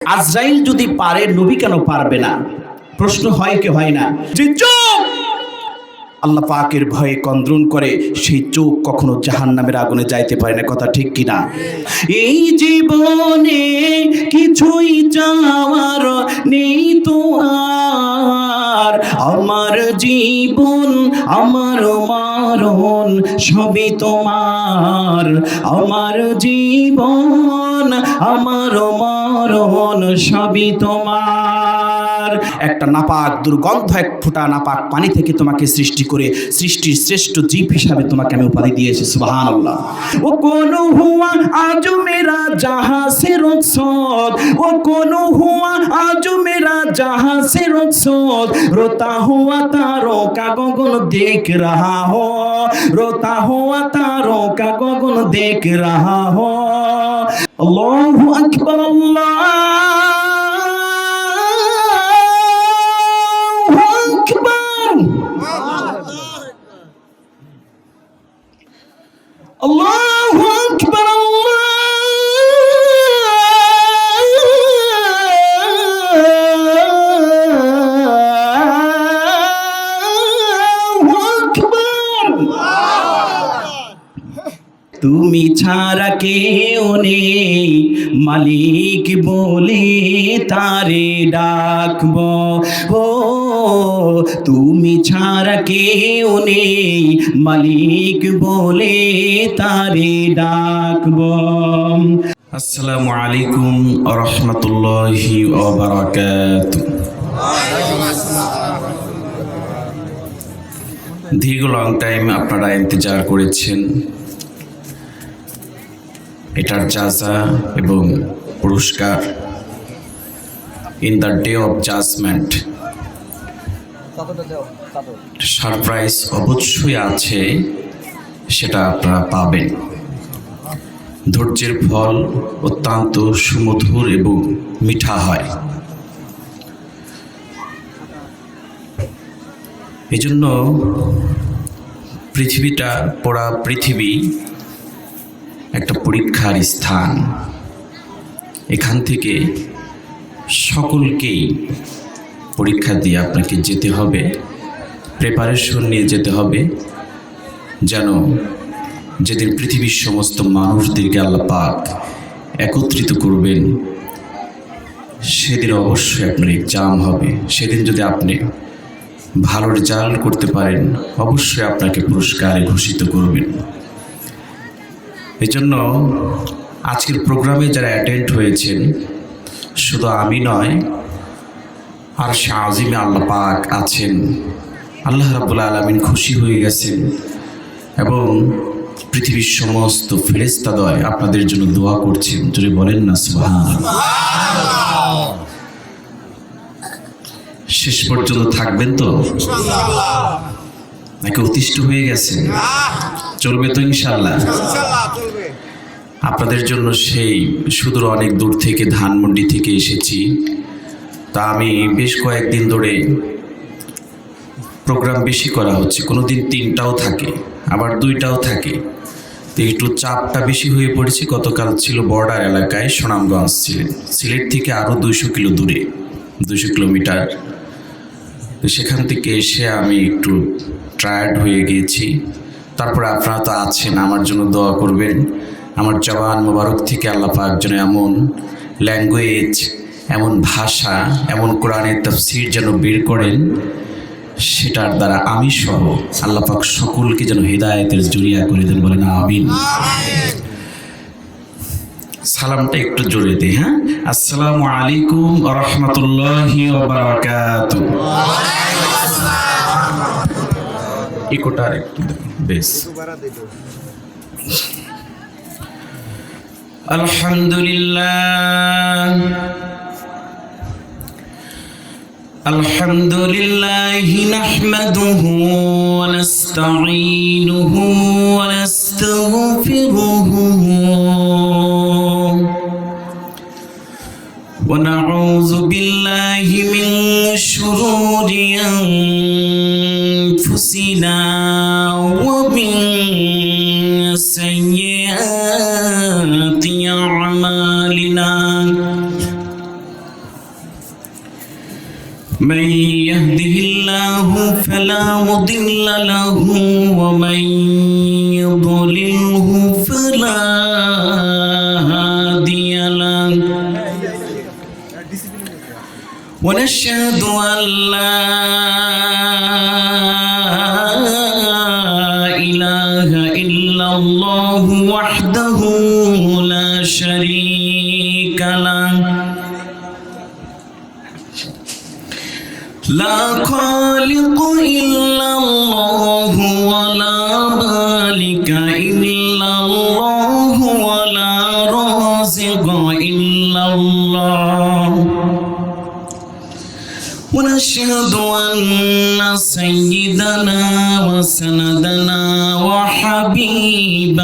আজরাইল যদি পারে নবী কেন পারবে না? প্রশ্ন হয় কি হয় না? যে চোখ আল্লাহ পাকের ভয়ে কন্দ্রন করে, সেই চোখ কখনো জাহান্নামের আগুনে যাইতে পারে না। কথা ঠিক কিনা? এই জীবনে কিছুই চাওয়ার নেই তো আর, আমার জীবন আমার মরণ সবই তোমার, আমার জীবন আমার মরণ সবই তোমার। একটা নাপাক দুর্গন্ধ এক ফোঁটা নাপাক পানি থেকে তোমাকে সৃষ্টি করে সৃষ্টির শ্রেষ্ঠ জীব হিসাবে তোমাকে আমি উপাধি দিয়েছি। সুবহানাল্লাহ। ও কোন হুয়া আজ মেরা জাহাঁ সে রুখসত, ও কোন হুয়া আজ মেরা জাহাঁ সে রুখসত, रोता हुआ तारों का गगन देख रहा हो, रोता हुआ तारों का गगन देख रहा हो। अल्लाहु अकबर, अल्लाहु अकबर, अल्लाहु अकबर, তুমি ছাড়া কেউ নেই মালিক বলে তারে ডাকবো, ও তুমি ছাড়া কেউ নেই মালিক বলে তারে ডাকবো। আসসালামু আলাইকুম ওয়া রাহমাতুল্লাহি ওয়া বারাকাতুহু। দীর্ঘ লং টাইম আপনারা ইন্তজার করেছেন। এটার জাযা এবং পুরস্কার in the day of judgement surprise অবশ্যই আছে, সেটা আপনারা পাবেন। ধৈর্যের ফল অত্যন্ত সুমধুর এবং মিঠা হয়। এজন্য পৃথিবীটা, পুরা পৃথিবী একটা পরীক্ষার স্থান। এখান থেকে সকলকেই পরীক্ষা দিয়ে আপনাকে যেতে হবে, প্রিপারেশন নিয়ে যেতে হবে, যেন যেদিন পৃথিবীর সমস্ত মানুষদেরকে আল্লাহ পাক একত্রিত করবেন, সেদিন অবশ্যই আপনার এক্সাম হবে। সেদিন যদি আপনি ভালো রেজাল্ট করতে পারেন, অবশ্যই আপনাকে পুরস্কারে ঘোষিত করবেন। এজন্য আজকের প্রোগ্রামে যারা অ্যাটেন্ড হয়েছেন, শুধু আমি নয়, আরশে আজিমে আল্লাহ পাক আছেন। আল্লাহ রাব্বুল আলামিন খুশি হয়ে গেছেন এবং পৃথিবীর সমস্ত ফেরেশতাদ্বয় আপনাদের জন্য দোয়া করছেন। যদি বলেন না সুবহানাল্লাহ। শেষ পর্যন্ত থাকবেন তো ইনশাআল্লাহ, নাকি অতিষ্ঠ হয়ে গেছেন? চলবে তো ইনশাআল্লাহ। আপনাদের জন্য সেই সুদূর অনেক দূর থেকে ধানমন্ডি থেকে এসেছি। তা আমি বেশ কয়েকদিন ধরে প্রোগ্রাম বেশি করা হচ্ছে, কোনো দিন 3টাও থাকে, আবার 2টাও থাকে। তো একটু চাপটা বেশি হয়ে পড়েছে। গতকাল ছিল বর্ডার এলাকায়, সুনামগঞ্জ ছিলেন, সিলেট থেকে আরও 200 কিলো দূরে, 200 কিলোমিটার। তো সেখান থেকে এসে আমি একটু টায়ার্ড হয়ে গিয়েছি। তারপরে আপনারা তো আছেন, আমার জন্য দোয়া করবেন। আমার জবান মোবারক থেকে আল্লাহ পাক যেন এমন ল্যাঙ্গুয়েজ, এমন ভাষা, এমন কোরআনের তাফসীর যেন বের করেন, সেটার দ্বারা আমি সহ আল্লাহ পাক সকলকে যেন হিদায়াতের জরিয়া করে দেন। বলেন আমিন। সালামটা একটু জোরে দিই। হ্যাঁ, আসসালামু আলাইকুম ওয়া রাহমাতুল্লাহি ওয়া বারাকাতুহু। ইকোটা একটু বেশ। আলহামদুলিল্লাহ, আলহামদুলিল্লাহি নাহমাদুহু ওয়া নাস্তাঈনুহু ওয়া নাস্তাগফিরুহু ওয়া নাউযু বিল্লাহি মিন শুরুরি আনফুসিনা ওয়া মিন সাইয়্যাতি আ'মালিনা। من يهده الله فلا مضل له ومن يضلله فلا هادي له ونشهد أن لا إله إلا الله وحده لا شريك له لا خالق إلا الله ولا مالك إلا الله ولا رازق إلا الله ونشهد أن سيدنا وسندنا وحبيب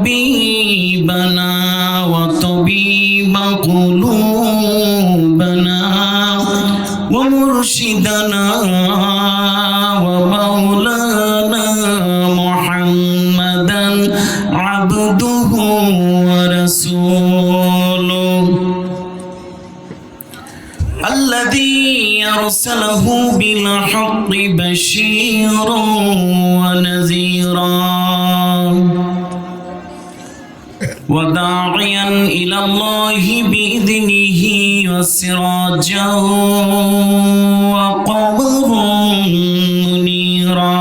طبيبنا وطبيب قلوبنا ومرشدنا ومولانا محمدا عبده ورسوله الذي أرسله بالحق بشيرا ونذيرا وداعيا إلى الله بإذنه وسراجا وقمرا منيرا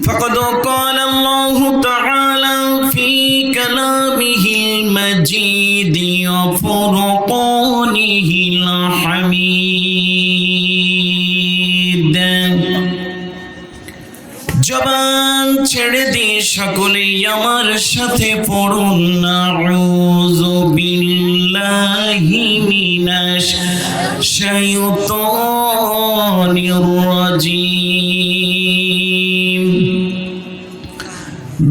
فقد قال الله تعالى في كلامه المجيد وفرقانه الحميد জবান ছেড়ে দিয়ে সকলেই আমার সাথে পড়ুন আউযু বিল্লাহি মিনাশ শাইতানির রাজিম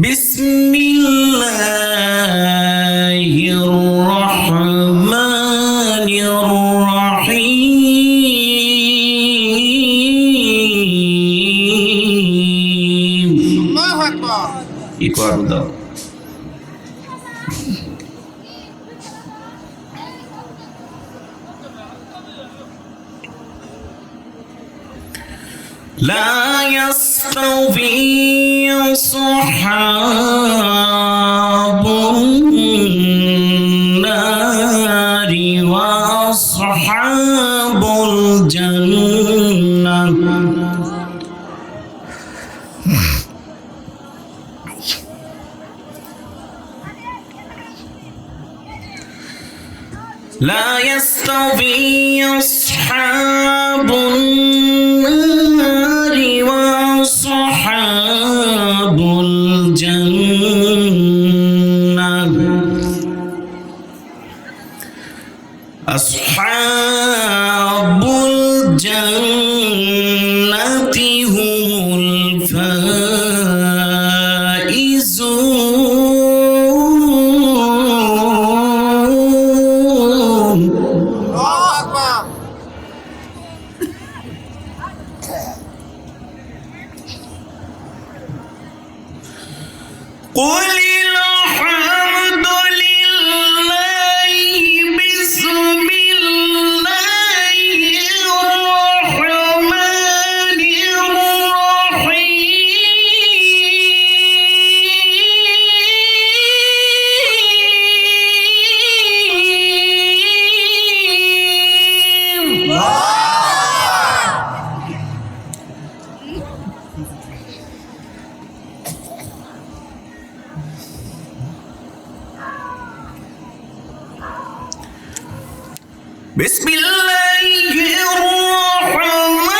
বিসমিল্লাহির রহমানির রহিম আল্লাহু আকবার ইকরার দাও لا يستوي أصحاب النار وأصحاب الجنة لا يستوي أصحاب النار وأصحاب الجنة أصحاب الجنة هم الفائزون قل الحمد لله بسم الله الرحمن الرحيم بسم الله الرحمن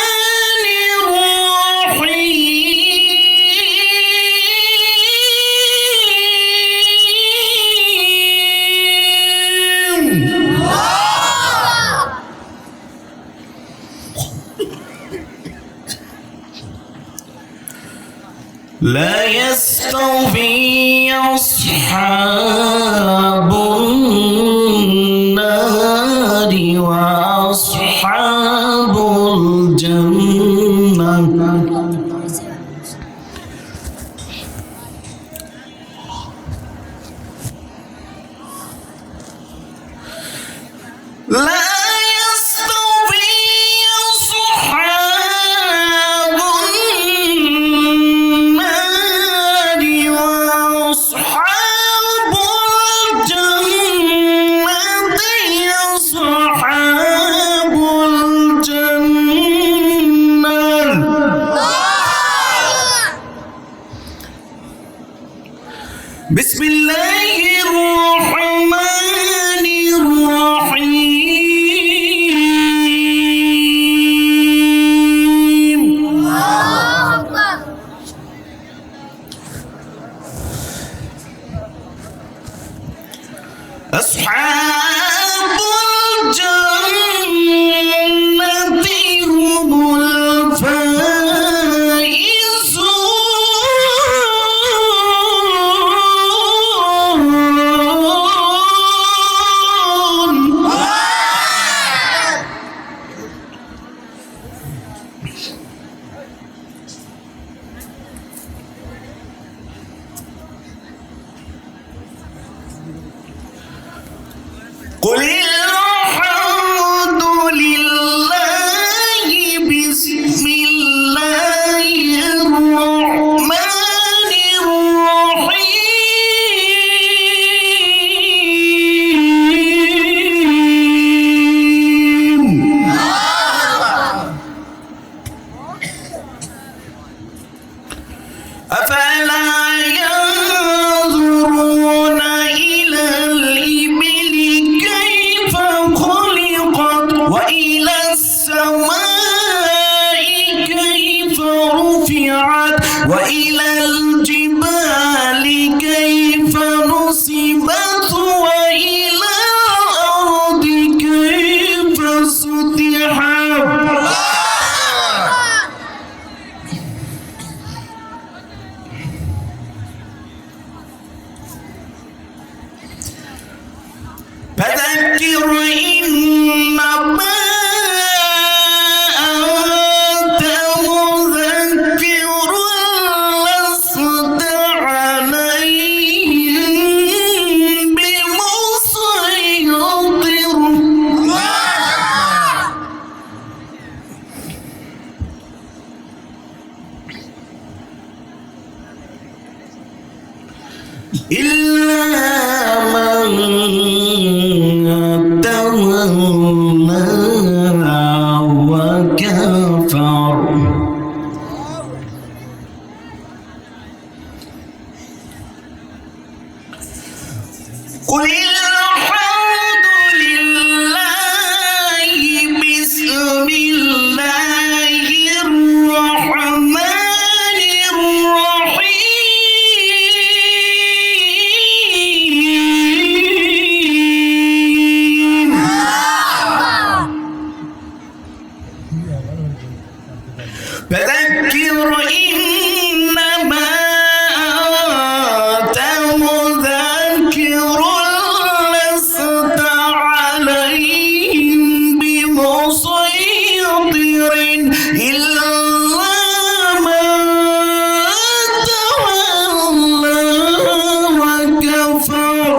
الرحيم لا يستوي أصحاب النار وأصحاب الجنة বিসমিল্লাহির রহমানির রহিম। আসহাবুল জান্নাতি হুমুল قل الحمد لله بسم الله الرحمن الرحيم. أفلا ينظرون إلى الإبل كيف خلقت وإلى السماء كيف رفعت وإلى الجبال كيف نصبت وإلى الأرض كيف سطحت. فذكر إنما أنت مذكر لست عليهم بمسيطر. إلا من تولى وكفر. قل الحمد لله بسم الله الرحمن الرحيم. فذكر إنما أنت مذكر لست عليهم بمسيطر إلا من تولى وكفر.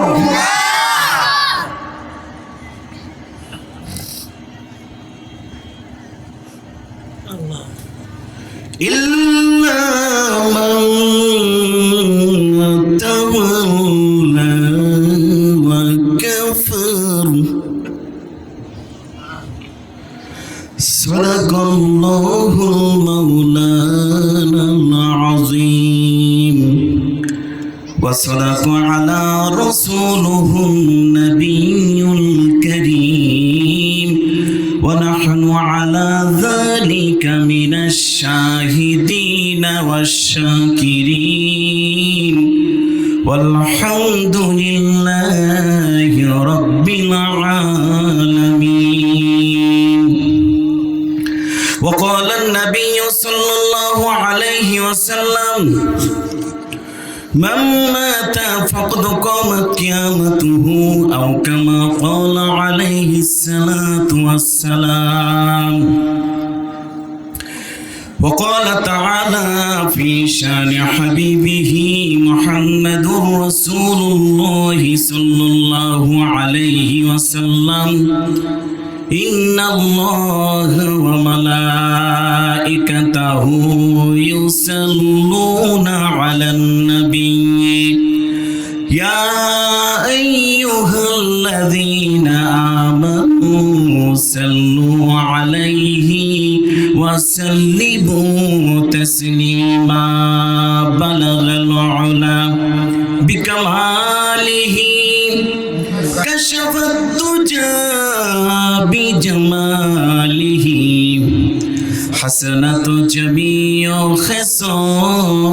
إلا من تولى وكفر. صدق الله مولانا العظيم وصدق على رسوله النبي الكريم ونحن على ذلك من الشاهدين والشاكرين والحمد لله رب العالمين. وقال النبي صلى الله عليه وسلم من مات فقد قامت قيامته أو كما قال عليه الصلاة والسلام. وقال تعالى في شان حبيبه محمد رسول الله صلى الله عليه وسلم إن الله وملائكته يصلون على النبي يا أيها الذين آمنوا صلوا عليه وسلموا تسليما. بلغ العلا بكمال বিকামালিহি কাশাফাত দুজা বিজামালিহি হাসানাতু জামিউ খিসালিহি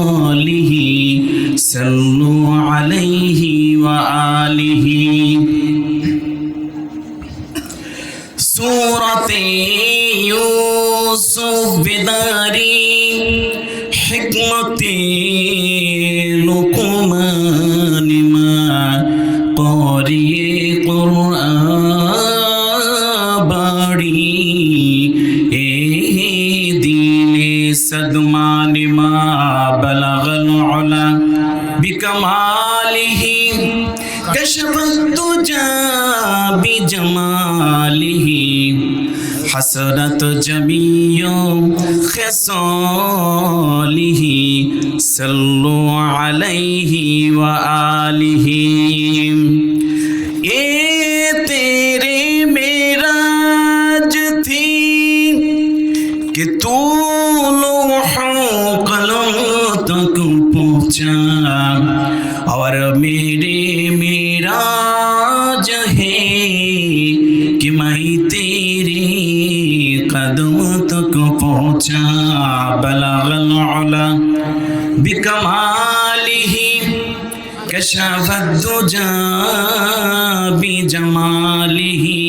সাল্লু আলাইহি ওয়া আলিহি। सूरते यूसुफ बिदारी हिकमते लुकमान मा क़ारिए क़ुरआन बाड़ी ए दिले सदमान मा बलगल उला बिकमालिही कशफत दुजा बिजमालिही हसरत जमीयो खिसालिही सल्लु अलैहि व आलिहि। ये तेरे मेराज थी कि तू लौह कलम तक पहुँचा और मेरे मेराज है कि मैं तेरे कदम तक पहुँचा। बलगल उला बिकमालिही कशफत दुजा बिजमालिही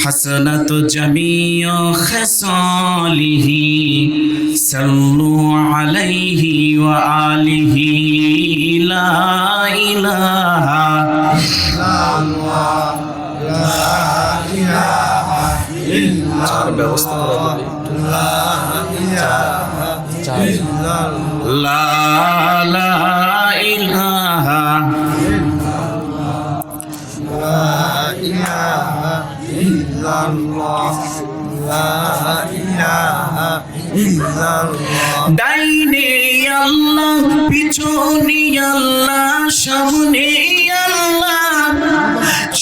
हसनत जमीउ खिसालिही सल्लु अलैहि व आलिहि। ला इलाहा इल्लल्लाह ला इलाहा इल्लल्लाह ব্যবস্থা করা যাবে। লা ইলাহা লা ইলাহা ইল্লাল্লাহ লা ইলাহা ইল্লাল্লাহ। ডাইনে আল্লাহ পিছনে আল্লাহ সামনে আল্লাহ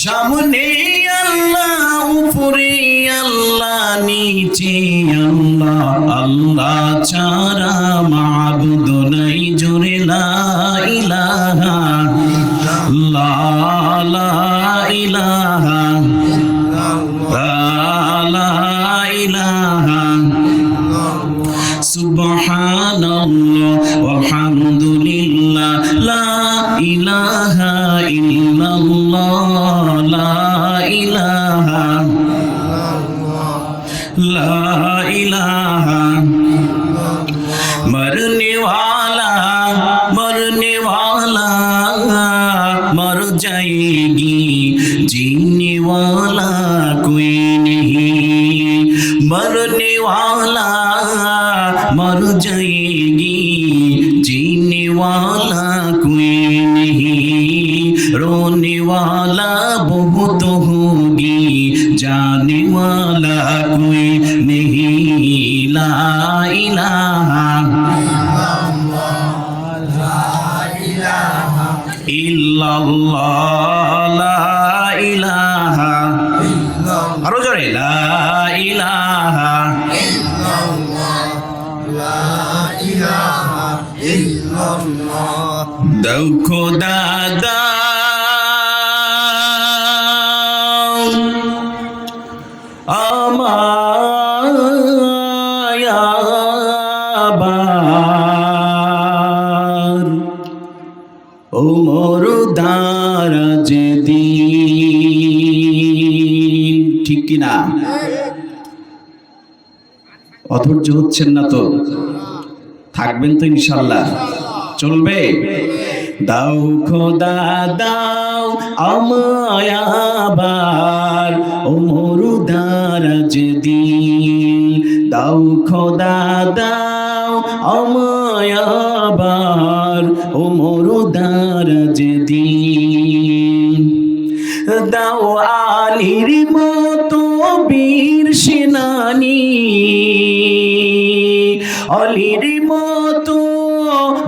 সামনে আল্লাহ উপরে আল্লাহ নিচে আল্লাহ আল্লাহ ছাড়া মাবুদ নাই জোরে লা ইলাহা লা ইলাহা লা ইলাহা সুবহানাল্লাহ ওয়ালহামদুলিল্লাহ লা ইলাহা ইল্লাল্লাহ লা ইলাহা লা ইলাহা। मरने वाला मर जाएगी जीने वाला कोई नहीं। मरने वाला मर जाएगी जीने वाला कोई नहीं। रोने वाला बहुत होगी जाने वाला कोई नहीं। ला इलाहा ইল্লাল্লাহ লা ইলাহা আরো জোরে লা ইলাহা ইল্লাল্লাহ লা ইলাহা ইল্লাল্লাহ। দাও খোদা দাও আমায় আবার ওমর দারাজ দিন। ঠিক কিনা? অধৈর্য হচ্ছেন না তো? থাকবেন তো ইনশাল্লাহ? চলবে? দাও খোদা দাও আমায় আবার ওমর দারাজ দিন। দাও খোদা দাও আমায় আবার ওমর দারাজ দিন। দাও আলীর মতো বীর সেনানী আলীর মতো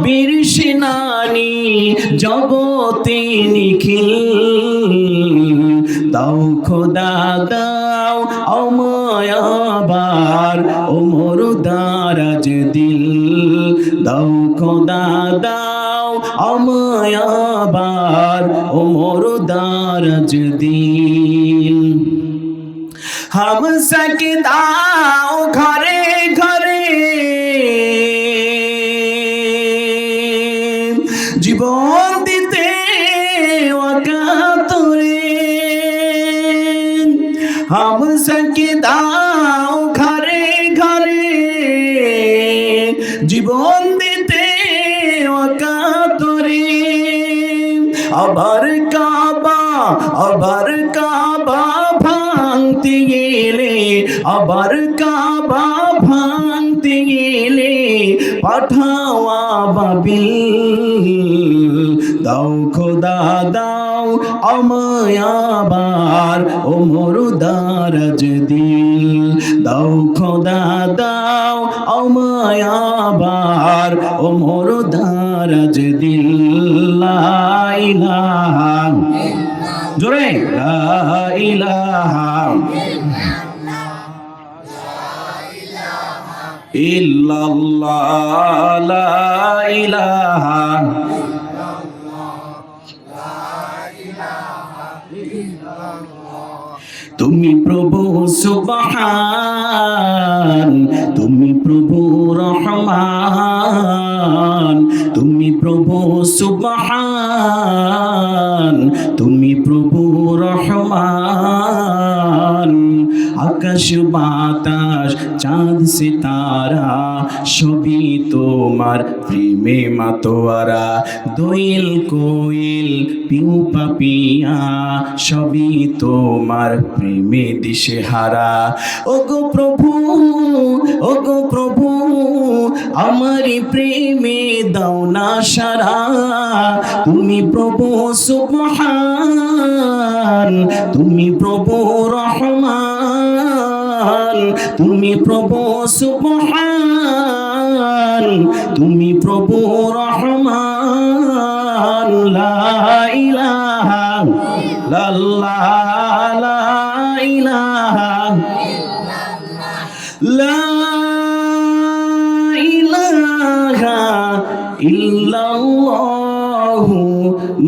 বীর সেনানী জগতে নিখিল। দাও খোদা দাও আমায় আবার ওমর দারাজ দিল। দাও খোদা দাও আমায় আবার ওমর দারাজ দিন। হামসাকে দাও ঘরে ঘরে, জীবন দিতে ওয়াকাতরে। হামসাকে দাও ঘরে ঘরে, জীবন দিতে ওয়াকাতরে। আবার কাবা ভাঙতে গেলে, আবার কাবা ভাঙতে গেলে পাঠাওয়া বাবিল। দাও খোদা দাও আমায় আবার ওমর দারাজ দিন। দাও খোদা দাও আমায় আবার ওমর দারাজ দিন। লা ইলাহা, জোরে লা ইলাহা ইল্লাল্লাহ, লা ইলাহা তুমি প্রভু সুবহান, তুমি প্রভু রহমান। তুমি প্রভু সুবহান, তুমি প্রভু রহমান। আকাশ বাতাস চাঁদ সিতারা সবই তোমার প্রেমে মাতোয়ারা। দোয়েল কোয়েল পিউ পাপিয়া সবই তোমার প্রেমে দিশেহারা। ওগো প্রভু, ওগো প্রভু, আমারি প্রেমে দাও না সারা। তুমি প্রভু সুবহান, তুমি প্রভু রহমান। তুমি প্রভু সুবহান, তুমি প্রভু রহমান। লা ইলাহা ইল্লাল্লাহ, লা ইলাহা লা ইলাহা ইল্লাল্লাহু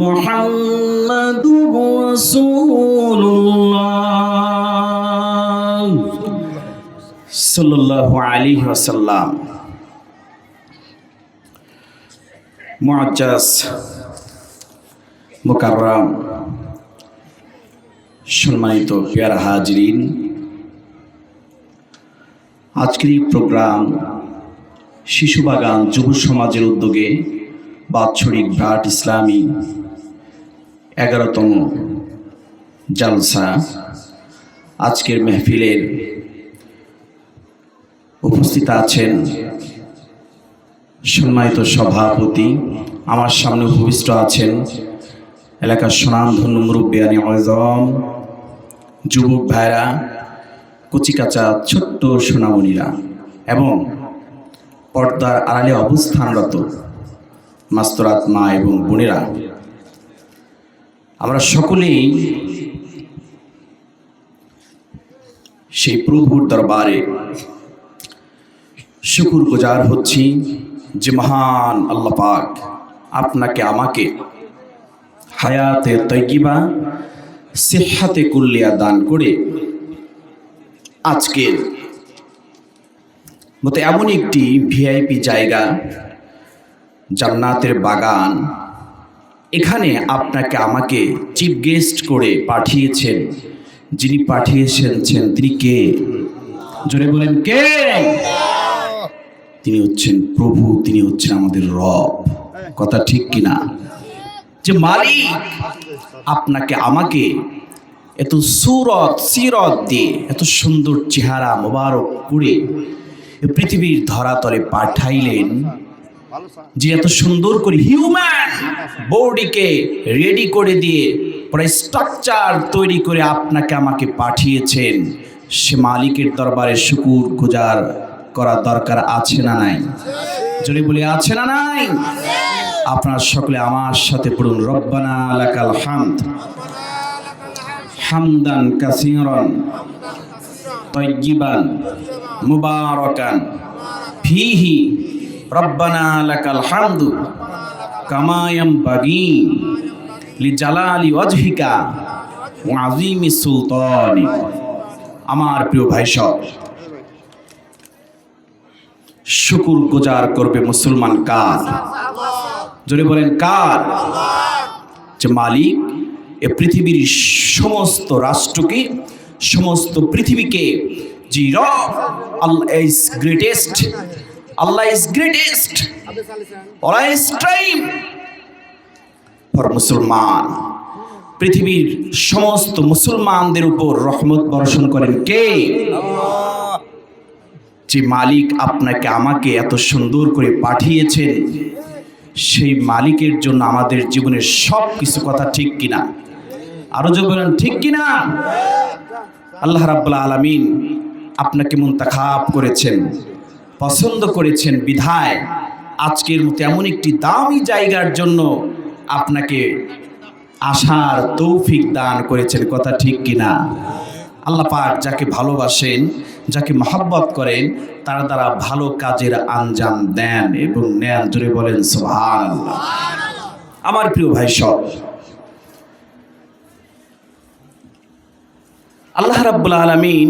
মুহাম্মাদুর রাসূলুল্লাহ সাল্লাল্লাহু আলাইহি ওয়াসাল্লাম। মুআজ্জাজ মুকাররম সম্মানিত পেয়ারা হাজরিন, আজকের এই প্রোগ্রাম শিশু বাগান যুব সমাজের উদ্যোগে বাৎসরিক ব্রাট ইসলামী 11তম জালসা। আজকের মেহফিলের উপস্থিত আছেন সম্মানিত সভাপতি, আমার সামনে উপবিষ্ট আছেন এলাকার সুনামধন্য মুরব্বিয়ানে আযম, যুবক ভাইরা, কচিকাচা ছোট্ট সোনামণিরা এবং পর্দার আড়ালে অবস্থানরত মাস্তরাত মা এবং বোনেরা। আমরা সকলেই সেই প্রভুর দরবারে শুকর গুজার হচ্ছি যে মহান আল্লাহ পাক আপনাকে আমাকে হায়াতে তৈয়িবা সিহহাতে কুল্লিয়া দান করে আজকের মতো এমন একটি ভিআইপি জায়গা, জান্নাতের বাগান, এখানে আপনাকে আমাকে চিফ গেস্ট করে পাঠিয়েছেন। যিনি পাঠিয়েছেন তিনি কে? জোরে বলেন কে? তিনি হচ্ছেন প্রভু, তিনি হচ্ছেন আমাদের রব। কথা ঠিক কিনা? যে মালিক আপনাকে আমাকে এত সিরত দিয়ে এত সুন্দর চেহারা মোবারক করে পৃথিবীর ধরাতলে পাঠাইলেন, যে এত সুন্দর করে হিউম্যান বডিকে রেডি করে দিয়ে পরে স্ট্রাকচার তৈরি করে আপনাকে আমাকে পাঠিয়েছেন, সে মালিকের দরবারে শুকর গুজার করা দরকার আছে না নাই? যদি বলি আছে না নাই? আপনারা সকলে আমার সাথে পড়ুন, রব্বানা লাকাল হামদ হামদান কাসীরান তাইয়িবান মুবারাকান ফীহি, রব্বানা লাকাল হামদু কামা ইয়ানবাগী লিজালালি ওয়াজহিকা ওয়া আযীমি সুলতানি। আমার প্রিয় ভাই সব, শুকর গুজার করবে মুসলমান কার? জোরে বলেন কার? যে মালিক এ পৃথিবীর সমস্ত রাষ্ট্রকে, সমস্ত পৃথিবীকে, জি রব Allah is greatest, Allah is greatest, always time for মুসলমান। পৃথিবীর সমস্ত মুসলমানদের উপর রহমত বর্ষণ করেন কে? যে মালিক আপনাকে আমাকে এত সুন্দর করে পাঠিয়েছেন, সেই মালিকের জন্য আমাদের জীবনের সব কিছু কথা ঠিক কিনা? আরো যে বলেন ঠিক কিনা? আল্লাহ রাব্বুল আলামিন আপনাকে মুনতাখাব করেছেন, পছন্দ করেছেন বিধায় আজকের মতো এমন একটি দামি জায়গার জন্য আপনাকে আসার তৌফিক দান করেছেন। কথা ঠিক কিনা? আল্লাহ পাক যাকে ভালোবাসেন, যাকে মহব্বত করেন, তার দ্বারা ভালো কাজের আঞ্জাম দেন এবং নেন। জোরে বলেন সুবহানাল্লাহ। আমার প্রিয় ভাই সব, আল্লাহ রাব্বুল আলামিন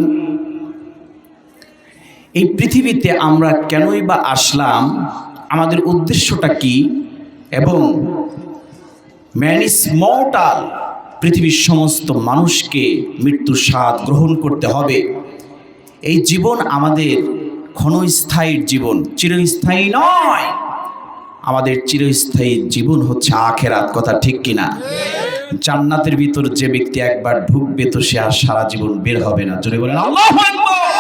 এই পৃথিবীতে আমরা কেনই বা আসলাম, আমাদের উদ্দেশ্যটা কি, এবং ম্যান ইজ মর্টাল, পৃথিবীর সমস্ত মানুষকে মৃত্যুর স্বাদ গ্রহণ করতে হবে। এই জীবন আমাদের ক্ষণস্থায়ী জীবন, চিরস্থায়ী নয়। আমাদের চিরস্থায়ী জীবন হচ্ছে আখিরাত। কথা ঠিক কিনা? জান্নাতের ভিতর যে ব্যক্তি একবার ঢুকবে তো সে আর সারা জীবন বের হবে না। জোরে বলেন আল্লাহু আকবার।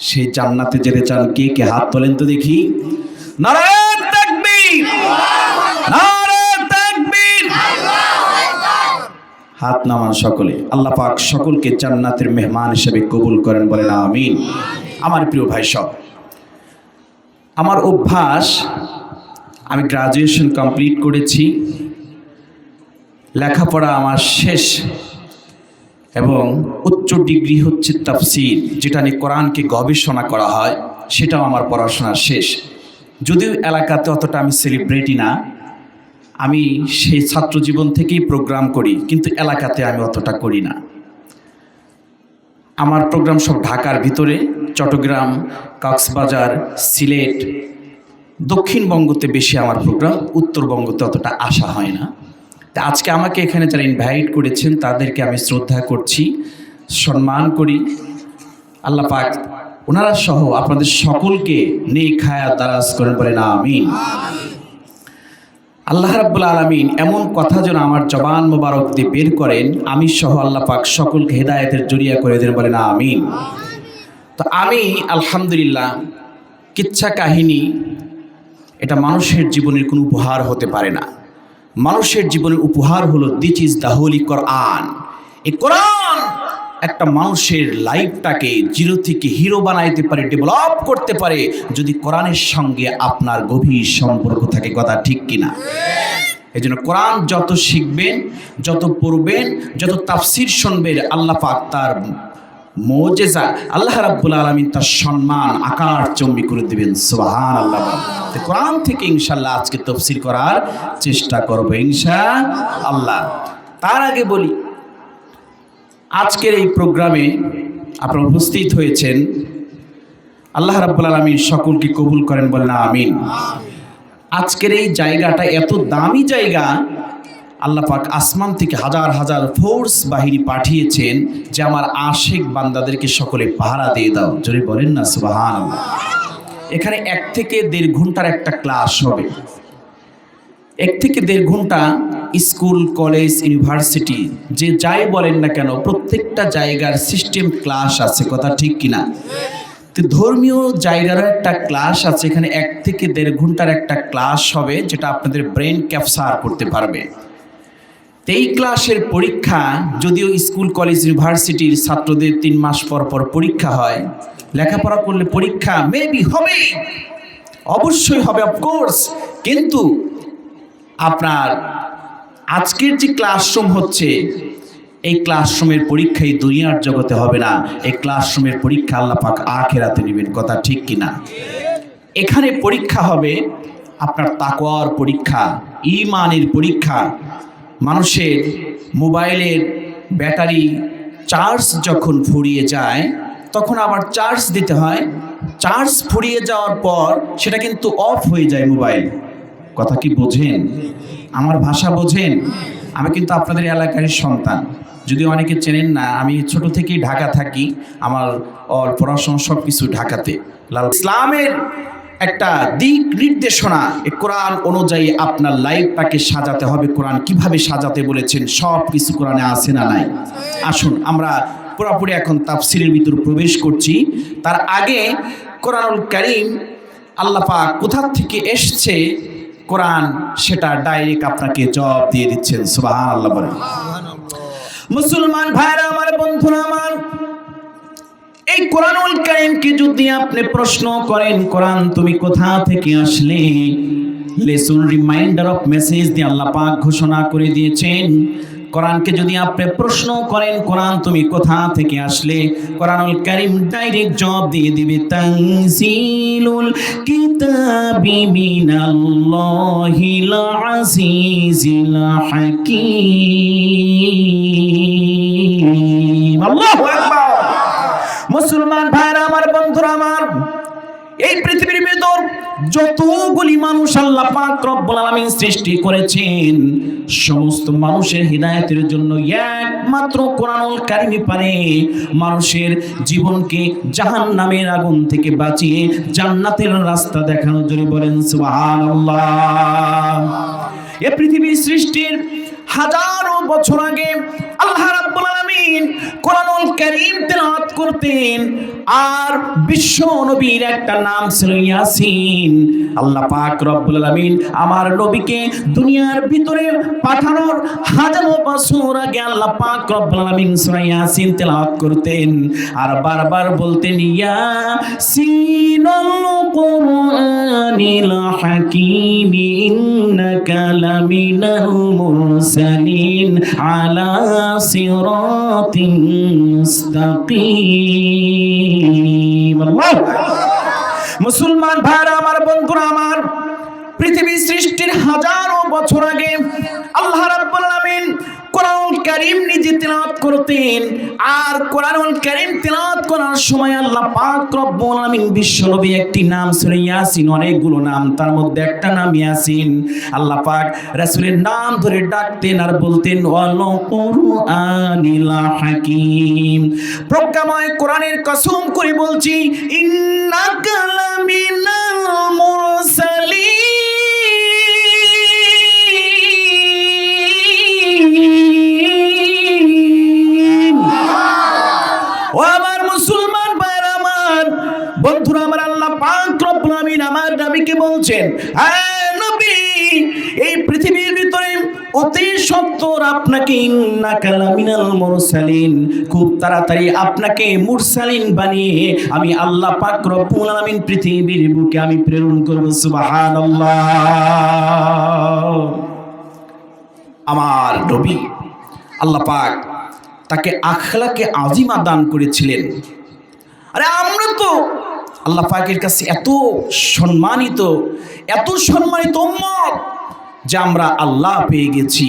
সেই জান্নাতে যেতে চান কে কে? হাত তোলেন তো দেখি। নারায়ে তাকবীর, নারায়ে তাকবীর। হাত নামান সকলে। আল্লাহ পাক সকলকে জান্নাতের মেহমান হিসেবে কবুল করেন, বলেন আমিন। আমার প্রিয় ভাই সব, আমার অভ্যাস, আমি গ্রাজুয়েশন কমপ্লিট করেছি, লেখাপড়া আমার শেষ, এবং উচ্চ ডিগ্রি হচ্ছে তাফসীর, যেটা নিয়ে কোরআনকে গবেষণা করা হয়, সেটাও আমার পড়াশোনা শেষ। যদিও এলাকাতে অতটা আমি সেলিব্রিটি না, আমি সেই ছাত্র জীবন থেকেই প্রোগ্রাম করি, কিন্তু এলাকাতে আমি অতটা করি না। আমার প্রোগ্রাম সব ঢাকার ভিতরে, চট্টগ্রাম, কক্সবাজার, সিলেট, দক্ষিণবঙ্গতে বেশি আমার প্রোগ্রাম, উত্তরবঙ্গতে অতটা আসা হয় না। তা আজকে আমাকে এখানে যারা ইনভাইট করেছেন তাদেরকে আমি শ্রদ্ধা করছি, সম্মান করি। আল্লাহ পাক ওনারা সহ আপনাদের সকলকে নেক হায়াত দারাজ করেন, বলেন আমিন। আল্লাহ রাব্বুল আলামিন এমন কথা যেন আমার জবান মোবারক দিয়ে বের করেন, আমি সহ আল্লাহ পাক সকলকে হেদায়েতের জরিয়া করে দেন, বলেন আমিন। তো আমি আলহামদুলিল্লাহ, কিচ্ছা কাহিনী এটা মানুষের জীবনের কোনো উপহার হতে পারে না। মানুষের জীবনের উপহার হলো দিস ইজ দ্য হোলি কোরআন। এই কোরআন একটা মানুষের লাইফটাকে জিরো থেকে হিরো বানাইতে পারে, ডেভেলপ করতে পারে, যদি কোরআনের সঙ্গে আপনার গভীর সম্পর্ক থাকে। কথা ঠিক কিনা? এই জন্য কোরআন যত শিখবেন, যত পড়বেন, যত তাফসীর শুনবেন, আল্লাহ পাক তার মুজিজা, আল্লাহ রাব্বুল আলামিন তার সম্মান আকার চম্বি করে দিবেন। সুবহানাল্লাহ। তো কোরআন থেকে ইনশাআল্লাহ আজকে তাফসীর করার চেষ্টা করব ইনশাআল্লাহ। তার আগে বলি, আজকের এই প্রোগ্রামে আপনারা উপস্থিত হয়েছেন, আল্লাহ রাব্বুল আলামিন সকলকে কবুল করেন, বলেন আমিন। আজকের এই জায়গাটা এত দামি জায়গা, আল্লাহ পাক আসমান থেকে হাজার হাজার ফোর্স বাহিনী পাঠিয়েছেন যে আমার আশিক বান্দাদেরকে সকলে পাহারা দিয়ে দাও। জোরে বলেন না সুবহানাল্লাহ। এখানে 1 থেকে 1.5 ঘন্টার একটা ক্লাস হবে। 1 থেকে 1.5 ঘন্টা স্কুল, কলেজ, ইউনিভার্সিটি যে যাই বলেন না কেন, প্রত্যেকটা জায়গার সিস্টেম ক্লাস আছে। কথা ঠিক কিনা? তো ধর্মীয় জায়গারও একটা ক্লাস আছে। এখানে 1 থেকে 1.5 ঘন্টার একটা ক্লাস হবে, যেটা আপনাদের ব্রেন ক্যাপচার করতে পারবে। এই ক্লাসের পরীক্ষা, যদিও স্কুল, কলেজ, ইউনিভার্সিটির ছাত্রদের 3 মাস পর পর পরীক্ষা হয়, লেখাপড়া করলে পরীক্ষা মেবি হবে, অবশ্যই হবে, অফকোর্স। কিন্তু আপনার আজকের যে ক্লাসরুম হচ্ছে, এই ক্লাসরুমের পরীক্ষা এই দুনিয়ার জগতে হবে না, এই ক্লাসরুমের পরীক্ষা আল্লাহ পাক আখিরাতে নেবেন। কথা ঠিক কিনা? এখানে পরীক্ষা হবে আপনার তাকওয়ার পরীক্ষা, ঈমানের পরীক্ষা। মানুষের মোবাইলের ব্যাটারি চার্জ যখন ফুরিয়ে যায় তখন আবার চার্জ দিতে হয়। চার্জ ফুরিয়ে যাওয়ার পর সেটা কিন্তু অফ হয়ে যায় মোবাইল। কথা কি বোঝেন? আমার ভাষা বোঝেন? আমি কিন্তু আপনাদের এলাকার সন্তান, যদি অনেকে চেনেন না। আমি ছোট থেকেই ঢাকা থাকি, আমার পড়াশোনা সব কিছু ঢাকাতে। ইসলামের একটা দিক নির্দেশনা, কোরআন অনুযায়ী আপনার লাইফটাকে সাজাতে হবে। কোরআন কিভাবে সাজাতে বলেছেন সব কিছু কোরআনে আছে না নাই? আসুন আমরা পুরোপুরি এখন তাফসিরের ভিতর প্রবেশ করছি। তার আগে কোরআনুল কারীম আল্লাহ পাক কোথা থেকে এসছে কোরআন সেটা ডাইরেক্ট আপনাকে জবাব দিয়ে দিচ্ছেন। সুবহানাল্লাহ বলেন। মুসলমান ভাইরা আমার, বন্ধুরা আমার, এই কোরআনুল কারীমকে যদি আপনি প্রশ্ন করেন, কোরআন তুমি কোথা থেকে আসলে, লেসন রিমাইন্ডার অফ মেসেজ দিয়ে আল্লাহ পাক ঘোষণা করে দিয়েছেন। কোরআনকে যদি আপনি প্রশ্ন করেন কোরআন তুমি কোথা থেকে আসলে, কোরআনুল কারীম ডাইরেক্ট জবাব দিয়ে দিবে তানজিলুল কিতাবি মিনাল্লাহিল আজিজিল হাকীম। আল্লাহু আকবার। মুসলমান ভাইরা আমার, বন্ধুরা আমার, এই পৃথিবীর ভিতর যতগুলি মানুষ আল্লাহ পাক রব্বুল আলামিন সৃষ্টি করেছেন, সমস্ত মানুষের হিদায়াতের জন্য একমাত্র কোরআনুল কারীমই পারে মানুষের জীবনকে জাহান্নামের আগুন থেকে বাঁচিয়ে জান্নাতের রাস্তা দেখানোর জন্য। বলেন সুবহানাল্লাহ। এই পৃথিবীর সৃষ্টির হাজারো বছর আগে আল্লাহ রাব্বুল আলামিন কোরআনুল কারীম তেলাওয়াত করতেন, আর বিশ্ব নবীর একটা নাম ছিল ইয়াসিন। আল্লাহ পাক রব্বুল আলামিন আমার নবীকে দুনিয়ার ভিতরে পাঠানোর হাজারো বছর আগে আল্লাহ পাক রব্বুল আলামিন সূরা ইয়াসিন তেলাওয়াত করতেন আর বারবার বলতেন ইয়াসিনুল কুরআনিল হাকীম ইন্নাকা লামিনাল মুরসালিন আলা সিরাতিন মুস্তাকিম। মুসলমান ভাইরা আমার, বন্ধুরা আমার, পৃথিবী সৃষ্টির হাজারো বছর আগে আল্লাহ রাব্বুল আলামিন কোরআনুল কারীম নিজে তেলাওয়াত করতেন, আর কোরআনুল কারীম তেলাওয়াত করার সময় আল্লাহ পাক রব্বুল আলামিন বিশ্বনবী একটি নাম ছিল ইয়াসিন, অনেকগুলো নাম, তার মধ্যে একটা নাম ইয়াসিন। আল্লাহ পাক রাসূলের নাম ধরে ডাকতেন আর বলতেন ওয়াল কুরআনিল হাকীম। প্রজ্ঞাময় কোরআনের কসম করে বলছি ইন্নাকা লামিনাল মুরসালিন। ও আমার মুসলমান ভাইরা আমার, বন্ধুরা আমার, আল্লাহ পাক রব্বুল আলামিন আমার নবীকে বলছেন হ্যাঁ নবী, এই পৃথিবীর ভিতরে অতি সত্বর আপনাকে ইন্নাকা লামিনাল মুরসালিন, খুব তাড়াতাড়ি আপনাকে মুরসালিন বানিয়ে আমি আল্লাহ পাক রব্বুল আলামিন পৃথিবীর বুকে আমি প্রেরণ করব। সুবহানাল্লাহ। আমার নবী আল্লাহ পাক তাকে আখলাকে আজিমা দান করেছিলেন। আরে আমরা তো আল্লাহ পাকের কাছে এত সম্মানিত উম্মত যে আমরা আল্লাহ পেয়ে গেছি,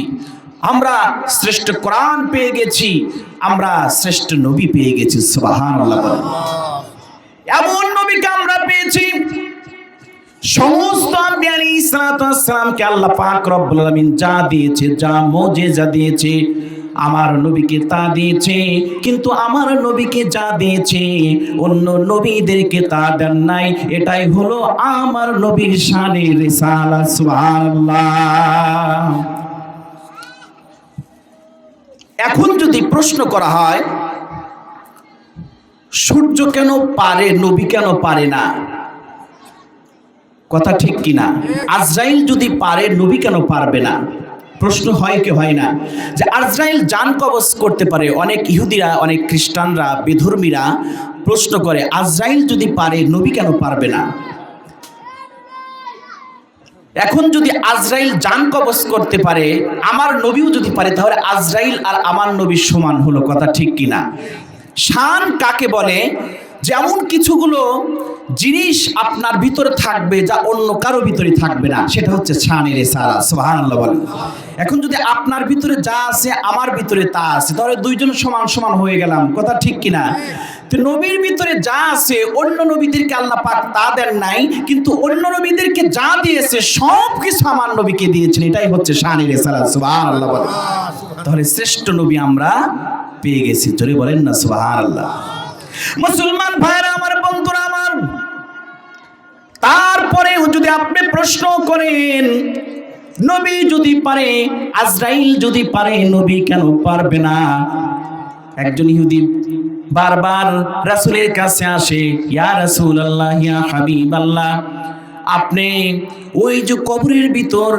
আমরা শ্রেষ্ঠ কোরআন পেয়ে গেছি, আমরা শ্রেষ্ঠ নবী পেয়ে গেছি। সুবহানাল্লাহ। এমন নবীকে আমরা পেয়েছি, সমস্ত আম্বিয়া আলাইহিস সালাতু ওয়াস সালামকে আল্লাহ পাক রব্বুল আলামিন যা দিয়েছে, যা মুজিজা দিয়েছে, আমার নবীকে তা দিয়েছে, কিন্তু আমার নবীকে যা দিয়েছে অন্য নবীদেরকে তা দেন নাই। এটাই হলো আমার নবীর শানের রিসালাত। সুবহানাল্লাহ। এখন যদি প্রশ্ন করা হয় সূর্য কেন পারে, নবী কেন পারে না, কথা ঠিক কিনা? আজরাইল যদি পারে, নবী কেন পারবে না? প্রশ্ন হয় কি হয় না যে আজরাইল জান কবজ করতে পারে। অনেক ইহুদিরা, অনেক খ্রিস্টানরা, বেধর্মীরা প্রশ্ন করে আজরাইল যদি পারে, নবী কেন পারবে না? এখন যদি আজরাইল জান কবজ করতে পারে, আমার নবীও যদি পারে, তাহলে আজরাইল আর আমার নবীর সমান হলো। কথা ঠিক কিনা? শান কাকে বলে? যেমন কিছুগুলো জিনিস আপনার ভিতরে থাকবে যা অন্য কারো ভিতরে থাকবে না, সেটা হচ্ছে শানে রিসালাত। সুবহানাল্লাহ বলেন। এখন যদি আপনার ভিতরে যা আছে আমার ভিতরে তা আছে, তাহলে দুইজন সমান সমান হয়ে গেলাম, কথা ঠিক কিনা? তো নবীর ভিতরে যা আছে অন্য নবীদেরকে আল্লাহ পাক তা দেন নাই, কিন্তু অন্য নবীদেরকে যা দিয়েছে সব কিছু আমার নবীকে দিয়েছেন, এটাই হচ্ছে শানে রিসালাত। সুবহানাল্লাহ বলেন। তাহলে শ্রেষ্ঠ নবী আমরা পেয়ে গেছি, জোরে বলেন না সুবহানাল্লাহ। মুসলমান ভাইরা আমার, বন্ধুরা আমার, তারপরেও যদি আপনি প্রশ্ন করেন নবী যদি পারে, আজরাইল যদি পারে, নবী কেন পারবে না? একজন ইহুদি বারবার রাসূলের কাছে আসে, ইয়া রাসূলুল্লাহ, ইয়া হাবিবাল্লাহ, আপনি ওই যে কবরের ভিতর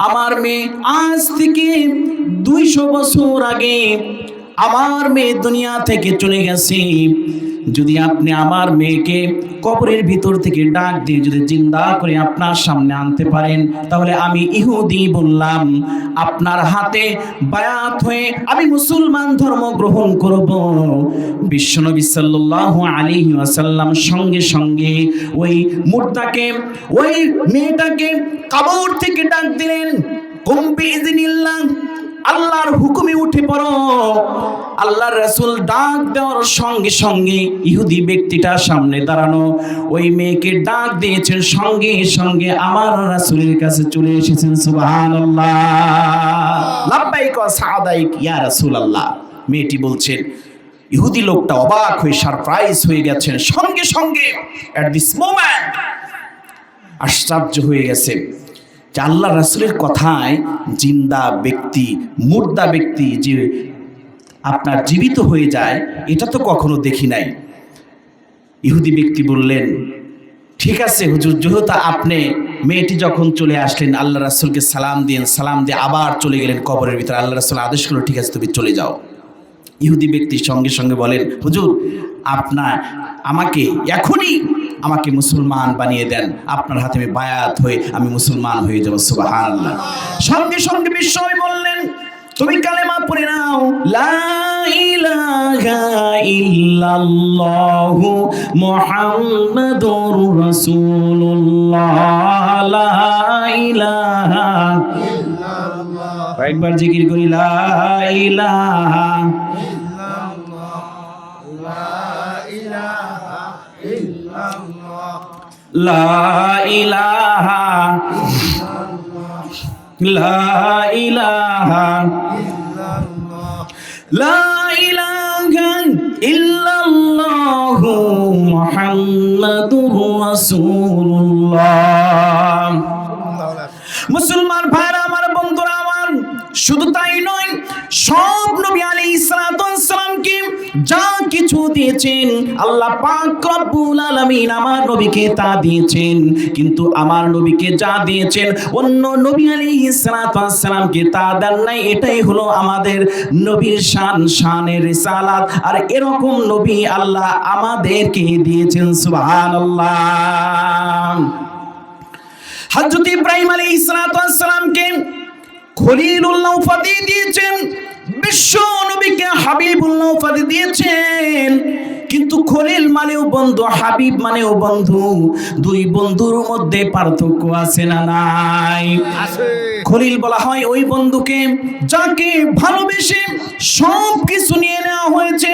আমার মেয়ে, আজ থেকে 200 বছর আগে আমার মেয়ে দুনিয়া থেকে চলে গেছে, যদি আপনি আমার মেয়েকে কবরের ভিতর থেকে ডাক দিয়ে যদি জিন্দা করে আপনার সামনে আনতে পারেন, তাহলে আমি ইহুদি বললাম আপনার হাতে বায়াত হয়ে আমি মুসলমান ধর্ম গ্রহণ করব। বিশ্বনবী সাল্লাল্লাহু আলাইহি ওয়াসাল্লাম সঙ্গে সঙ্গে ওই মুর্দাকে, ওই মেয়েটাকে কবর থেকে ডাক দিলেন, কুম বিইজনিল্লাহ, আল্লাহর হুকুমে উঠে পড়ো। আল্লাহর রাসূল ডাক দেওয়ার সঙ্গে সঙ্গে ইহুদি ব্যক্তিটা সামনে দাঁড়ানো, ওই মেয়েকে ডাক দিয়েছেন, সঙ্গে সঙ্গে আমার রাসূলের কাছে চলে এসেছেন। সুবহানাল্লাহ, লাব্বাইক ওয়া সাদাইক ইয়া রাসূলুল্লাহ। মেয়েটি বলছেন, ইহুদি লোকটা অবাক হয়ে সারপ্রাইজ হয়ে গেছেন, সঙ্গে সঙ্গে এট দিস মোমেন্ট আশ্চর্য হয়ে গেছে যে আল্লাহ রাসূলের কথায় জিন্দা ব্যক্তি, মুর্দা ব্যক্তি যে আপনার জীবিত হয়ে যায়, এটা তো কখনো দেখি নাই। ইহুদি ব্যক্তি বললেন, ঠিক আছে হুজুর, যেহেতু আপনি, মেয়েটি যখন চলে আসলেন আল্লাহ রাসূলকে সালাম দিলেন, সালাম দিয়ে আবার চলে গেলেন কবরের ভিতরে। আল্লাহ রাসূল আদেশ করলেন, ঠিক আছে তুমি চলে যাও। ইহুদি ব্যক্তি সঙ্গে সঙ্গে বলেন, হুজুর আপনার আমাকে এখনই আমাকে মুসলমান বানিয়ে দেন, আপনার হাতে আমি বায়াত হয়ে আমি মুসলমান হয়ে যাব। সুবহানাল্লাহ। সঙ্গে সঙ্গে বিশ্বনবী বললেন, তুমি কালেমা পড়ে নাও, লা ইলাহা ইল্লাল্লাহু মুহাম্মাদুর রাসূলুল্লাহ, লা ইলাহা ইল্লাল্লাহ। একবার জিকির করি, লা ইলাহা লা ইলাহা লা ইলাহা লা ইলাহা ইল্লাল্লাহু মুহাম্মাদুর রাসূলুল্লাহ। মুসলমান ভাইরা আমার, বন্ধুরা আমার, শুধু তাই নয়, সব নবী আলাইহিস সালাতু ওয়াস সালামকে যা কিছু দিয়েছেন আল্লাহ পাক রব্বুল আলামিন আমার নবীকে তা দিয়েছেন, কিন্তু আমার নবীকে যা দিয়েছেন অন্য নবী আলাইহিস সালাতু ওয়াস সালামকে তা দেন নাই। এটাই হলো আমাদের নবীর শান, শানে রিসালাত। আর এরকম নবী আল্লাহ আমাদেরকে দিয়েছেন। সুবহানাল্লাহ। হযরত ইব্রাহিম আলাইহিস সালাতু ওয়াস সালামকে খলিলুল্লাহ উপাধি দিয়েছেন, বিশ্ব নবীকে হাবিবুল্লাহ উপাধি দিয়েছেন, কিন্তু খলিল মানেও বন্ধু, হাবিব মানেও বন্ধু। দুই বন্ধুর মধ্যে পার্থক্য আছে না নাই? খলিল বলা হয় ওই বন্ধুকে যাকে ভালোবেসে সব কিছু নিয়ে নেওয়া হয়েছে,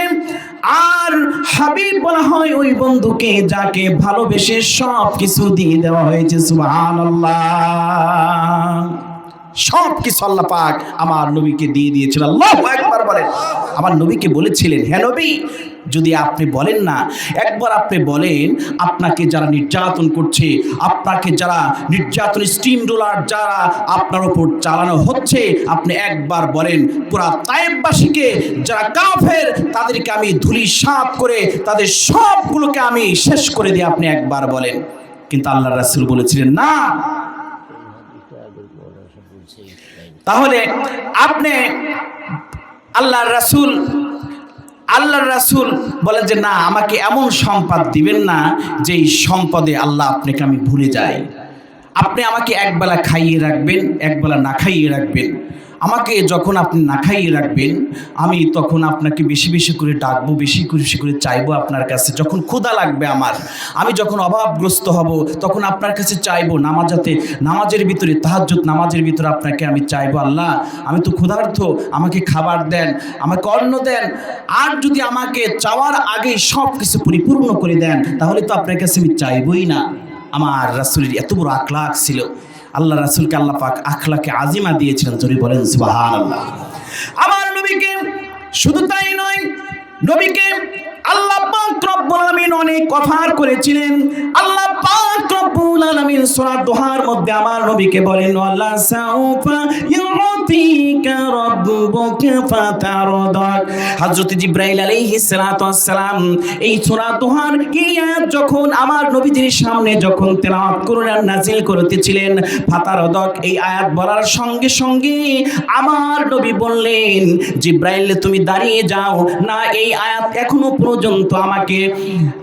আর হাবিব বলা হয় ওই বন্ধুকে যাকে ভালোবেসে সব কিছু দিয়ে দেওয়া হয়েছে। সুবহানাল্লাহ। সব কিছু আল্লাহ পাক আমার নবীকে দিয়ে দিয়েছিল। আল্লাহু আকবার বলেন। আমার নবীকে বলেছিলেন, হে নবী, যদি আপনি বলেন না, একবার আপনি বলেন, আপনাকে যারা নির্যাতন করছে, আপনাকে যারা নির্যাতন স্টিম রোলার যারা আপনার উপর চালানো হচ্ছে, আপনি একবার বলেন, পুরা তায়েফবাসীকে যারা কাফের তাদেরকে আমি ধূলিসাৎ করে তাদের সবগুলোকে আমি শেষ করে দিই, আপনি একবার বলেন। কিন্তু আল্লাহর রাসূল বলেছিলেন না। তাহলে আপনি আল্লাহর রাসূল বলেন যে না, আমাকে এমন সম্পদ দিবেন না যেই সম্পদে আল্লাহ আপনাকে আমি ভুলে যাই। আপনি আমাকে একবেলা খাইয়ে রাখবেন, একবেলা না খাইয়ে রাখবেন। আমাকে যখন আপনি না খাইয়ে রাখবেন, আমি তখন আপনাকে বেশি বেশি করে ডাকবো, বেশি বেশি করে চাইবো আপনার কাছে। যখন ক্ষুধা লাগবে আমার, আমি যখন অভাবগ্রস্ত হব, তখন আপনার কাছে চাইবো। নামাজের ভিতরে, তাহাজ্জুদ নামাজের ভিতরে আপনাকে আমি চাইবো, আল্লাহ আমি তো ক্ষুধার্ত, আমাকে খাবার দেন, আমাকে অন্ন দেন। আর যদি আমাকে চাওয়ার আগেই সব কিছু পরিপূর্ণ করে দেন, তাহলে তো আপনার কাছে আমি চাইবই না। আমার রাসূলের এত বড় আখলাক ছিল। আল্লাহ রাসূলকে আল্লাহ পাক আখলাকে আজিমা দিয়েছিলেন। জোরে বলেন সুবহানাল্লাহ। আমার নবীকে শুধু তাই নয়, নবীকে আল্লাহ পাক রব্বুল আলামিন অনেক অফার করেছিলেন। আল্লাহ পাক রব্বুল আলামিন সূরা দোহার মধ্যে আমার নবীকে বলেন, ওয়ালা সাউফা ইউতিকা রাব্বুকা ফাতারদা। হযরত জিবরাইল আলাইহিস সালাতু ওয়াস সালাম এই সূরা দোহার এই আয়াত যখন আমার নবীজির সামনে যখন তেলাওয়াত কোরআন নাযিল করতেছিলেন, ফাতারদক এই আয়াত বলার সঙ্গে সঙ্গে আমার নবী বললেন, জিবরাইল তুমি দাঁড়িয়ে যাও না, এই আয়াত এখনো পর্যন্ত আমাকে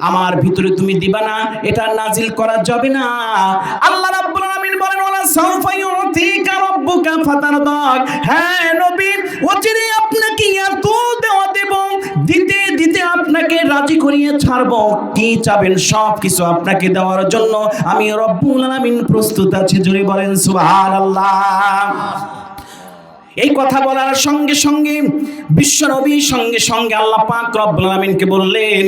আমার ভিতরে তুমি দিবা না, এটা নাজিল করা যাবে না। আল্লাহ রাব্বুল আলামিন বলেন, ওয়ালা সাউফা ইউতিকা রাব্বুকা ফাতারদাক। হ্যাঁ নবী, অচিরে আপনাকে এত দেওয়া দেব, দিতে দিতে আপনাকে রাজি করিয়ে ছাড়বো। কি চাবেন সব কিছু আপনাকে দেওয়ার জন্য আমি রব্বুল আলামিন প্রস্তুত আছি। জোরে বলেন সুবহানাল্লাহ। এই কথা বলার সঙ্গে সঙ্গে বিশ্বনবী সঙ্গে সঙ্গে আল্লাহ পাক রব্বুল আলামিনকে বললেন,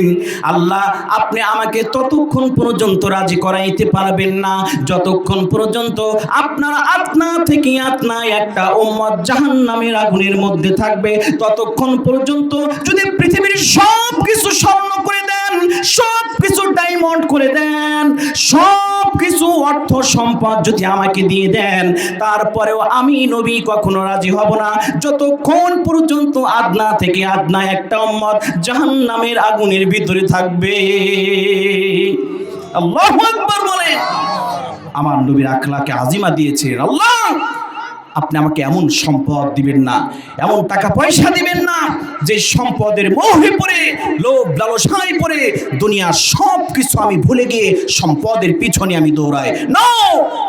আল্লাহ আপনি আমাকে ততক্ষণ পর্যন্ত রাজি করাইতে পারবেন না যতক্ষণ পর্যন্ত আপনারা আপনা থেকে আপনার একটা উম্মত জাহান্নামের আগুনের মধ্যে থাকবে। ততক্ষণ পর্যন্ত যদি পৃথিবীর সব কিছু স্বর্ণ করে দেন, সব কিছু ডায়মন্ড করে দেন, সব কিছু অর্থ সম্পদ যদি আমাকে দিয়ে দেন, তারপরেও আমি নবী কখনো রাজি হব না যতক্ষণ পর্যন্ত আদনা থেকে আদনা একটা উম্মত জাহান্নামের আগুনের ভিতরে থাকবে। আল্লাহু আকবার বলে আমার নবীর আখলাকে আজিমা দিয়েছে। আল্লাহ আপনি আমাকে এমন সম্পদ দিবেন না, এমন টাকা পয়সা দিবেন না যে সম্পদের মোহে পড়ে, লোভ লালসায় পড়ে দুনিয়ার সব কিছু আমি ভুলে গিয়ে সম্পদের পিছনে আমি দৌড়াই। নো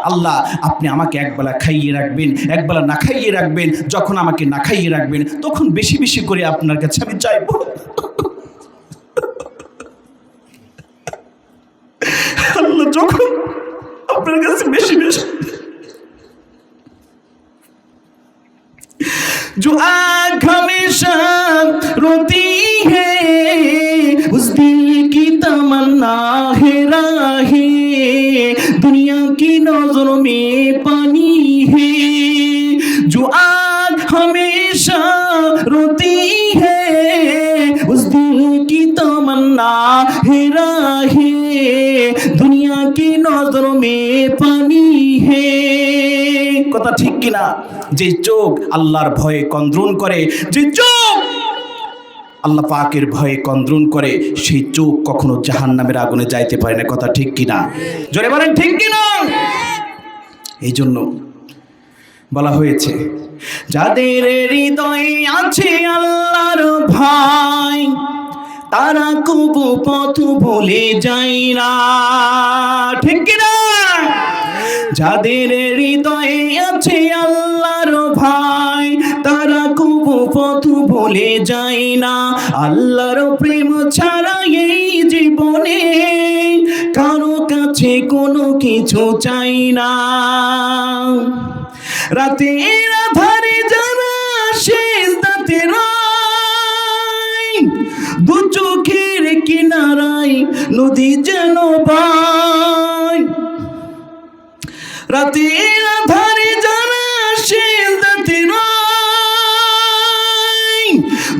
আল্লাহ, আপনি আমাকে একবেলা খাইয়ে রাখবেন, একবেলা না খাইয়ে রাখবেন। যখন আমাকে না খাইয়ে রাখবেন তখন বেশি বেশি করে আপনার কাছে আমি চাইবো। আল্লাহ যখন আপনার কাছে বেশি বেশি, जो आँख हमेशा रोती है उस दिल की तमन्ना है राहे दुनिया की नजरों में पानी है। जो आँख हमेशा रोती है उस दिल की तमन्ना है राहे दुनिया की नजरों में पानी है। কথা ঠিক কিনা? যে চোখ আল্লাহর ভয়ে কন্দ্রণ করে, যে চোখ আল্লাহ পাকের ভয়ে কন্দ্রণ করে, সেই চোখ কখনো জাহান্নামের আগুনে যাইতে পারে না। কথা ঠিক কিনা? জোরে বলেন ঠিক কিনা? এই জন্য বলা হয়েছে, যাদের হৃদয়ে আছে আল্লাহর ভয় তারা কবু পথ ভুলে যায় না। ঠিক কিনা? যাদের হৃদয়ে আছে আল্লাহর ভয় তারা কবু পথ ভুলে যায় না। আল্লাহর প্রেম ছাড়া এই জীবনে কারো কাছে কোনো কিছু চাই না। রাতের আধারে যারা সিজদাতে রয়, দু চোখের কিনারায় নদী যেন বয়। রাতের আধারে যারা সিজদাতে রয়,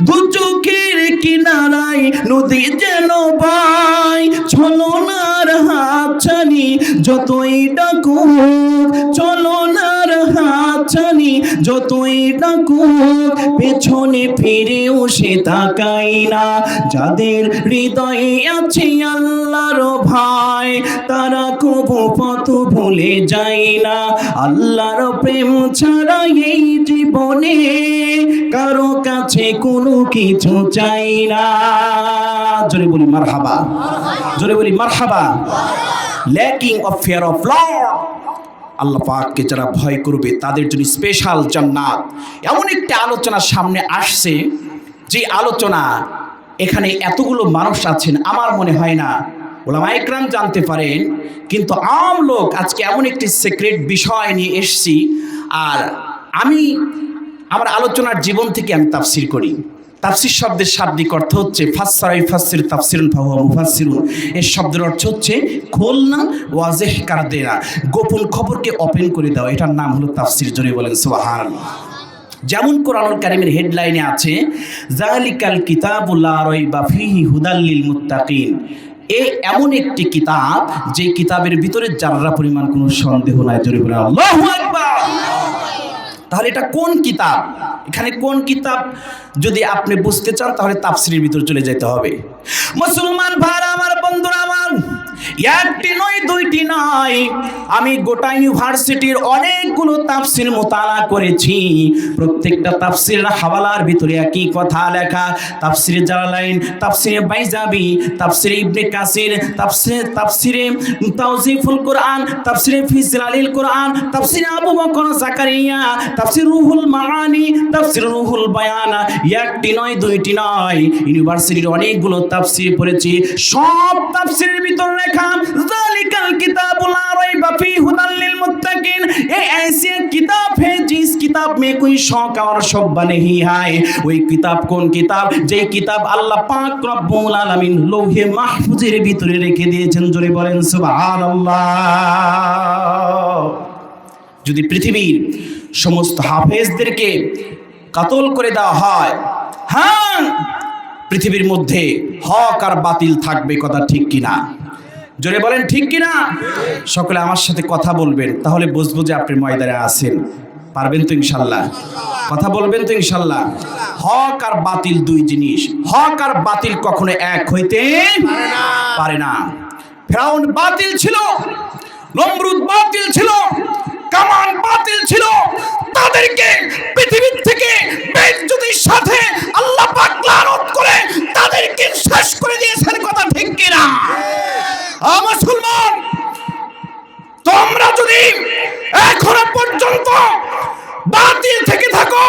দু চোখের কিনারায় নদী যেন বয়। ছলনার হাতছানি যতই ডাকুক, ছলনার হাতছানি যতই ডাকুক, পেছনে ফিরেও সে তাকাই না। যাদের হৃদয়ে আছে আল্লাহর ভয় তারা কবু পথ ভুলে যায় না। আল্লাহর প্রেম ছাড়া এই জীবনে কারো কাছে কোনো কিছু চাই না। জোরে বলি মারহাবা, জোরে বলি মারহাবা। Lacking of fear of lord, আল্লাহ পাককে যারা ভয় করবে তাদের জন্য স্পেশাল জান্নাত। এমন একটি আলোচনা সামনে আসছে, যে আলোচনা এখানে এতগুলো মানুষ আছেন আমার মনে হয় না ওলামা ইকরাম জানতে পারেন, কিন্তু আম লোক আজকে এমন একটি সিক্রেট বিষয় নিয়ে এসেছি। আর আমি আমার আলোচনার জীবন থেকে আমি তাফসির করি। তাফসির শব্দের শাব্দিক অর্থ হচ্ছে ফাসসারা ইউফাসসির তাফসিরুন ফাহুয়া মুফাসসিরুন। এর শব্দের অর্থ হচ্ছে খোলনা ওয়াজেহ কর দেনা, গোপন খবরকে ওপেন করে দেওয়া। এটার নাম হলো তাফসির। জোরে বলেন সুবহানাল্লাহ। যেমন কোরআনুল কারীমের হেডলাইনে আছে যালিকাল কিতাবু লা রাইবা ফীহি হুদাল লিল মুত্তাকিন। এমন একটি কিতাব যে কিতাবের ভিতরে যারা পরিমাণ কোনো সন্দেহ নাই। জোরে বলেন আল্লাহু আকবার। তাহলে এটা কোন কিতাব? এখানে কোন কিতাব যদি আপনি বুঝতে চান তাহলে তাফসীরের ভিতরে চলে যেতে হবে। মুসলমান ভাইরা আমার, বন্ধুরা আমার, একটি নয় দুইটি নয়, আমি গোটা ইউনিভার্সিটির অনেকগুলো তাফসীর মোতালা করেছি। প্রত্যেকটা তাফসীরের হাওয়ালার ভিতরে একই কথা লেখা। তাফসীরে জালালাইন, তাফসীরে বাইজাবি, তাফসীরে ইবনে কাসির, তাফসীরে তাওজিফুল কোরআন, তাফসীরে ফি জিলালিল কোরআন, তাফসীরে আবু বকর জাকারিয়া, তাফসীর রুহুল মাআনি, তাফসীর রুহুল বায়ান। একটি নয় দুইটি নয়, ইউনিভার্সিটির অনেকগুলো তাফসীর পড়েছি। সব তাফসীরের ভিতর লেখা যালিকাল কিতাবু লা রাইবা ফীহি হুদাল লিল মুত্তাকিন। ये ऐसी किताब है जिस किताब में कोई शौक और शोभा नहीं है। ওই কিতাব কোন কিতাব? যে কিতাব আল্লাহ পাক রব্বুল আলামিন লৌহে মাহফুজের ভিতরে রেখে দিয়েছেন। জোরে বলেন সুবহানাল্লাহ। যদি পৃথিবীর সমস্ত হাফেজদেরকে কাতল করে দেওয়া হয়, হ্যাঁ, পৃথিবীর মধ্যে হক আর বাতিল থাকবে। কথা ঠিক কিনা? জোরে বলেন ঠিক কিনা? সকলে আমার সাথে কথা বলবেন, তাহলে বুঝবো যে আপনি ময়দানে আছেন। পারবেন তো ইনশাল্লাহ? কথা বলবেন তো ইনশাল্লাহ? হক আর বাতিল দুই জিনিস। হক আর বাতিল কখনো এক হইতে পারে না। ফিরআউন বাতিল ছিল, নমরুদ বাতিল ছিল, কামান বাতিল ছিল। তাদেরকে পৃথিবীর থেকে বেইজ্জতির সাথে আল্লাহ পাক লানত করে তাদেরকে শেষ করে দিয়েছেন। কথা ঠিক কিনা? মুসলমান, তোমরা যদি এখনো পর্যন্ত বাতিল থেকে থাকো,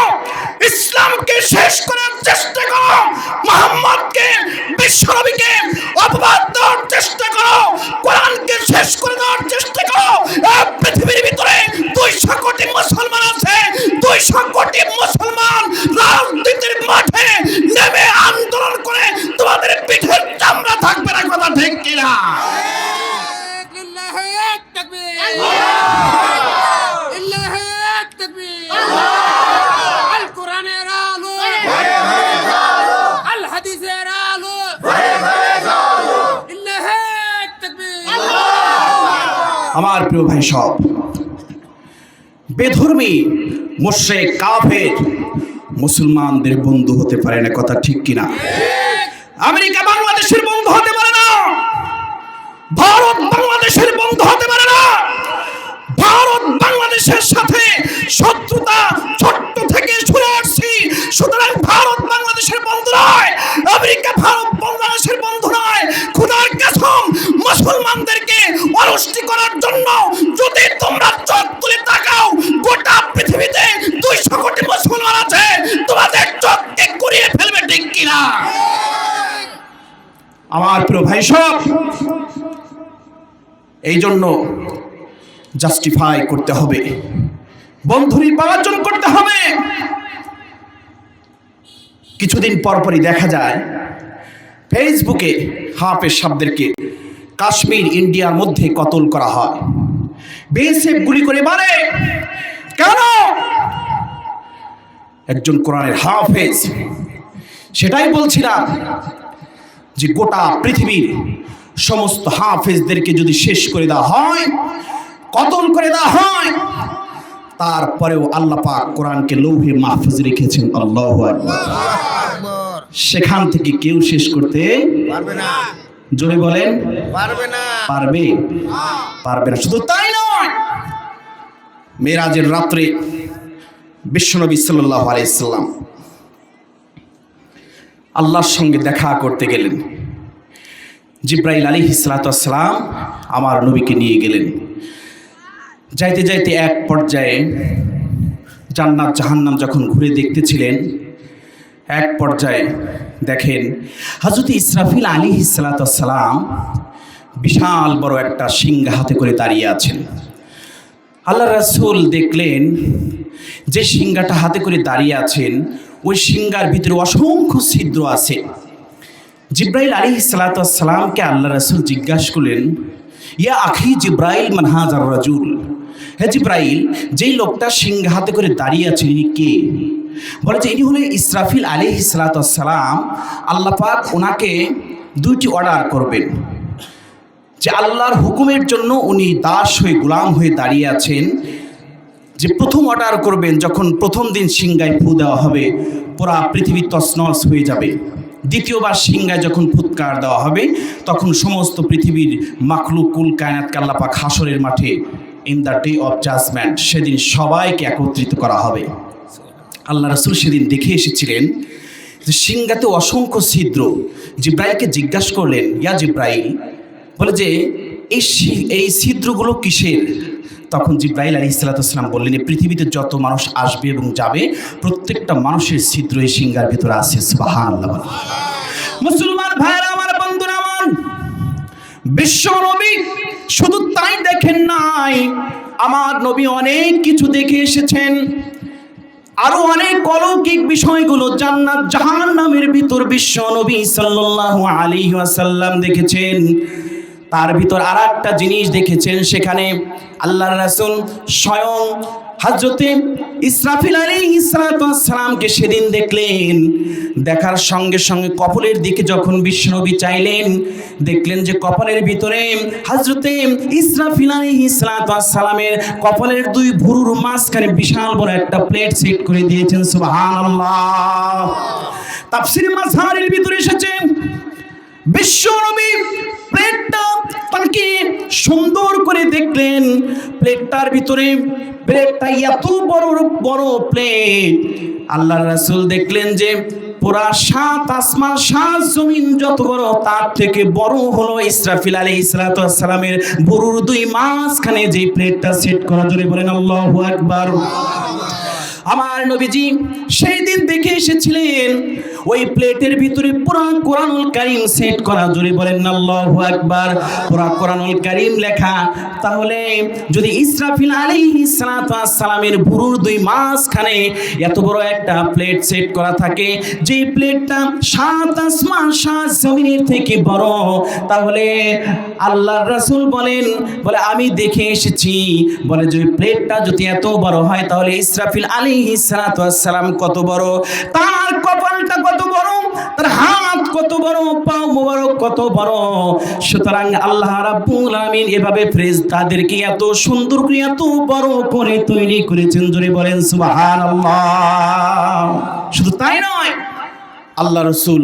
ইসলামকে শেষ করার চেষ্টা করো, মুহাম্মদকে, বিশ্বনবীকে অপবাদ দেওয়ার চেষ্টা করো, কোরআনকে শেষ করে দেওয়ার চেষ্টা করো, পৃথিবীর ভিতরে 200 কোটি মুসলমান আছে। 200 কোটি মুসলমান রাজনীতির মাঠে নেমে আন্দোলন করে তোমাদের পিঠের চামড়া থাকবে না। কথা ঠিক কিনা? আমার প্রিয় ভাই, সব বেধর্মী মুশরিক কাফের মুসলমানদের বন্ধু হতে পারে না। কথা ঠিক কিনা? আমেরিকা বাংলাদেশের বন্ধু হতে পারে না, ভারত বাংলাদেশের বন্ধু হতে পারে না। ভারত বাংলাদেশের সাথে শত্রুতা ছোট্ট থেকে শুরু আসছি, সুতরাং ভারত বাংলাদেশের বন্ধু নয়, আমেরিকা ভারত বাংলাদেশের বন্ধু নয়। খোদার কসম, মুসলমানদেরকে অরুষ্টি করার জন্য যদি তোমরা চোখ তুলে তাকাও, গোটা পৃথিবীতে 200 কোটি মুসলমান আছে, তোমাদের চোখকে কুড়িয়ে ফেলবে। ঠিক কিনা? আমার প্রিয় ভাই, সব এই জন্য জাস্টিফাই করতে হবে, বন্ধু নির্বাচন করতে হবে। কিছুদিন পরপরই দেখা যায় ফেসবুকে হাফেজ সাহেবদেরকে কাশ্মীর ইন্ডিয়ার মধ্যে কতল করা হয়, বিএসএফ গুলি করে মারে। কেন? একজন কোরআনের হাফেজ। সেটাই বলছিলাম যে গোটা পৃথিবীর সমস্ত হাফেজদেরকে যদি শেষ করে দেওয়া হয়, কতল করে দেওয়া হয়, তারপরেও আল্লাহ পাক কোরআনকে লৌহে মাহফুজ রেখেছেন। আল্লাহু আকবার। সেখান থেকে কেউ শেষ করতে পারবে না। জোরে বলেন পারবে না। পারবে? পারবে না। শুধু তাই নয়, মেরাজের রাত্রে বিশ্বনবী সাল্লাল্লাহু আলাইহি সাল্লাম আল্লাহর সঙ্গে দেখা করতে গেলেন। জিব্রাইল আলাইহিস সালাতু ওয়াস সালাম আমার নবীকে নিয়ে গেলেন। যাইতে যাইতে এক পর্যায়ে জান্নাত জাহান্নাম যখন ঘুরে দেখতেছিলেন, এক পর্যায়ে দেখেন হযরত ইসরাফিল আলাইহিস সালাম বিশাল বড় একটা সিংহা হাতে করে দাঁড়িয়ে আছেন। আল্লাহ রাসূল দেখলেন যে সিংহাটা হাতে করে দাঁড়িয়ে আছেন, ওই সিংহার ভিতরে অসংখ্য ছিদ্র আছে। জিব্রাইল আলাইহিস সালামকে আল্লাহ রাসূল জিজ্ঞাসা করলেন, ইয়া আখি জিব্রাইল মান হাযার রাজুল, হে জিব্রাইল, যেই লোকটা সিংহা হাতে করে দাঁড়িয়ে আছেন ইনি কে? বলে যে ইনি হলেন ইসরাফিল আলাইহিস সালাম। আল্লাহ পাক ওনাকে দুইটি অর্ডার করবেন, যে আল্লাহর হুকুমের জন্য উনি দাস হয়ে গোলাম হয়ে দাঁড়িয়ে আছেন। যে প্রথম অর্ডার করবেন, যখন প্রথম দিন সিংহায় ফু দেওয়া হবে পুরা পৃথিবী তছনছ হয়ে যাবে। দ্বিতীয়বার সিংহায় যখন ফুৎকার দেওয়া হবে তখন সমস্ত পৃথিবীর মাখলুকুল কায়নাতকে আল্লাহ পাক হাসরের মাঠে in the day of judgement সেদিন সবাইকে একত্রিত করা হবে। আল্লাহ রাসূল সেদিন দেখে এসেছিলেন যে সিংহাতে অসংখ্য ছিদ্র। জিব্রাইলকে জিজ্ঞাসা করলেন, ইয়া জিব্রাইল, বলে যে এই ছিদ্রগুলো কিসের? তখন জিব্রাইল আলাইহিস সালাম বললেন, পৃথিবীতে যত মানুষ আসবে এবং যাবে প্রত্যেকটা মানুষের ছিদ্র এই সিংহার ভিতরে আছে। সুবহানাল্লাহ। মুসলমান ভাইরা আমার, বন্ধুরা আমার, বিশ্ব নবী শুধু তাই দেখেন নাই, আমার নবী অনেক কিছু দেখে এসেছেন। আরো অনেক অলৌকিক বিষয়গুলো জান্নাত জাহান্নামের ভিতর বিশ্ব নবী সাল্লাল্লাহু আলাইহি ওয়াসাল্লাম দেখেছেন। তার ভিতর আর একটা জিনিস দেখেছেন, সেখানে আল্লাহর রাসূল স্বয়ং হযরতে ইসরাফিল আলাইহিস সালামকে সেদিন দেখলেন। দেখার সঙ্গে সঙ্গে কপালের দিকে যখন বিশ্বনবী চাইলেন, দেখলেন যে কপালের ভিতরে হযরতে ইসরাফিল আলাইহিস সালামের কপালের দুই ভুরুর মাঝখানে বিশাল বড় একটা প্লেট সেট করে দিয়েছেন। সুবহানাল্লাহ। তাফসীর মাযহারের ভিতরে এসেছে বিশ্বনবী প্লেটটা তাকে সুন্দর করে দেখলেন। প্লেটটার ভিতরে প্লেটটা এত বড় বড় প্লেট, আল্লাহর রাসূল দেখলেন যে পুরা 7 আসমান 7 জমিন যত বড়, তার থেকে বড় হলো ইসরাফিল আলাইহিস সালামের বুরুর দুই মাঝখানে যে প্লেটটা সেট করা। জোরে বলেন আল্লাহু আকবার। আমার নবীজি সেই দিন দেখে এসেছিলেন ওই প্লেটের ভিতরে পুরা কোরআনুল কারীম সেট করা। জোরে বলেন আল্লাহু আকবার। পুরা কোরআনুল কারীম লেখা। তাহলে যদি ইসরাফিল আলাইহিস সালামের বুরুর দুই মাঝখানে এত বড় একটা প্লেট সেট করা থাকে, যে প্লেটটা 7 আসমান 7 জমিনের থেকে বড়, তাহলে আল্লাহর রাসূল বলেন, বলে আমি দেখে এসেছি, বলে যে প্লেটটা যদি এত বড় হয় তাহলে ইসরাফিল আলাইহিস সালাম কত বড়, তার কপালটা কত বড়, তার হাত কত বড়, পা মোবারক কত বড়। সুতরাং আল্লাহ রাব্বুল আলামিন এভাবে ফেরেশতাদেরকে এত সুন্দর করে এত বড় করে তৈরি করেছেন। জোরে বলেন সুবহানাল্লাহ। শুধু তাই নয়, আল্লাহ রাসূল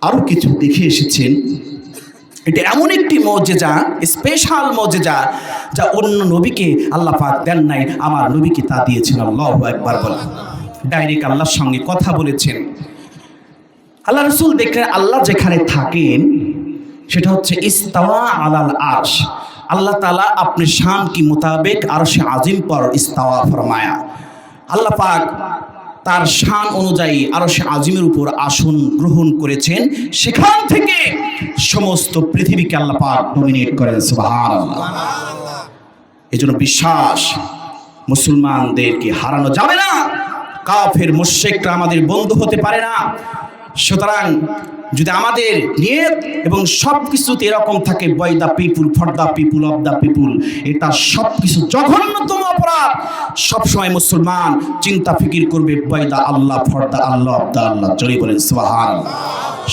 আরো কিছু দেখে এসেছেন। এটা এমন একটি মুজিজা, স্পেশাল মুজিজা, যা অন্য নবীকে আল্লাহ পাক দেন নাই, আমার নবীকে তা দিয়েছেন। আল্লাহু আকবার বলেন। ডাইরেক্ট আল্লাহর সঙ্গে কথা বলেছেন। আল্লাহ রাসূল দেখলেন আল্লাহ যেখানে থাকেন সেটা হচ্ছে ইস্তাওয়া আলাল আরশ। আল্লাহ তাআলা अपने शान के मुताबिक আরশে আজিম पर ইস্তাওয়া ফরমায়া। আল্লাহ পাক তার শান অনুযায়ী আরশে আজিমের উপর আসন গ্রহণ করেছেন। সেখান থেকে সমস্ত পৃথিবীকে আল্লাহ পাক ডমিনেট করেন। সুবহানাল্লাহ। এজন্য বিশ্বাস মুসলমানদেরকে হারানো যাবে না। কাফের মুশরিকরা আমাদের বন্ধু হতে পারে না। সুতরাং যদি আমাদের নিয়ত এবং সব কিছুতে এরকম থাকে, by the people, for the people, of the people, এটা সব কিছু জঘন্যতম অপরাধ। সবসময় মুসলমান চিন্তা ফিকির করবে by the Allah, for the Allah, of the Allah. জোরে বলেন সুবহানাল্লাহ।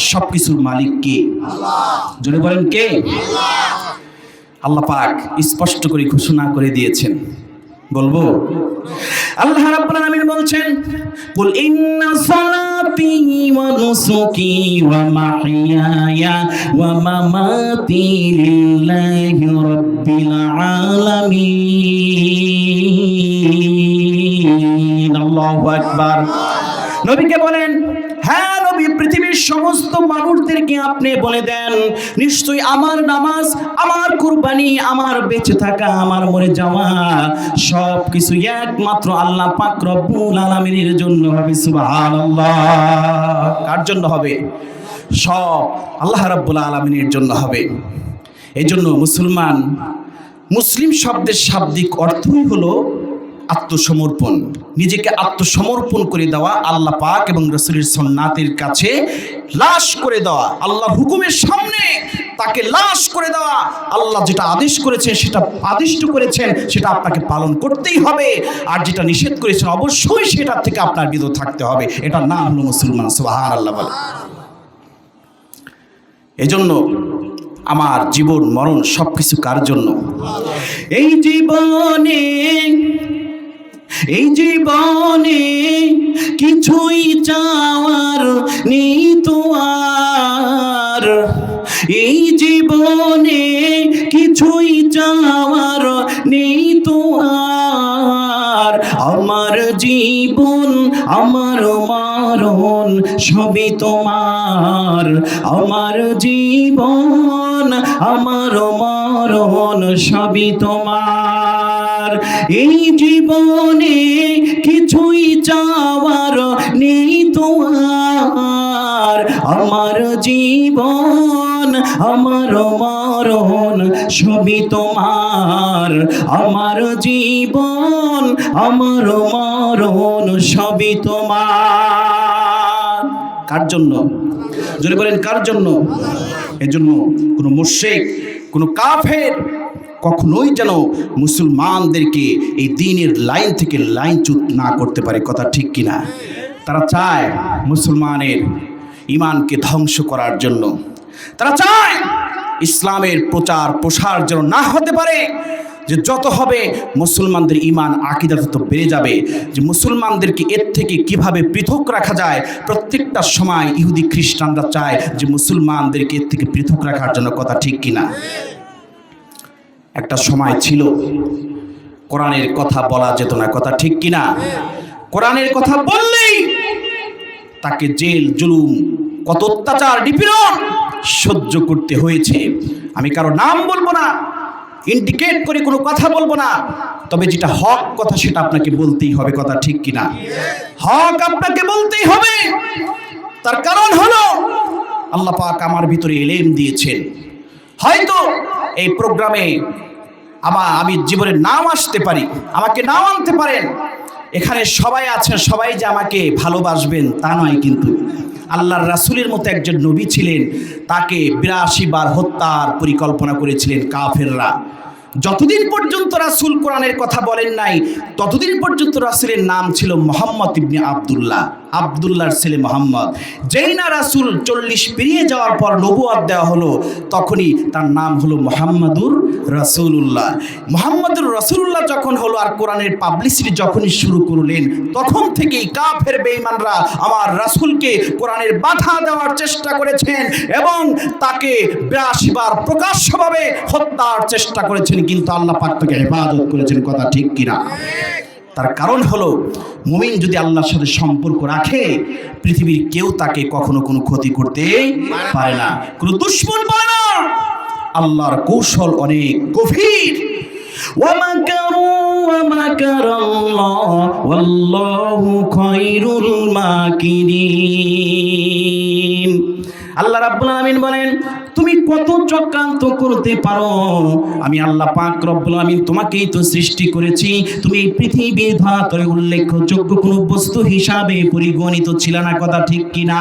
সব কিছুর মালিক কে? আল্লাহ। জোরে বলেন কে? আল্লাহ। আল্লাহ পাক স্পষ্ট করে ঘোষণা করে দিয়েছেন। বলবো? আল্লাহ রাব্বুল আলামিন বলছেন, কুল ইন্না সালাতি ওয়া নুসুকি ওয়া মাহইয়ায়া ওয়া মামাতি লিল্লাহি রাব্বিল আলামিন। আল্লাহু আকবার। নবীকে বলেন, হ্যাঁ নবী পৃথিবীর সমস্ত মানুষদেরকে আপনি বলে দেন, নিশ্চয়ই আমার নামাজ, আমার কুরবানি, আমার বেঁচে থাকা, আমার মরে যাওয়া সব কিছু একমাত্র আল্লাহ পাক রব্বুল আলামিনের জন্য হবে। সুবহানাল্লাহ। কার জন্য হবে? সব আল্লাহ রাব্বুল আলামিনের জন্য হবে। এই জন্য মুসলিম শব্দের শাব্দিক অর্থই হলো আত্মসমর্পণ, নিজেকে আত্মসমর্পণ করে দেওয়া, আল্লাহ পাক এবং রাসূলের সুন্নাতের কাছে লাশ করে দেওয়া, আল্লাহর হুকুমের সামনে তাকে লাশ করে দেওয়া। আল্লাহ যেটা আদেশ করেছেন, সেটা আদিষ্ট করেছেন, সেটা আপনাকে পালন করতেই হবে, আর যেটা নিষেধ করেছেন অবশ্যই সেটার থেকে আপনার বিরত থাকতে হবে। এটার নাম হলো মুসলমান। সুবহানাল্লাহ বলে। এজন্য আমার জীবন মরণ সবকিছু কার জন্য? এই জীবনে কিছুই চাওয়ার নেই তো আর, এই জীবনে কিছুই চাওয়ার নেই তো আর, আমার জীবন আমার মরণ সবই তোমার, আমার জীবন আমার মরণ সবই তোমার, এই জীবনে কিছুই চাওয়ার নেই তো আর, আমার জীবন আমার মরণ সবই তোমার, আমার জীবন আমার মরণ সবই তোমার। কার জন্য? জোরে বলেন, কার জন্য? এজন্য কোনো মুশরিক, কোনো কাফের কখনোই যেন মুসলমানদেরকে এই দ্বীনের লাইন থেকে লাইনচ্যুত না করতে পারে। কথা ঠিক কিনা? তারা চায় মুসলমানের ঈমানকে ধ্বংস করার জন্য, তারা চায় ইসলামের প্রচার প্রসার যেন না হতে পারে, যে যত হবে মুসলমানদের ঈমান আকীদা তত বেড়ে যাবে, যে মুসলমানদেরকে এর থেকে কিভাবে পৃথক রাখা যায়। প্রত্যেকটা সময় ইহুদি খ্রিস্টানরা চায় যে মুসলমানদেরকে এর থেকে পৃথক রাখার জন্য। কথা ঠিক কিনা? একটা সময় ছিল কোরআনের কথা বলা যেত না। কথা ঠিক কিনা? কোরআনের কথা বললেই তাকে জেল জুলুম, কত অত্যাচার নিপীড়ন সহ্য করতে হয়েছে। আমি কারো নাম বলবো না, ইন্ডিকেট করে কোনো কথা বলবো না, তবে যেটা হক কথা সেটা আপনাকে বলতেই হবে। কথা ঠিক কিনা? হক আপনাকে বলতেই হবে। তার কারণ হলো আল্লাহ পাক আমার ভিতরে ইলম দিয়েছেন। হয়তো এই প্রোগ্রামে আমি জীবনের নাম আসতে পারি, আমাকে নাও আনতে পারেন, এখানে সবাই আছেন, সবাই যে আমাকে ভালোবাসবেন তা নয়, কিন্তু আল্লাহর রাসূলের মতো একজন নবী ছিলেন, তাকে ৮২ বার হত্যার পরিকল্পনা করেছিলেন কাফেররা। যতদিন পর্যন্ত রাসূল কোরআনের কথা বলেন নাই, ততদিন পর্যন্ত রাসূলের নাম ছিল মুহাম্মদ ইবনে আব্দুল্লাহ, আব্দুল্লাহর ছেলে মুহাম্মদ। যেই না রাসূল ৪০ পেরিয়ে যাওয়ার পর নবুয়ত দেওয়া হলো, তখনই তার নাম হলো মুহাম্মাদুর রাসূলুল্লাহ। মুহাম্মাদুর রাসূলুল্লাহ যখন হলো আর কোরআনের পাবলিসিটি যখনই শুরু করলেন, তখন থেকেই কাফের বেঈমানরা আমার রাসূলকে কোরআনের বাধা দেওয়ার চেষ্টা করেছেন এবং তাকে ৮২ বার প্রকাশ্যভাবে হত্যার চেষ্টা করেছেন, কিন্তু আল্লাহ পাক তাকে ইবাদত করেছেন। কথা ঠিক কিনা? তার কারণ হলো মুমিন যদি আল্লাহর সাথে সম্পর্ক রাখে, পৃথিবীর কেউ তাকে কখনো কোনো ক্ষতি করতে পারে না, কোনো দুশমন পারে না। আল্লাহর কৌশল অনেক গভীর। ওয়ামাকারু ওয়ামাকারাল্লাহ ওয়াল্লাহু খায়রুল মাকিরিন। আল্লাহ রাব্বুল আলামিন বলেন, তুমি কত চক্রান্ত করতে পারো, আমি আল্লাহ পাক রব্বুল আলামিন তোমাকেই তো সৃষ্টি করেছি। তুমি এই পৃথিবীর ধাতরে উল্লেখযোগ্য কোনো বস্তু হিসাবে পরিগণিত ছিল না। কথা ঠিক কিনা?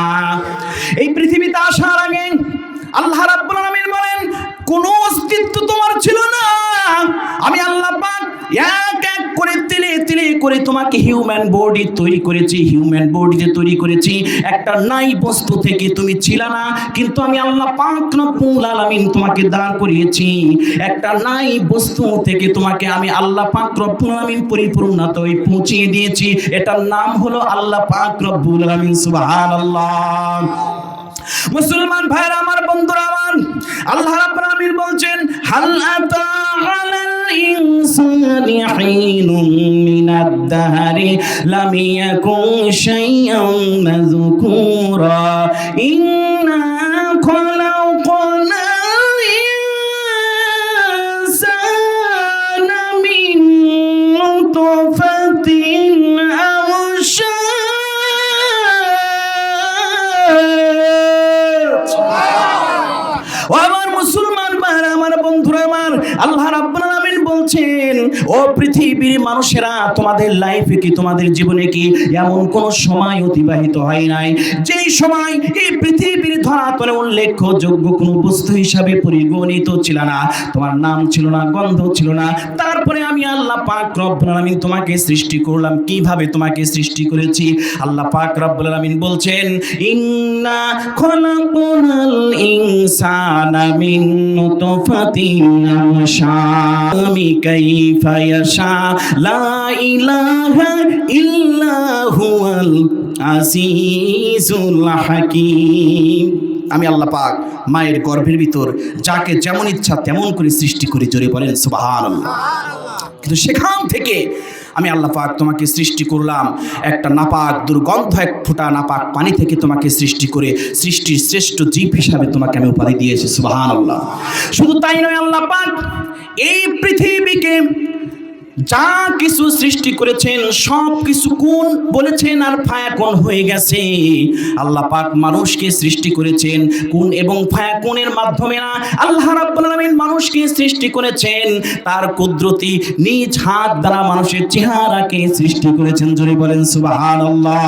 এই পৃথিবীতে আসার আগে আল্লাহ রাব্বুল আলামিন বলেন, কোনো অস্তিত্ব তোমার ছিল না। আমি আল্লাহ পাক এক এক করে তিলে তিলে করে তোমাকে হিউম্যান বডি তৈরি করেছি, হিউম্যান বডিতে তৈরি করেছি। একটা নাই বস্তু থেকে তুমি ছিল না, কিন্তু আমি আল্লাহ পাক রব্বুল আলামিন তোমাকে দাঁড় করিয়েছি। একটা নাই বস্তু থেকে তোমাকে আমি আল্লাহ পাক রব্বুল আলামিন পরিপূর্ণতায় পৌঁছিয়ে দিয়েছি। এটার নাম হলো আল্লাহ পাক রব্বুল আলামিন। সুবহানাল্লাহ। মুসলমান ভাইরা আমার, বন্ধুরা আমার, আল্লাহ রাব্বুল আলামিন বলছেন, হাল আতা আলাল ইনসানি হিনুম মিনাদ দাহরি লাম ইয়াকুন শাইআন মাযকুরা ইন্না খলাকনাল ইনসানা মিন নুতফাতিন আমার মুসলমান ভাইরা আমার বন্ধুরা আমার আল্লাহ রাব্বুল আলামিন বলছেন ও পৃথিবীর মানুষেরা তোমাদের লাইফে কি তোমাদের জীবনে কি এমন কোন সময় অতিবাহিত হয় নাই যেই সময় এই পৃথিবীর ধরাতলে উল্লেখযোগ্য কোনো বস্তু হিসাবে পরিগণিত ছিল না, তোমার নাম ছিল না, গন্ধ ছিল না, তারপরে আমি আল্লাহ পাক রব্বুল আলামিন তোমাকে সৃষ্টি করলাম। কিভাবে তোমাকে সৃষ্টি করেছি? আল্লাহ পাক রব্বুল আলামিন বলছেন ইন্না খলাকনাল ইনসানা মিন নুতফাতিন আমশামি কাইফা ইয়াশা লা ইলাহা ইল্লা হুয়াল আজিজুল হাকীম। আমি আল্লাহ পাক মায়ের গর্ভের ভিতর যাকে যেমন ইচ্ছা তেমন করে সৃষ্টি করি, জোরে বলেন সুবহানাল্লাহ। কিন্তু সেখান থেকে আমি আল্লাহ পাক তোমাকে সৃষ্টি করলাম একটা নাপাক দুর্গন্ধ এক ফোঁটা নাপাক পানি থেকে তোমাকে সৃষ্টি করে সৃষ্টির শ্রেষ্ঠ জীব হিসাবে তোমাকে আমি উপাধি দিয়েছি, সুবহানাল্লাহ। শুধু তাই নয়, আল্লাহ পাক এই পৃথিবীকে যা কিছু সৃষ্টি করেছেন সব কিছু কোন বলেছেন আর ফায়াকুন হয়ে গেছে। আল্লাহ পাক মানুষকে সৃষ্টি করেছেন কোন এবং ফায়াকুনের মাধ্যমে না। আল্লাহ রাব্বুল আলামিন মানুষকে সৃষ্টি করেছেন তার কুদরতি নিজ হাত দ্বারা মানুষের চেহারাকে সৃষ্টি করেছেন, জোরে বলেন সুবহানাল্লাহ।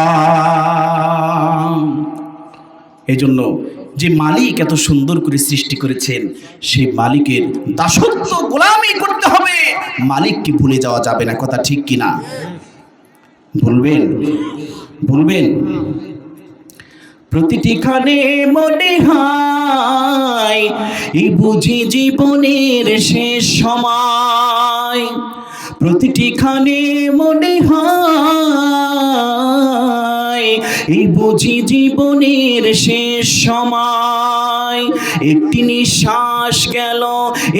এজন্য যে মালিক এত সুন্দর করে সৃষ্টি করেছেন সেই মালিকের দাসত্ব গোলামি করতে হবে, মালিককে ভুলে যাওয়া যাবে না। কথা ঠিক কিনা? বলবেন প্রতিটি ক্ষণে মনে হয় এই বুঝি জীবনের শেষ সময়, প্রতিটি ক্ষণে মনে হয় এই বুঝি জীবনের শেষ সময়। একটি নিঃশ্বাস গেল,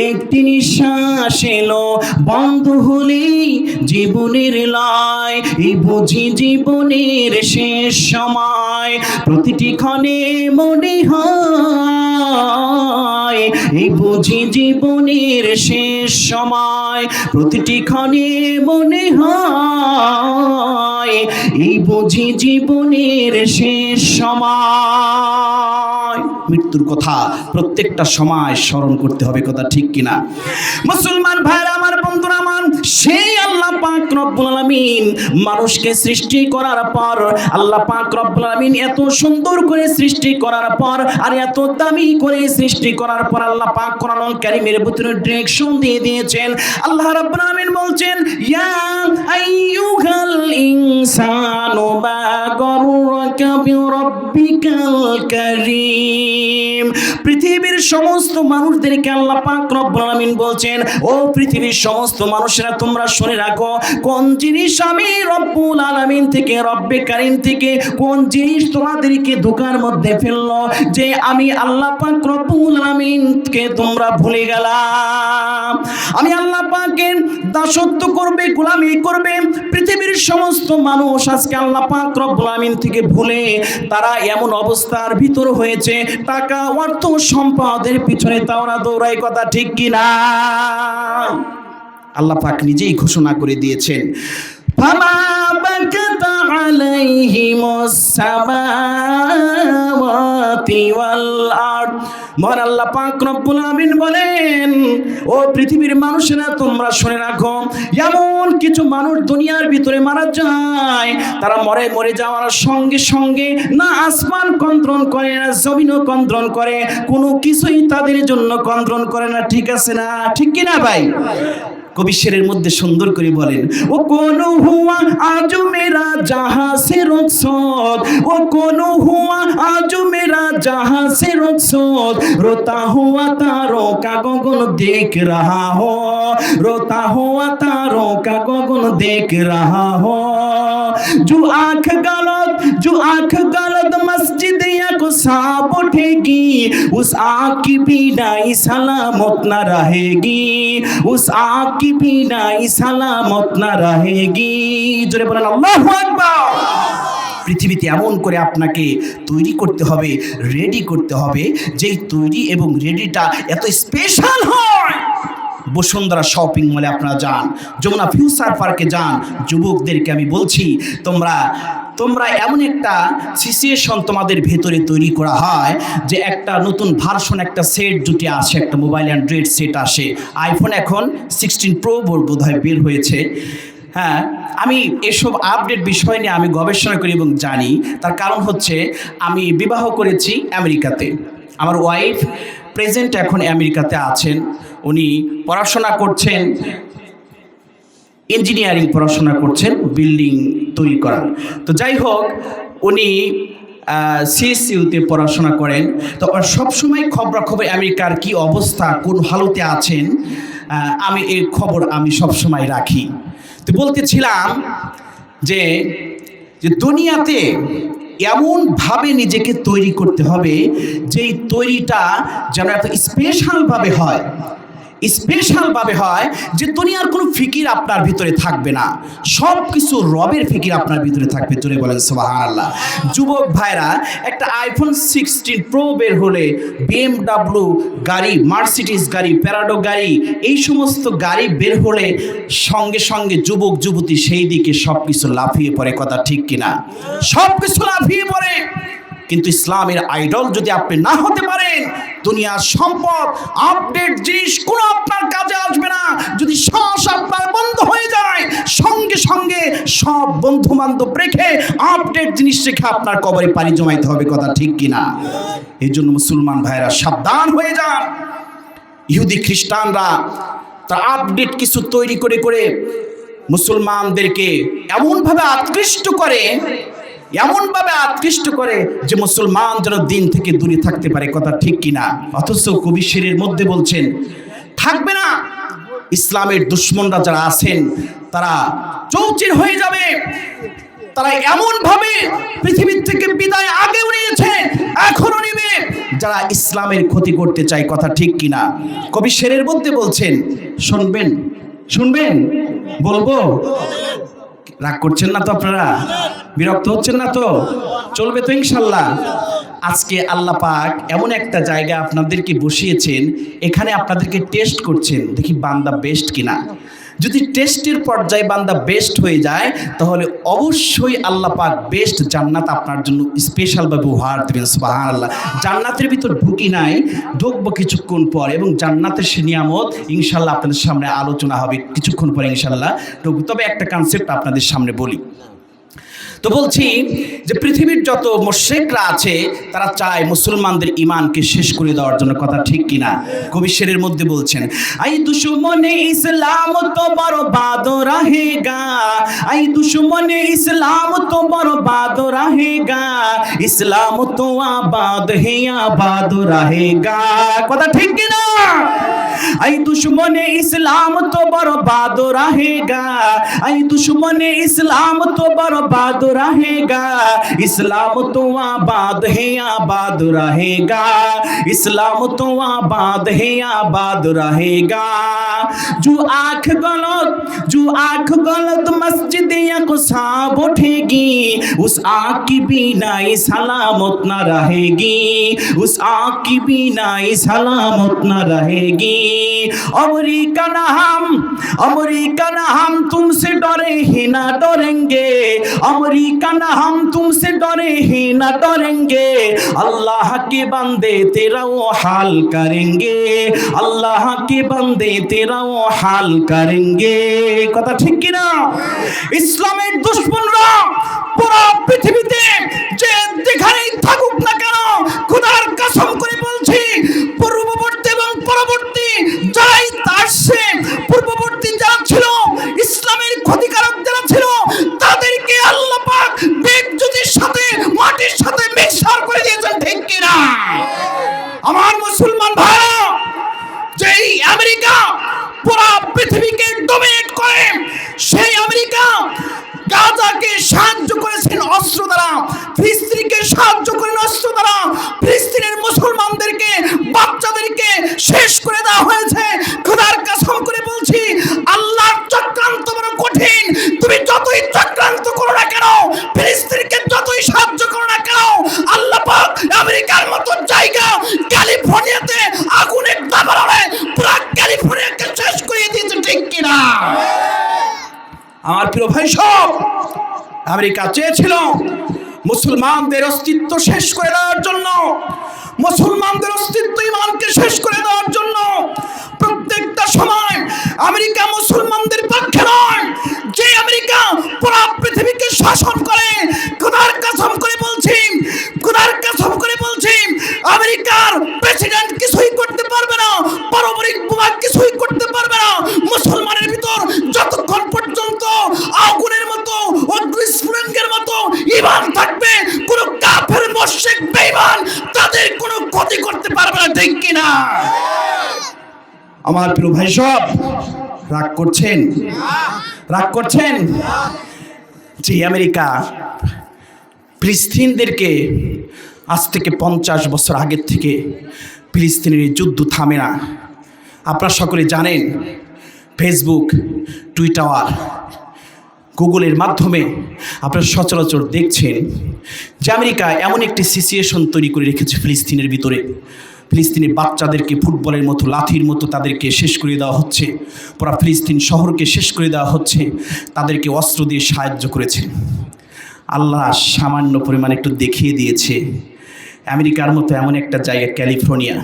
একটি নিঃশ্বাস এলো, বন্ধ হলেই জীবনের লয়, এই বুঝি জীবনের শেষ সময়। প্রতিটি ক্ষণে মনে হয় এই বুঝি জীবনের শেষ সময়, প্রতিটি ক্ষণে মনে হয় এই বুঝি জীবনের শেষ সময়। মৃত্যুর কথা প্রত্যেকটা সময় স্মরণ করতে হবে, কথা ঠিক কিনা? মুসলমান ভাইরা আমার, বন্ধুরা আমার, সেই আল্লাহ পাক রব্বুল আলামিন মানুষকে সৃষ্টি করার পর, আল্লাহ পাক রব্বুল আলামিন এত সুন্দর করে সৃষ্টি করার পর আর এত দামি করে সৃষ্টি করার পর আল্লাহ পাক কোরআনুল কারীমের ভিতরে ডিরেকশন দিয়ে দিয়েছেন। আল্লাহ রাব্বুল আলামিন বলছেন ইয়া আইয়ুহাল ইনসানু মা গাররাকা বিরাব্বিকাল কারীম। পৃথিবীর সমস্ত মানুষদেরকে আল্লাহ পাক রব্বুল আলামিন বলছেন ও পৃথিবীর সমস্ত মানুষেরা তোমরা শুনে রাখো কোন জিনিস আমি রব্বুল আলামিন থেকে, রব্বে কারীম থেকে কোন জিনিস তোমাদেরকে ধোঁকার মধ্যে ফেললো যে আমি আল্লাহ পাক রব্বুল আলামিনকে তোমরা ভুলে গেলাম। আমি আল্লাহ পাকের দাসত্ব করবে, গোলামি করবে। পৃথিবীর সমস্ত মানুষ আজকে আল্লাহ পাক রব্বুল আলামিন থেকে ভুলে তারা এমন অবস্থার ভিতর হয়েছে, টাকা অর্থ সম্পদের পিছনে তারা দৌড়ায়, কথা ঠিক কিনা? আল্লাহ পাক নিজেই ঘোষণা করে দিয়েছেন ফামা বাকাতা আলাইহিমুস সামাওয়াতি ওয়াল আরদ। মহান আল্লাহ পাক রব্বুল আলামিন বলেন ও পৃথিবীর মানুষেরা তোমরা শুনে রাখো, এমন কিছু মানুষ দুনিয়ার ভিতরে মারা যায়, তারা মরে যাওয়ার সঙ্গে সঙ্গে না আসমান কন্দ্রণ করে, না জমিনও কন্দ্রণ করে, কোনো কিছুই তাদের জন্য কন্দ্রণ করে না। ঠিক আছে না? ঠিক কিনা ভাই? কবি শেরের মধ্যে সুন্দর করে বলেন ও কোন হুয়া আজ মেরা জাহাঁ সে রুখসদ, ও কোন হুয়া আজ মেরা জাহাঁ সে রুখসদ, रोता हुआ तारों का गगन देख रहा हो, रोता हुआ तारों का गगन देख रहा हो, जो आँख गलत मस्जिद या को सांप उठेगी, उस आँख की पीड़ाई सलामत न रहेगी, उस आँख की बिना सलामत ना रहेगी। জোরে বলেন আল্লাহু আকবার। পৃথিবীতে এমন করে আপনাকে তৈরি করতে হবে, রেডি করতে হবে, যেই তৈরি এবং রেডিটা এত স্পেশাল হয়। বসুন্ধরা শপিং মলে আপনারা যান, যমুনা ফিউচার পার্কে যান, যুবকদেরকে আমি বলছি তোমরা এমন একটা সিচুয়েশন তোমাদের ভেতরে তৈরি করা হয় যে একটা নতুন ভার্সন, একটা সেট জুটে আসে, একটা মোবাইল অ্যান্ড্রয়েড সেট আসে, আইফোন এখন 16 প্রো বোধহয় বের হয়েছে। হ্যাঁ, আমি এসব আপডেট বিষয় নিয়ে আমি গবেষণা করি এবং জানি। তার কারণ হচ্ছে আমি বিবাহ করেছি আমেরিকাতে। আমার ওয়াইফ প্রেজেন্ট এখন আমেরিকাতে আছেন। উনি পড়াশোনা করছেন, ইঞ্জিনিয়ারিং পড়াশোনা করছেন, বিল্ডিং তৈরি করার। তো যাই হোক, উনি সিএসইউতে পড়াশোনা করেন। তো সবসময় খবরাখবর আমেরিকার কি অবস্থা, কোন হালতে আছেন, আমি এই খবর আমি সবসময় রাখি। তো বলতেছিলাম যে দুনিয়াতে এমনভাবে নিজেকে তৈরি করতে হবে যেই তৈরিটা যেন এত স্পেশালভাবে হয়, স্পেশালভাবে হয় যে দুনিয়ার কোনো ফিকির আপনার ভিতরে থাকবে না, সব কিছু রবের ফিকির আপনার ভিতরে থাকবে। জোরে বলেন সুবহানাল্লাহ। যুবক ভাইরা, একটা আইফোন 16 প্রো বের হলে BMW গাড়ি, মার্সিডিজ গাড়ি, প্যারাডো গাড়ি, এই সমস্ত গাড়ি বের হলে সঙ্গে সঙ্গে যুবক যুবতী সেই দিকে সব কিছু লাফিয়ে পড়ে। কথা ঠিক কিনা? সব কিছু লাফিয়ে পড়ে। কিন্তু ইসলামের আইডল যদি আপনি না হতে পারেন, দুনিয়ার সম্পদ, আপডেট জিনিস কোনো আপনার কাজে আসবে না। যদি শ্বাস আপনার বন্ধ হয়ে যায়, সঙ্গে সঙ্গে সব বন্ধু বান্ধব রেখে আপডেট জিনিস রেখে আপনার কবরে পানি জমাইতে হবে। কথা ঠিক কিনা? এই জন্য মুসলমান ভাইরা সাবধান হয়ে যান। ইহুদি খ্রিস্টানরা তারা আপডেট কিছু তৈরি করে করে মুসলমানদেরকে এমনভাবে আকৃষ্ট করে যে মুসলমান যেন দিন থেকে দূরে থাকতে পারে। কথা ঠিক কিনা? অথচ কবি শেরের মধ্যে বলছেন থাকবে না। ইসলামের দুশ্মনরা যারা আছেন তারা চৌচির হয়ে যাবে। তারা এমনভাবে পৃথিবীর থেকে বিদায় আগেও নিয়েছে, এখনো নেবে, যারা ইসলামের ক্ষতি করতে চায়। কথা ঠিক কিনা? কবি শেরের মধ্যে বলছেন, শুনবেন বলবো? রাগ করছেন না তো? আপনারা বিরক্ত হচ্ছেন না তো? চলবে তো ইনশাল্লাহ। আজকে আল্লাহ পাক এমন একটা জায়গা আপনাদেরকে বসিয়েছেন, এখানে আপনাদেরকে টেস্ট করছেন, দেখি বান্দা বেস্ট কিনা। যদি টেস্টের পর্যায়ে বান্দা বেস্ট হয়ে যায়, তাহলে অবশ্যই আল্লাহ পাক বেস্ট জান্নাত আপনার জন্য স্পেশালভাবে উপহার দেবেন। সুবহানাল্লাহ। জান্নাতের ভিতর ঢুকি নাই, ঢুকবো কিছুক্ষণ পর, এবং জান্নাতের সে নিয়ামত ইনশাল্লাহ আপনাদের সামনে আলোচনা হবে কিছুক্ষণ পরে ইনশাল্লাহ ঢুকবো। তবে একটা কনসেপ্ট আপনাদের সামনে বলি। তো বলছি যে পৃথিবীর যত মুশরিকরা আছে তারা চায় মুসলমানদের ঈমানকে শেষ করে দেওয়ার জন্য। কথা ঠিক কিনা? কবি শেরের মধ্যে বলছেন, আই দুশমনে ইসলাম তো বরবাদ রহেগা, আই দুশমনে ইসলাম তো বরবাদ রহেগা, ইসলাম তো আবাদ হে আবাদ রহেগা। কথা ঠিক কিনা? আই দুশমনে ইসলাম তো বরবাদ রহেগা, আই দুশমনে ইসলাম তো বরবাদ रहेगा, इस्लाम तो आबाद है आबाद रहेगा, इस्लाम तो आबाद है आबाद रहेगा। जो आँख गलत मस्जिद अक़सा उठेगी, उस आँख की बीनाई सलामत न रहेगी, उस आँख की बीनाई सलामत न रहेगी। अमेरिका ना हम तुमसे डरे ही ना डरेंगे, अमेरिका ना हम तुमसे डरे ही ना डरेंगे, अल्लाह के बंदे तेरा वो हाल करेंगे, अल्लाह के बंदे तेरा वो हाल करेंगे। কথা ঠিক কি না? ইসলামের দুশমনরা পুরো পৃথিবীতে যে যেখানেই থাকুক না কেন, খোদার কসম করে বলছি, পূর্ববর্তী এবং পরবর্তী যারাই আসছে, পূর্ববর্তী যারা ছিল, ইসলামের ক্ষতিকারক যারা ছিল, তাদেরকে আল্লাহ পাক বেজ্জতির সাথে মাটির সাথে মিক্সার করে দিয়েছেন। ঠিক কিনা? আমার মুসলমান ভাইরা, যেই আমেরিকা পুরো পৃথিবীকে ডমিনেট করে, সেই আমেরিকা গাজাকে সাহায্য করেছেন অস্ত্র দ্বারা, ফিলিস্তিনকে সাহায্য করেন অস্ত্র দ্বারা, ফিলিস্তিনের মুসলমানদেরকে, বাচ্চাদেরকে শেষ করে দেওয়া হয়েছে। খোদার কসম করে বলছি, ভাই সব, আমেরিকা চেয়েছিল মুসলমানদের অস্তিত্ব শেষ করে দেওয়ার জন্য, মুসলমানদের অস্তিত্ব ইমানকে শেষ করে দেওয়ার জন্য। প্রত্যেকটা সময় আমেরিকা মুসলমানদের পক্ষে নয়। যে আমেরিকা পুরো পৃথিবীকে শাসন করে, খোদার কসম করে বলছি, খোদার কসম করে বলছি, আমেরিকার প্রেসিডেন্ট কিছুই করতে পারবে না, পারমাণবিক বোমা কিছুই করতে পারবে না মুসলমানের ভিতর যতক্ষণ পর্যন্ত আগুনের মতো, অগ্নিস্ফুলিঙ্গের মতো ঈমান থাকবে। কোন কাফের মুশরিক বেঈমান তাদের কোনো ক্ষতি করতে পারবে না, ঠিক কিনা? আমার প্রিয় ভাই সব, রাগ করছেন? রাগ করছেন? যে আমেরিকা ফিলিস্তিনদেরকে আজ থেকে 50 বছর আগের থেকে ফিলিস্তিনের যুদ্ধ থামে না। আপনারা সকলে জানেন, ফেসবুক, টুইটার, গুগলের মাধ্যমে আপনারা সচরাচর দেখছেন যে আমেরিকা এমন একটি সিচুয়েশন তৈরি করে রেখেছে ফিলিস্তিনের ভিতরে। ফিলিস্তিনের বাচ্চাদেরকে ফুটবলের মতো, লাথির মতো তাদেরকে শেষ করে দেওয়া হচ্ছে, পুরা ফিলিস্তিন শহরকে শেষ করে দেওয়া হচ্ছে, তাদেরকে অস্ত্র দিয়ে সাহায্য করেছে। আল্লাহ সামান্য পরিমাণে একটু দেখিয়ে দিয়েছে আমেরিকার মতো এমন একটা জায়গা ক্যালিফোর্নিয়া,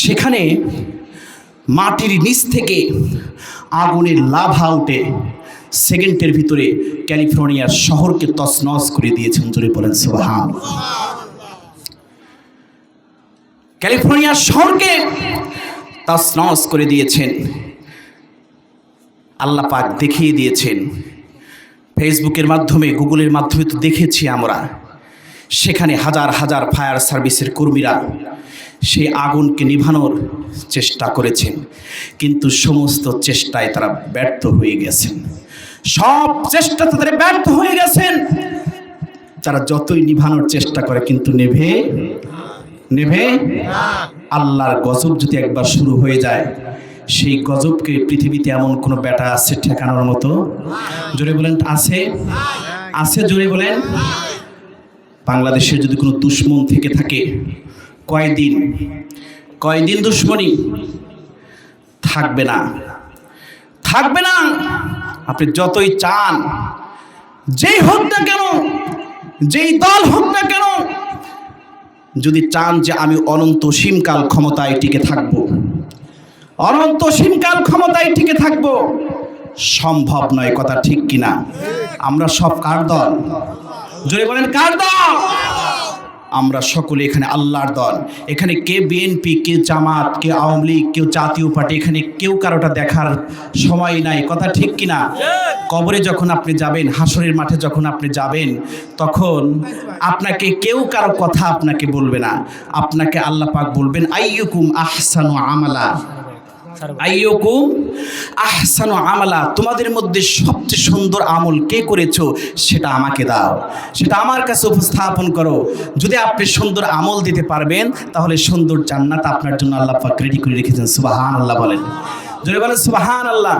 সেখানে মাটির নিচ থেকে আগুনের লাভা উঠে সেকেন্ডের ভিতরে ক্যালিফোর্নিয়ার শহরকে তছনছ করে দিয়েছেন। জোরে বলেন সুবহানাল্লাহ। ক্যালিফোর্নিয়ার শহরকে তছনছ করে দিয়েছেন। আল্লাহ পাক দেখিয়ে দিয়েছেন। ফেসবুকের মাধ্যমে, গুগলের মাধ্যমে তো দেখেছি আমরা, সেখানে হাজার হাজার ফায়ার সার্ভিসের কর্মীরা সেই আগুনকে নিভানোর চেষ্টা করেছেন, কিন্তু সমস্ত চেষ্টায় তারা ব্যর্থ হয়ে গেছেন। সব চেষ্টা তাদের ব্যর্থ হয়ে গেছেন। তারা যতই নিভানোর চেষ্টা করে কিন্তু নেভে আল্লাহর গজব যদি একবার শুরু হয়ে যায়, সেই গজবকে পৃথিবীতে এমন কোনো ব্যাটা আছে ঠেকানোর মতো? জোরে বলেন, আছে? আছে, জোরে বলেন। বাংলাদেশের যদি কোনো দুশ্মন থেকে থাকে, কয়দিন দুশ্মনী থাকবে না, থাকবে না। আপনি যতই চান, যেই হোক না কেন, যেই দল হোক না কেন, যদি চান যে আমি অনন্ত সীমকাল ক্ষমতায় টিকে থাকবো, অনন্ত সীমকাল ক্ষমতায় টিকে থাকবো, সম্ভব নয়। কথা ঠিক কিনা? আমরা সব কার দল? জোরে বলেন, কার দল? আমরা সকলে এখানে আল্লাহর দল। এখানে কে বিএনপি, কে জামাত, কে আওয়ামী লীগ, কেউ জাতীয় পার্টি, এখানে কেউ কারোটা দেখার সময় নাই। কথা ঠিক কিনা? কবরে যখন আপনি যাবেন, হাসরের মাঠে যখন আপনি যাবেন, তখন আপনাকে কেউ কারো কথা আপনাকে বলবে না। আপনাকে আল্লাহ পাক বলবেন, আইয়ুকুম আহসানু আমালা, আইয়ুকুম আহসানু আমালা, তোমাদের মধ্যে সবচেয়ে সুন্দর আমল কে করেছো সেটা আমাকে দাও, সেটা আমার কাছে উপস্থাপন করো। যদি আপনি সুন্দর আমল দিতে পারবেন, তাহলে সুন্দর জান্নাত আপনার জন্য আল্লাহ পাক রেডি করে রেখেছেন। সুবহানাল্লাহ বলেন, জোরে বলেন সুবহানাল্লাহ।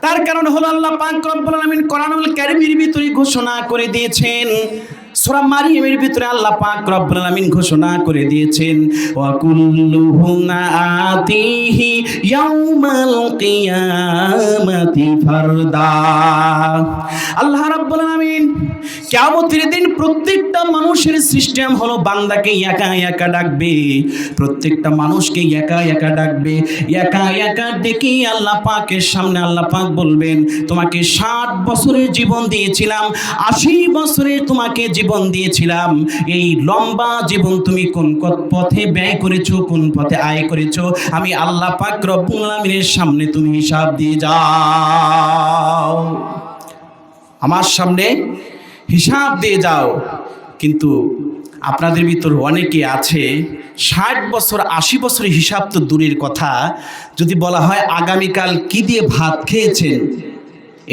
তার কারণ হলো আল্লাহ পাক রব্বুল আলামিন কোরআনুল কারীমের ভিতরে ঘোষণা করে দিয়েছেন, সূরা মারিয়ামের ভিতরে আল্লাহ পাক রব্বুল আলামিন ঘোষণা করে দিয়েছেন, ওয়া কুল্লুহুম আতিহি ইয়াউমাল কিয়ামাতি ফারদা। আল্লাহ রাব্বুল আলামিন কিয়ামতের দিন প্রত্যেকটা মানুষের সিস্টেম হলো বান্দাকে একা একা ডাকবে, প্রত্যেকটা মানুষকে একা একা ডাকবে। একা একা ডেকে আল্লাহ পাকের সামনে আল্লাহ পাক বলবেন, তোমাকে 60 বছরের জীবন দিয়েছিলাম, 80 বছরের তোমাকে জীবন দিয়েছিলাম, এই লম্বা জীবন তুমি কোন পথে ব্যয় করেছো, কোন পথে আয় করেছো, আমি আল্লাহ পাক রব্বুল আলামিনের সামনে তুমি হিসাব দিয়ে যাও, আমার সামনে হিসাব দিয়ে যাও। কিন্তু আপনাদের ভিতর অনেকে আছে 60 বছর 80 বছরের হিসাব তো দূরের কথা, যদি বলা হয় আগামীকাল কি দিয়ে ভাত খেয়েছেন,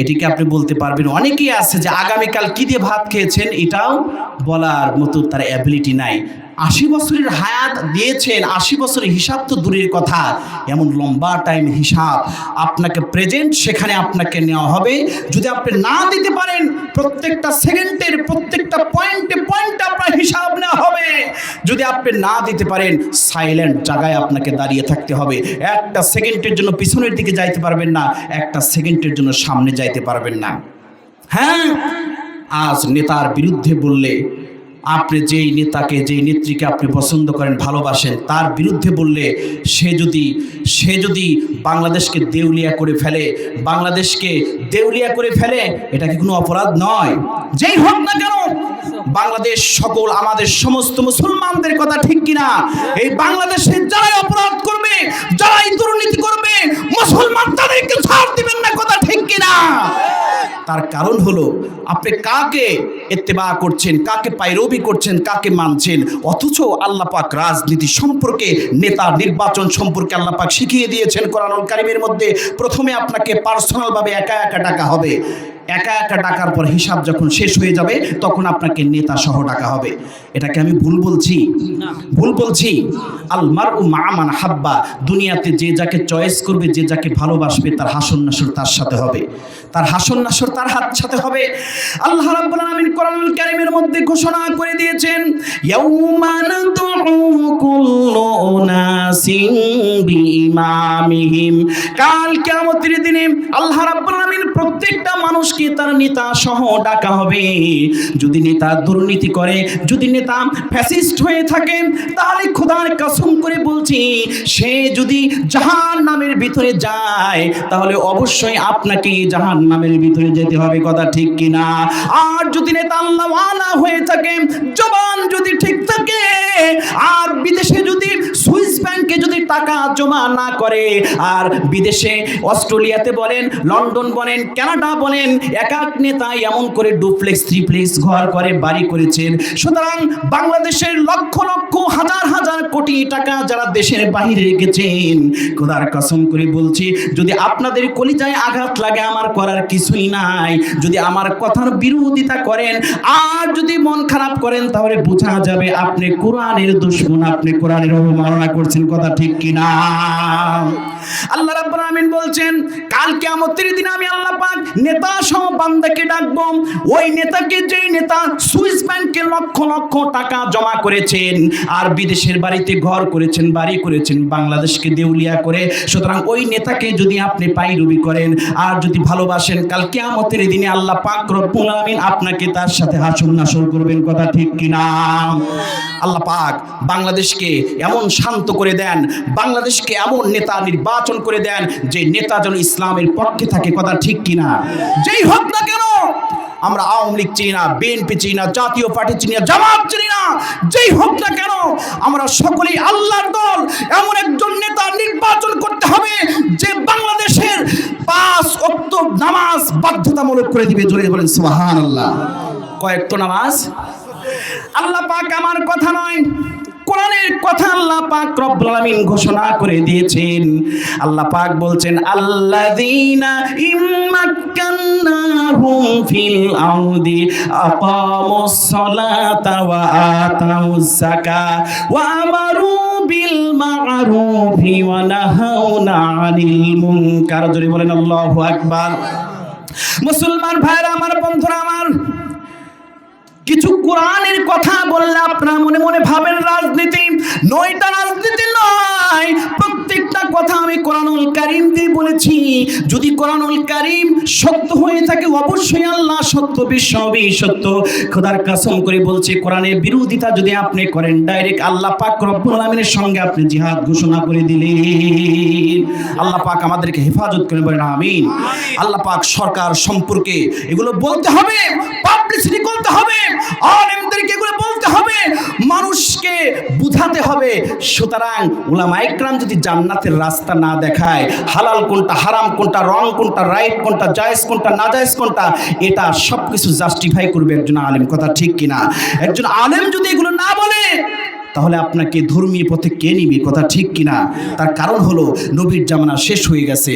এটিকে আপনি বলতে পারবেন। অনেকেই আছে যে আগামীকাল কি দিয়ে ভাত খেয়েছেন এটাও বলার মতো তার অ্যাবিলিটি নাই। 80 বছরের হায়াত দিয়েছেন, 80 বছরের হিসাব তো দূরের কথা, এমন লম্বা টাইম হিসাব আপনাকে প্রেজেন্ট সেখানে আপনাকে নেওয়া হবে। যদি আপনি না দিতে পারেন, প্রত্যেকটা সেকেন্ডের প্রত্যেকটা পয়েন্টে পয়েন্টে আপনার হিসাব নেওয়া হবে। যদি আপনি না দিতে পারেন, সাইলেন্ট জায়গায় আপনাকে দাঁড়িয়ে থাকতে হবে। একটা সেকেন্ডের জন্য পিছনের দিকে যাইতে পারবেন না, একটা সেকেন্ডের জন্য সামনে যাইতে পারবেন না। হ্যাঁ, আজ নেতার বিরুদ্ধে বললে, আপনি যেই নেতাকে যেই নেত্রীকে আপনি পছন্দ করেন ভালোবাসেন তার বিরুদ্ধে বললে সে যদি বাংলাদেশকে দেউলিয়া করে ফেলে, বাংলাদেশকে দেউলিয়া করে ফেলে, এটা কি কোনো অপরাধ নয়? যেই হোক না কেন, বাংলাদেশ সকল আমাদের সমস্ত মুসলমানদের কথা ঠিক কিনা? এই বাংলাদেশে যারাই অপরাধ করবে, যারাই দুর্নীতি করবে, মুসলমান তাদেরকে ছাড় দিবেন না, কথা ঠিক কিনা? তার কারণ হলো আপনি কাকে ইত্তেবা করছেন, কাকে পায়রবি করছেন, কাকে মানছেন। অথচ আল্লাহ পাক রাজনীতি সম্পর্কে, নেতা নির্বাচন সম্পর্কে আল্লাহ পাক শিখিয়ে দিয়েছেন কোরআনুল কারীমের মধ্যে। প্রথমে আপনাকে পার্সোনালভাবে একা একা ডাকা হবে, একা একা ডাকার পর হিসাব যখন শেষ হয়ে যাবে তখন আপনাকে নেতা সহ ডাকা হবে। এটাকে আমি ভুল বলছি? ভুল বলছি? আল মারউ মা মান হাব্বা, দুনিয়াতে যে যাকে চয়েস করবে, যে যাকে ভালোবাসবে, তার হাসর নাসর তার সাথে হবে, তার হাসর নাসর তার সাথে হবে। আল্লাহ রাব্বুল আলামিন কোরআনুল কারীমের মধ্যে ঘোষণা করে দিয়েছেন, ইয়াউমা নাদউ কুল্লু উনাসিন বিইমামিহিম, কাল কিয়ামতের দিনে আল্লাহ রাব্বুল আলামিন প্রত্যেকটা মানুষকে তার নেতা সহ ডাকা হবে। যদি নেতা দুর্নীতি করে, যদি নেতা ফ্যাসিস্ট হয়ে থাকে, তাহলে খোদার কসম করে বলছি, সে যদি জাহান্নামের ভিতরে যায় তাহলে অবশ্যই আপনাকে জাহান্নামের ভিতরে যেতে হবে, কথা ঠিক কিনা? আর যদি নেতা আল্লাহওয়ালা হয়ে থাকে, জবান যদি ঠিক থাকে, আর বিদেশে যদি সুইস ব্যাংকে যদি টাকা জমা না করে, আর বিদেশে অস্ট্রেলিয়াতে বলেন, লন্ডন বলেন, কানাডা বলেন, এক এক নেতা এমন করে ডুপ্লেক্স থ্রিপ্লেক্স ঘর করে বাড়ি করেছেন। সুতরাং বাংলাদেশের লক্ষ লক্ষ হাজার হাজার কোটি টাকা যারা দেশের বাইরে রেখেছেন, খোদার কসম করে বলছি, যদি আপনাদের কলিজায় আঘাত লাগে, আমার করার কিছুই নাই। যদি আমার কথার বিরোধিতা করেন আর যদি মন খারাপ করেন, তাহলে বোঝা যাবে আপনি কোরআনের দুশমন, আপনি কোরআনের অবমাননা করছেন, কথা ঠিক কিনা? আল্লাহ রাব্বুল আলামিন বলছেন, কাল কিয়ামতের দিন আমি আল্লাহ পাক নেতা সহ বান্দাকে ডাকবো। ওই নেতাকে, যেই নেতা সুইস ব্যাংকে লক্ষ লক্ষ টাকা জমা করেছেন, আর বিদেশের বাড়িতে ঘর করেছেন, বাড়ি করেছেন, বাংলাদেশকে দেউলিয়া করে। সুতরাং ওই নেতাকে যদি আপনি পায়রবি করেন আর যদি ভালোবাসেন, কাল কিয়ামতের দিনে আল্লাহ পাক রব্বুল আলামিন আপনাকে তার সাথে হাসর নাসর করবেন, কথা ঠিক কিনা? আল্লাহ পাক বাংলাদেশকে এমন শান্ত করে দেন, বাংলাদেশকে এমন নেতা নির্বাচন করে দেন যে নেতা যেন ইসলামের পক্ষে থাকে, কথা ঠিক কিনা? যেই হোক না কেন, আমরা আওয়ামী লীগ চিনি না, বিএনপি চিনি না, জাতীয় পার্টি চিনি না, জামাত চিনি না, যেই হোক না কেন, আমরা সকলেই আল্লাহর দল। এমন একজন নেতা নির্বাচন করতে হবে যে বাংলাদেশের 5 ওয়াক্ত নামাজ বাধ্যতামূলক করে দিবে। জোরে বলেন সুবহানাল্লাহ। কয়েকটা নামাজ? আল্লাহ পাক আমার কথা নয়, কোরআনের কথা আল্লাহ পাক রব্বুল আলামিন ঘোষণা করে দিয়েছেন। আল্লাহ পাক বলছেন, আল্লাযীনা ইম্মাক্কান্নাহুম ফিল আরদি আকামুস সালাতা ওয়া আতাউজ যাকাত ওয়া আমারু বিল মা'রুফি ওয়া নাহাউনা আনিল মুনকার। জোরে বলেন আল্লাহু আকবার। মুসলমান ভাইরা আমার, বন্ধুরা আমার, কিছু কোরআনের কথা বললে আপনারা মনে মনে ভাবেন রাজনীতি। নয়টা রাজনীতি নয়, প্রত্যেকটা কথা আমি কোরআনুল কারীম দিয়ে বলেছি। যদি কোরআনুল কারীম সত্য হয়ে থাকে, অবশ্যই আল্লাহ সত্য, বিশ্বনবী সত্য। খোদার কসম করে বলছি, কোরআনের বিরোধিতা যদি আপনি করেন, ডাইরেক্ট আল্লাহ পাক রব্বুল আলামিনের সঙ্গে আপনি জিহাদ ঘোষণা করে দিলেন। আল্লাহ পাক আমাদেরকে হেফাজত করে, বলেন আমিন। আল্লাহ পাক সরকার সম্পর্কে এগুলো বলতে হবে, পাবলিসিটি করতে হবে, আলেমদেরকে এগুলো বলতে হবে, মানুষকে বুঝাতে হবে। সুতরাং উলামায়ে কেরাম যদি জান্নাতের রাস্তা না দেখায়, হালাল কোনটা, হারাম কোনটা, রং কোনটা, রাইট কোনটা, জায়েজ কোনটা, নাজায়েজ কোনটা, এটা সবকিছু জাস্টিফাই করবে একজন আলেম, কথা ঠিক কিনা? একজন আলেম যদি এগুলো না বলে, তাহলে আপনাকে ধর্মীয় পথে কে নিবে, কথা ঠিক কিনা? তার কারণ হলো নবীর জামানা শেষ হয়ে গেছে,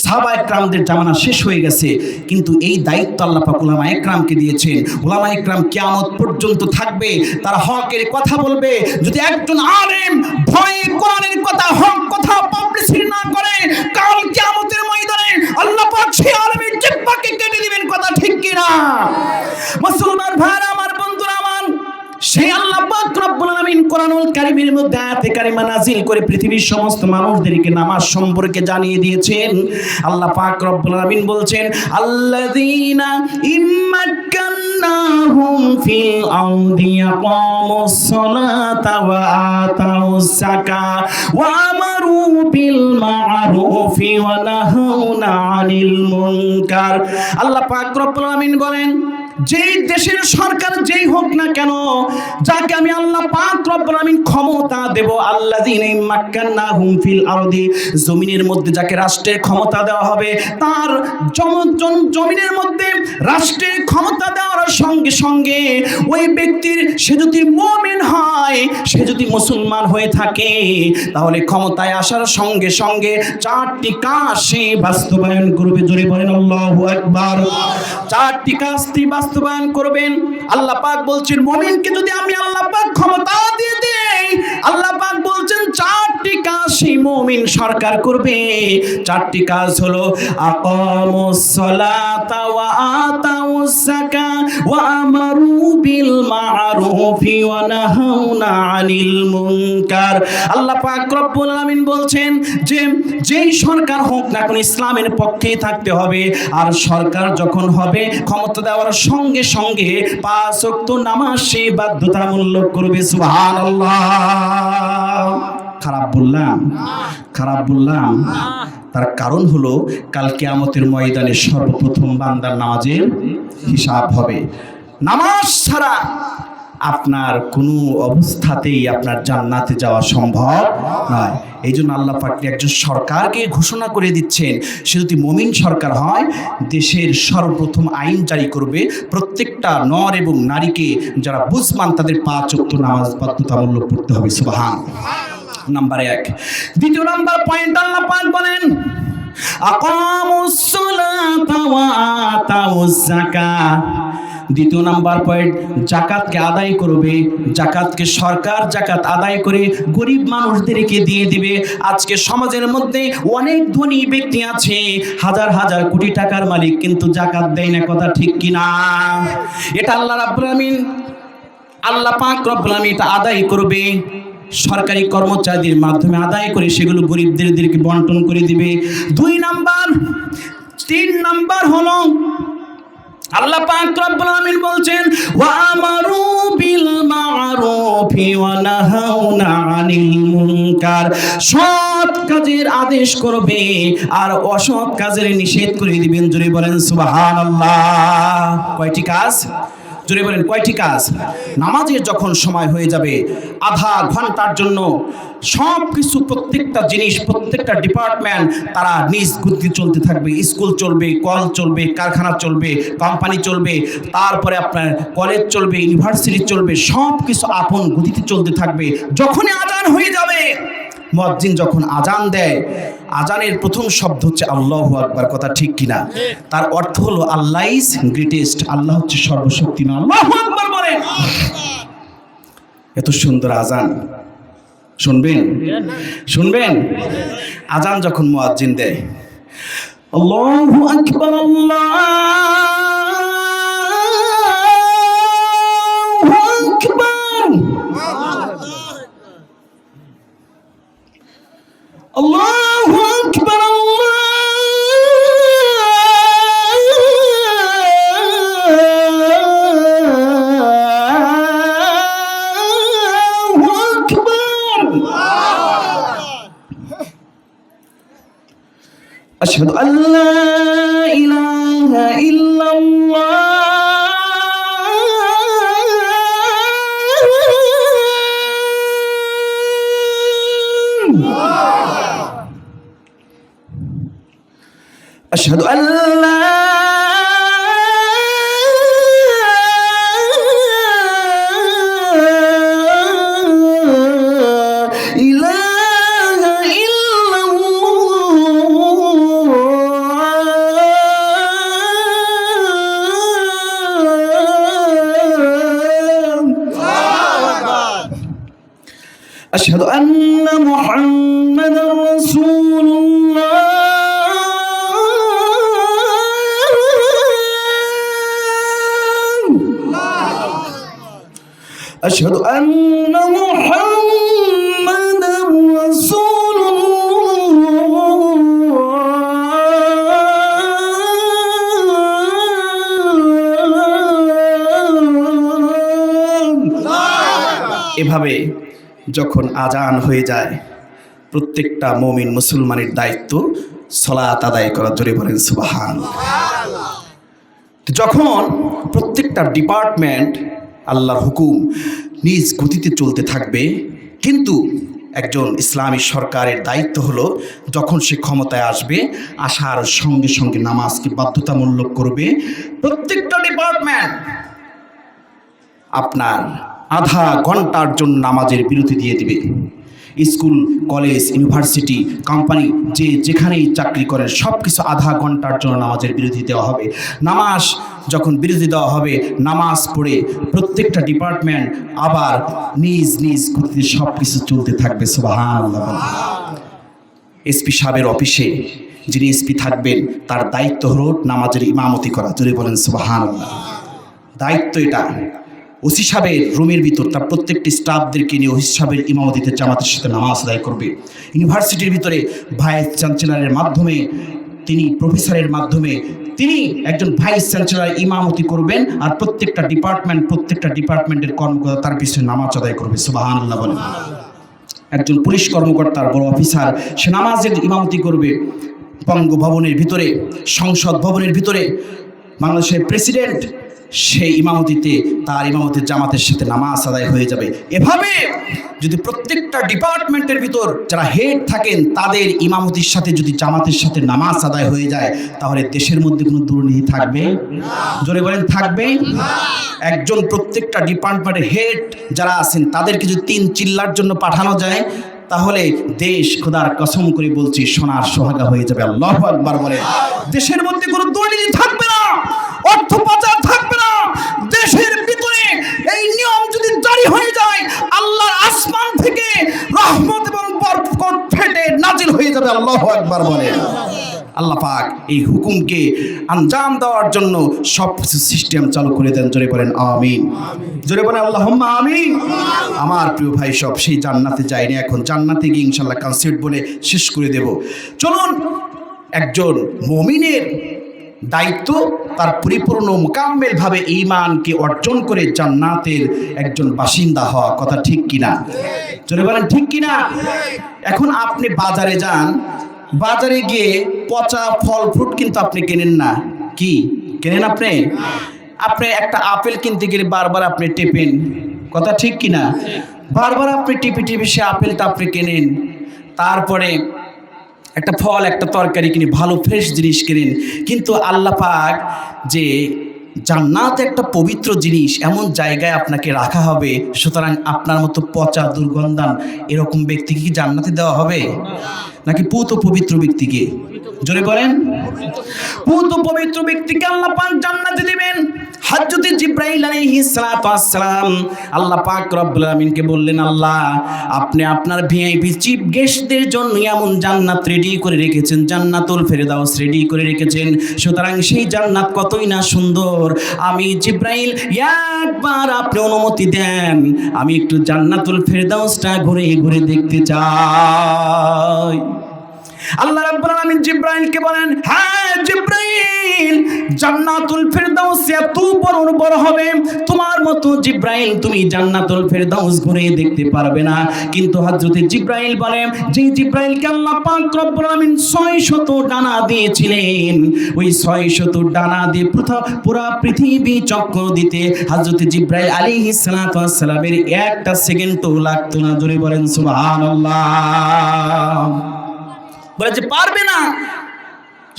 সাহাবায়ে কেরামদের জামানা শেষ হয়ে গেছে, কিন্তু এই দায়িত্ব আল্লাহ পাক উলামায়ে কেরামকে দিয়েছেন। উলামায়ে কেরাম কিয়ামত পর্যন্ত থাকবে, তারা হকের কথা বলবে। যদি একজন আলেম ভয়ে কোরআনের কথা, হক কথা পাবলিসিটি না করে, কাল কিয়ামতের ময়দানে আল্লাহ পাক সেই আলেমের জিহ্বাকে কেটে দিবেন, কথা ঠিক কিনা? মুসলমান ভাইরা আমার, বন্ধুরা আমার, সেই আল্লাহ পাক রব্বুল আলামিন কোরআনুল কারীমের মধ্যে আয়াতে কারিমা নাজিল করে পৃথিবীর সমস্ত মানুষদেরকে নামাজ সম্পর্কে জানিয়ে দিয়েছেন। আল্লাহ পাক রব্বুল আলামিন বলছেন, আল্লাযীনা لهم في الأرض يقاموا الصلاة وآتوا الزكاة وأمروا بالمعروف ونهون عن المنكر আল্লাহ পাক রব্বুল আমিন বলেন যেই দেশের সরকার যেই হোক না কেন, যাকে আমি আল্লাহ পাক রব্বুল আমিন ক্ষমতা দেব, আল্লাযীনা মাক্কান্নাহুম ফিল আরদি, জমিনের মধ্যে যাকে রাষ্ট্রের ক্ষমতা দেওয়া হবে, তার জমিনের মধ্যে রাষ্ট্রের ক্ষমতা দেওয়ার সঙ্গে সঙ্গে ওই ব্যক্তির, সে যদি মুমিন হয়, সে যদি মুসলমান হয়ে থাকে, তাহলে ক্ষমতায় আসার সঙ্গে সঙ্গে চারটি কাজ সে বাস্তবায়ন করবে। জোরে বলেন আল্লাহু আকবার। চারটি কাজ বাস্তবায়ন করবেন। আল্লাহ পাক বলছেন মুমিনকে যদি আমি আল্লাহ পাক ক্ষমতা দিয়ে দেই, আল্লাহ পাক বলছেন চারটি কাজ সেই মুমিন সরকার করবে। চারটি কাজ হলো আকামুস সালাতা ওয়া আতাউস যাকাত ওয়া আমারু বিল মা'রুফি ওয়া নাহাউনা আনিল মুনকার। আল্লাহ পাক রব্বুল আমিন বলছেন যে যেই সরকার হোক না কোন ইসলামের পক্ষেই থাকতে হবে, আর সরকার যখন হবে ক্ষমতা দেওয়ার সঙ্গে সঙ্গে 5 ওয়াক্ত নামাজ সে বাধ্যতামূলক করবে। সুবহানাল্লাহ। খারাপ বললাম? খারাপ বললাম? তার কারণ হলো কাল কিয়ামতের ময়দানে সর্বপ্রথম বান্দার নামাজের হিসাব হবে। নামাজ ছাড়া আপনার কোনো অবস্থাতেই আপনার জান্নাতে যাওয়া সম্ভব নয়। এই জন্য আল্লাহ পাক একজন সরকারকে ঘোষণা করে দিচ্ছেন, সে যদি মুমিন সরকার হয়, দেশের সর্বপ্রথম আইন জারি করবে, প্রত্যেকটা নর এবং নারীকে যারা বুঝমান তাদের 5 ওয়াক্ত নামাজ বাধ্যতামূলক পড়তে হবে। সুবহানাল্লাহ। নাম্বার 1। দ্বিতীয় নাম্বার পয়েন্ট আল্লাহ পাক বলেন আকামুস সালাতা ওয়া আতাউজ যাকাত। দ্বিতীয় নাম্বার পয়েন্ট, জাকাতকে আদায় করবে। জাকাতকে সরকার জাকাত আদায় করে গরিব মানুষদেরকে দিয়ে দিবে। আজকে সমাজের মধ্যে অনেক ধনী ব্যক্তি আছে, হাজার হাজার কোটি টাকার মালিক, কিন্তু জাকাত দেয় না। কথা ঠিক কিনা? এটা আল্লাহ রাব্বুল আমিন, আল্লাহ পাক রব্বুল আমিন এটা আদায় করবে, সরকারি কর্মচারীদের মাধ্যমে আদায় করে সেগুলো গরিবদেরকে বন্টন করে দিবে। 2 নাম্বার। 3 নাম্বার হলো আল্লাহ পাক রব্বুল আমিন বলছেন ওয়া আমারু বিল মা'রুফি ওয়া নাহাউনা আনিল মুনকার। সৎ কাজের আদেশ করবে আর অসৎ কাজের নিষেধ করে দিবেন। জোরে বলেন সুবহানাল্লাহ। কয়টি কাজ? জোরে বলেন কয়টি কাজ? নামাজের যখন সময় হয়ে যাবে, আধা ঘন্টার জন্য সব কিছু, প্রত্যেকটা জিনিস, প্রত্যেকটা ডিপার্টমেন্ট তারা নিজ গতিতে চলতে থাকবে। স্কুল চলবে, কল চলবে, কারখানা চলবে, কোম্পানি চলবে, তারপরে আপনার কলেজ চলবে, ইউনিভার্সিটি চলবে, সব কিছু আপন গতিতে চলতে থাকবে। যখনই আজান হয়ে যাবে, মুয়াজ্জিন যখন আজান দেয়, আজানের প্রথম শব্দ হচ্ছে আল্লাহু আকবার। কথা ঠিক কিনা? তার অর্থ হলো আল্লাহ ইজ গ্রেটেস্ট, আল্লাহ হচ্ছে সর্বশক্তিমান। আল্লাহু আকবার বলেন। এত সুন্দর আজান শুনবেন? শুনবেন? আজান যখন মুয়াজ্জিন দেয়, আল্লাহু আকবার, আল্লাহু আকবার, আল্লাহু আকবার, আল্লাহু আকবার। আশহাদু আল্লা ইলাহা ইল্লাল্লাহ أشهد أن لا إله إلا الله أشهد أن محمدا رسول الله أشهد أن محمدا رسول الله এভাবে যখন আজান হয়ে যায়, প্রত্যেকটা মুমিন মুসলমানের দায়িত্ব সালাত আদায় করা। জোরে বলেন সুবহানাল্লাহ। যখন প্রত্যেকটা ডিপার্টমেন্ট আল্লাহর হুকুম নিজ গতিতে চলতে থাকবে, কিন্তু একজন ইসলামী সরকারের দায়িত্ব হলো যখন সে ক্ষমতায় আসবে, আসার সঙ্গে সঙ্গে নামাজকে বাধ্যতামূলক করবে। প্রত্যেকটা ডিপার্টমেন্ট আপনার আধা ঘন্টার জন্য নামাজের বিরতি দিয়ে দিবে। স্কুল, কলেজ, ইউনিভার্সিটি, কোম্পানি, যে যেখানেই চাকরি করেন সব কিছু আধা ঘন্টার জন্য নামাজের বিরতি দেওয়া হবে। নামাজ যখন বিরতি দেওয়া হবে, নামাজ পড়ে প্রত্যেকটা ডিপার্টমেন্ট আবার নিজ নিজ গতিতে সব কিছু চলতে থাকবে। সুবহানাল্লাহ। এসপি সাহেবের অফিসে যিনি এসপি থাকবেন তার দায়িত্ব হলো নামাজের ইমামতি করা। জোরে বলেন সুবহানাল্লাহ। দায়িত্ব এটা। ওসি সাহেবের রুমের ভিতর তার প্রত্যেকটি স্টাফদেরকে নিয়ে ওসি সাহেবের ইমামতিতে জামাতের সাথে নামাজ আদায় করবে। ইউনিভার্সিটির ভিতরে ভাইস চ্যান্সেলরের মাধ্যমে, তিনি প্রফেসরের মাধ্যমে তিনি একজন ভাইস চ্যান্সেলর ইমামতি করবেন, আর প্রত্যেকটা ডিপার্টমেন্টের কর্মকর্তা তার পিছনে নামাজ আদায় করবে। সুবহানাল্লাহ বলেন। একজন পুলিশ কর্মকর্তার বড় অফিসার সে নামাজের ইমামতি করবে। বঙ্গভবনের ভিতরে, সংসদ ভবনের ভিতরে বাংলাদেশের প্রেসিডেন্ট সেই ইমামতিতে, তার ইমামতির জামাতের সাথে নামাজ আদায় হয়ে যাবে। এভাবে যদি প্রত্যেকটা ডিপার্টমেন্টের ভিতর যারা হেড থাকেন তাদের ইমামতির সাথে যদি জামাতের সাথে নামাজ আদায় হয়ে যায়, তাহলে দেশের মধ্যে কোনো দুর্নীতি থাকবে? জোরে বলেন, থাকবে? একজন প্রত্যেকটা ডিপার্টমেন্টের হেড যারা আছেন তাদেরকে যদি 3 চিল্লার জন্য পাঠানো যায়, তাহলে দেশ খোদার কসম করে বলছি সোনার সোহাগা হয়ে যাবে। আল্লাহু আকবার বলে। দেশের মধ্যে কোনো দুর্নীতি থাকবে না, অর্থ পাচার থাকবে না। দেশের ভিতরে এই নিয়ম যদি জারি হয়ে যায়, আল্লাহর আসমান থেকে রহমত এবং বরকত ফেটে নাজিল হয়ে যাবে। আল্লাহু আকবার বলে। আল্লাহ পাক এই হুকুমকে আঞ্জাম দেওয়ার জন্য সব কিছু সিস্টেম চালু করে দেন। জোরে বলেন আমিন। জোরে বলেন আল্লাহুম্মা আমিন। আমার প্রিয় ভাই, সব সেই জান্নাতে যায়নি, এখন জান্নাতে গিয়ে ইনশাআল্লাহ কনসেপ্ট বলে শেষ করে দেব। চলুন, একজন মুমিনের দায়িত্ব তার পরিপূর্ণ মোকাম্মেলভাবে ঈমানকে অর্জন করে জান্নাতের একজন বাসিন্দা হওয়া। কথা ঠিক কিনা? জোরে বলেন ঠিক কিনা? এখন আপনি বাজারে যান, বাজারে গিয়ে পচা ফল ফ্রুট কিন্তু আপনি কেনেন না। কি কেনেন আপনি? আপনি একটা আপেল কিনতে গেলে বারবার আপনি টেপেন। কথা ঠিক কিনা? বারবার আপনি টিপে টিপে সে আপেলটা আপনি কেনেন। তারপরে একটা ফল, একটা তরকারি কিনে, ভালো ফ্রেশ জিনিস কেনেন। কিন্তু আল্লাহ পাক যে জান্নাত একটা পবিত্র জিনিস, এমন জায়গায় আপনাকে রাখা হবে, সুতরাং আপনার মতো পচা দুর্গন্ধান এরকম ব্যক্তিকে কি জান্নাতে দেওয়া হবে? নাকি পুত পবিত্র ব্যক্তিকে? জোরে বলেন। পুত পবিত্র ব্যক্তিকে আল্লাহ পাক জান্নাতে দিবেন। হযরত জিবরাইল আলাইহিস সালাতু ওয়াস সালাম আল্লাহ পাক রব্বুল আমিনকে বললেন, আল্লাহ আপনি আপনার ভিআইপি চিফ গেস্টদের জন্য এমন জান্নাত রেডি করে রেখেছেন, জান্নাতুল ফেরদাউস রেডি করে রেখেছেন, সুতরাং সেই জান্নাত কতই না সুন্দর। আমি জিবরাইল একবার আপনি অনুমতি দেন, আমি একটু জান্নাতুল ফেরদাউসটা ঘুরে ঘুরে দেখতে চাই। আল্লাহ রাব্বুল আলামিন জিবরাইলকে বলেন, হ্যাঁ জিবরাইল, জান্নাতুল ফেরদাউস এত বড় হবে, তোমার মতো জিবরাইল তুমি জান্নাতুল ফেরদাউস ঘুরে দেখতে পারবে না। কিন্তু হযরত জিবরাইল বলেন, যে জিবরাইলকে আল্লাহ পাক রব্বুল আলামিন 600 ডানা দিয়েছিলেন, ওই 600 ডানা দিয়ে পুরো পৃথিবী চক্কর দিতে হযরত জিবরাইল আলাইহিস সালাতু ওয়াস সালামের একটা সেকেন্ডও লাগতো না। জোরে বলেন সুবহানাল্লাহ। বলে যে পারবে না।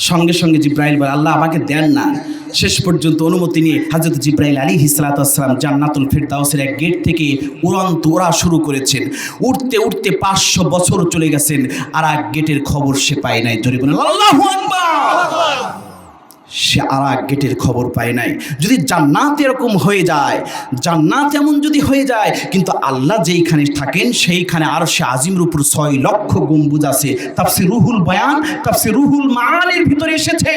সঙ্গে সঙ্গে জিবরাইল বলে, আল্লাহ আমাকে দেন না। শেষ পর্যন্ত অনুমতি নিয়ে হযরত জিবরাইল আলাইহিস সালাতু ওয়াস সালাম জান্নাতুল ফেরদাউসের এক গেট থেকে ওড়া শুরু করেছেন। উঠতে উঠতে 500 বছর চলে গেছেন, আর এক গেটের খবর সে পায় নাই। জোরে বলেন আল্লাহু আকবার। সে আর এক গেটের খবর পায় নাই। যদি জান্নাত এরকম হয়ে যায়, জান্নাত এমন যদি হয়ে যায়, কিন্তু আল্লাহ যেইখানে থাকেন সেইখানে আরশে আজিমের উপর 6 লক্ষ গম্বুজ আছে। তাফসীর রুহুল বয়ান, তাফসীর রুহুল মাআনির ভিতরে এসেছে।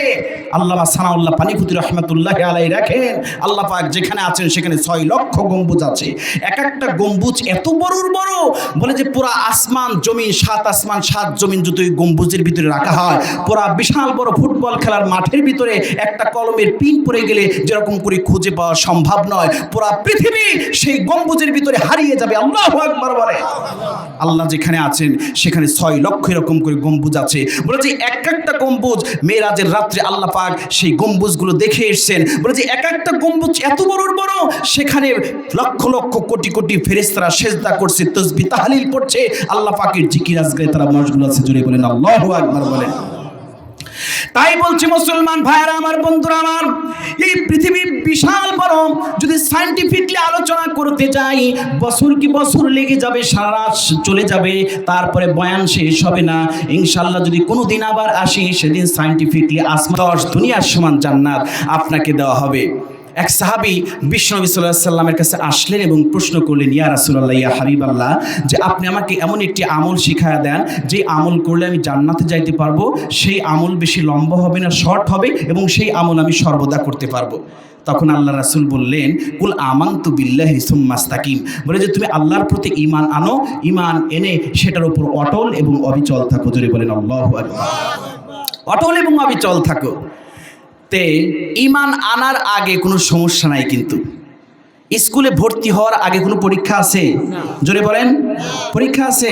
আল্লামা সানাউল্লাহ পানিপতি রাহমাতুল্লাহি আলাইহি রাখেন, আল্লাহ পাক যেখানে আছেন সেখানে 6 লক্ষ গম্বুজ আছে। এক একটা গম্বুজ এত বড় বলে যে পুরা আসমান জমিন, 7 আসমান 7 জমিন যদি ওই গম্বুজের ভিতরে রাখা হয়, পুরা বিশাল বড় ফুটবল খেলার মাঠের ভিতরে একটা কলমের পিন পড়ে গেলে যেরকম করে খুঁজে পাওয়া সম্ভব নয়, পুরা পৃথিবী সেই গম্বুজের ভিতরে হারিয়ে যাবে। আল্লাহু আকবার বলে। আল্লাহ যেখানে আছেন সেখানে 6 লক্ষ এরকম করে গম্বুজ আছে। বলে যে এক একটা গম্বুজ মেরাজের রাত্রে আল্লাহ পাক সেই গম্বুজগুলো দেখে এসেছেন। বলে যে এক একটা গম্বুজ এত বড় বড়, সেখানে লক্ষ লক্ষ কোটি কোটি ফেরেশতারা সেজদা করছে, তাসবিহ তাহলিল করছে, আল্লাহ পাকের জিকির আজগারে তারা মশগুল আছে। জোরে বলেন আল্লাহু আকবার বলেন। তাই বলছি মুসলমান ভাইরা আমার, বন্ধুরা আমার, এই পৃথিবী বিশাল বড়। যদি সায়েন্টিফিকলি আলোচনা করতে যাই বছর কি বছর লেগে যাবে, সারা রাত চলে যাবে, তারপরে বয়ান শেষ হবে না। ইনশাআল্লাহ যদি কোনো দিন আবার আসি, সেদিন সায়েন্টিফিকলি আসমান 10 দুনিয়ার সমান জান্নাত আপনাকে দেওয়া হবে। এক সাহাবী বিশ্বনবী সাল্লাল্লাহু আলাইহি সাল্লামের কাছে আসলেন এবং প্রশ্ন করলেন, ইয়া রাসূলুল্লাহ, ইয়া হাবিবাল্লাহ, যে আপনি আমাকে এমন একটি আমল শিখায়া দেন যে আমল করলে আমি জান্নাতে যাইতে পারবো, সেই আমল বেশি লম্বা হবে না, শর্ট হবে, এবং সেই আমল আমি সর্বদা করতে পারবো। তখন আল্লাহ রাসূল বললেন, কুল আমানতু বিল্লাহি সুম্মা ইসতাকিম, বলে যে তুমি আল্লাহর প্রতি ঈমান আনো, ঈমান এনে সেটার উপর অটল এবং অবিচল থাকো। জোরে বলেন আল্লাহু আকবার। অটল এবং অবিচল থাকো। ঈমান আনার আগে কোনো সমস্যা নাই, কিন্তু স্কুলে ভর্তি হওয়ার আগে কোনো পরীক্ষা আছে? জোরে বলেন, পরীক্ষা আছে।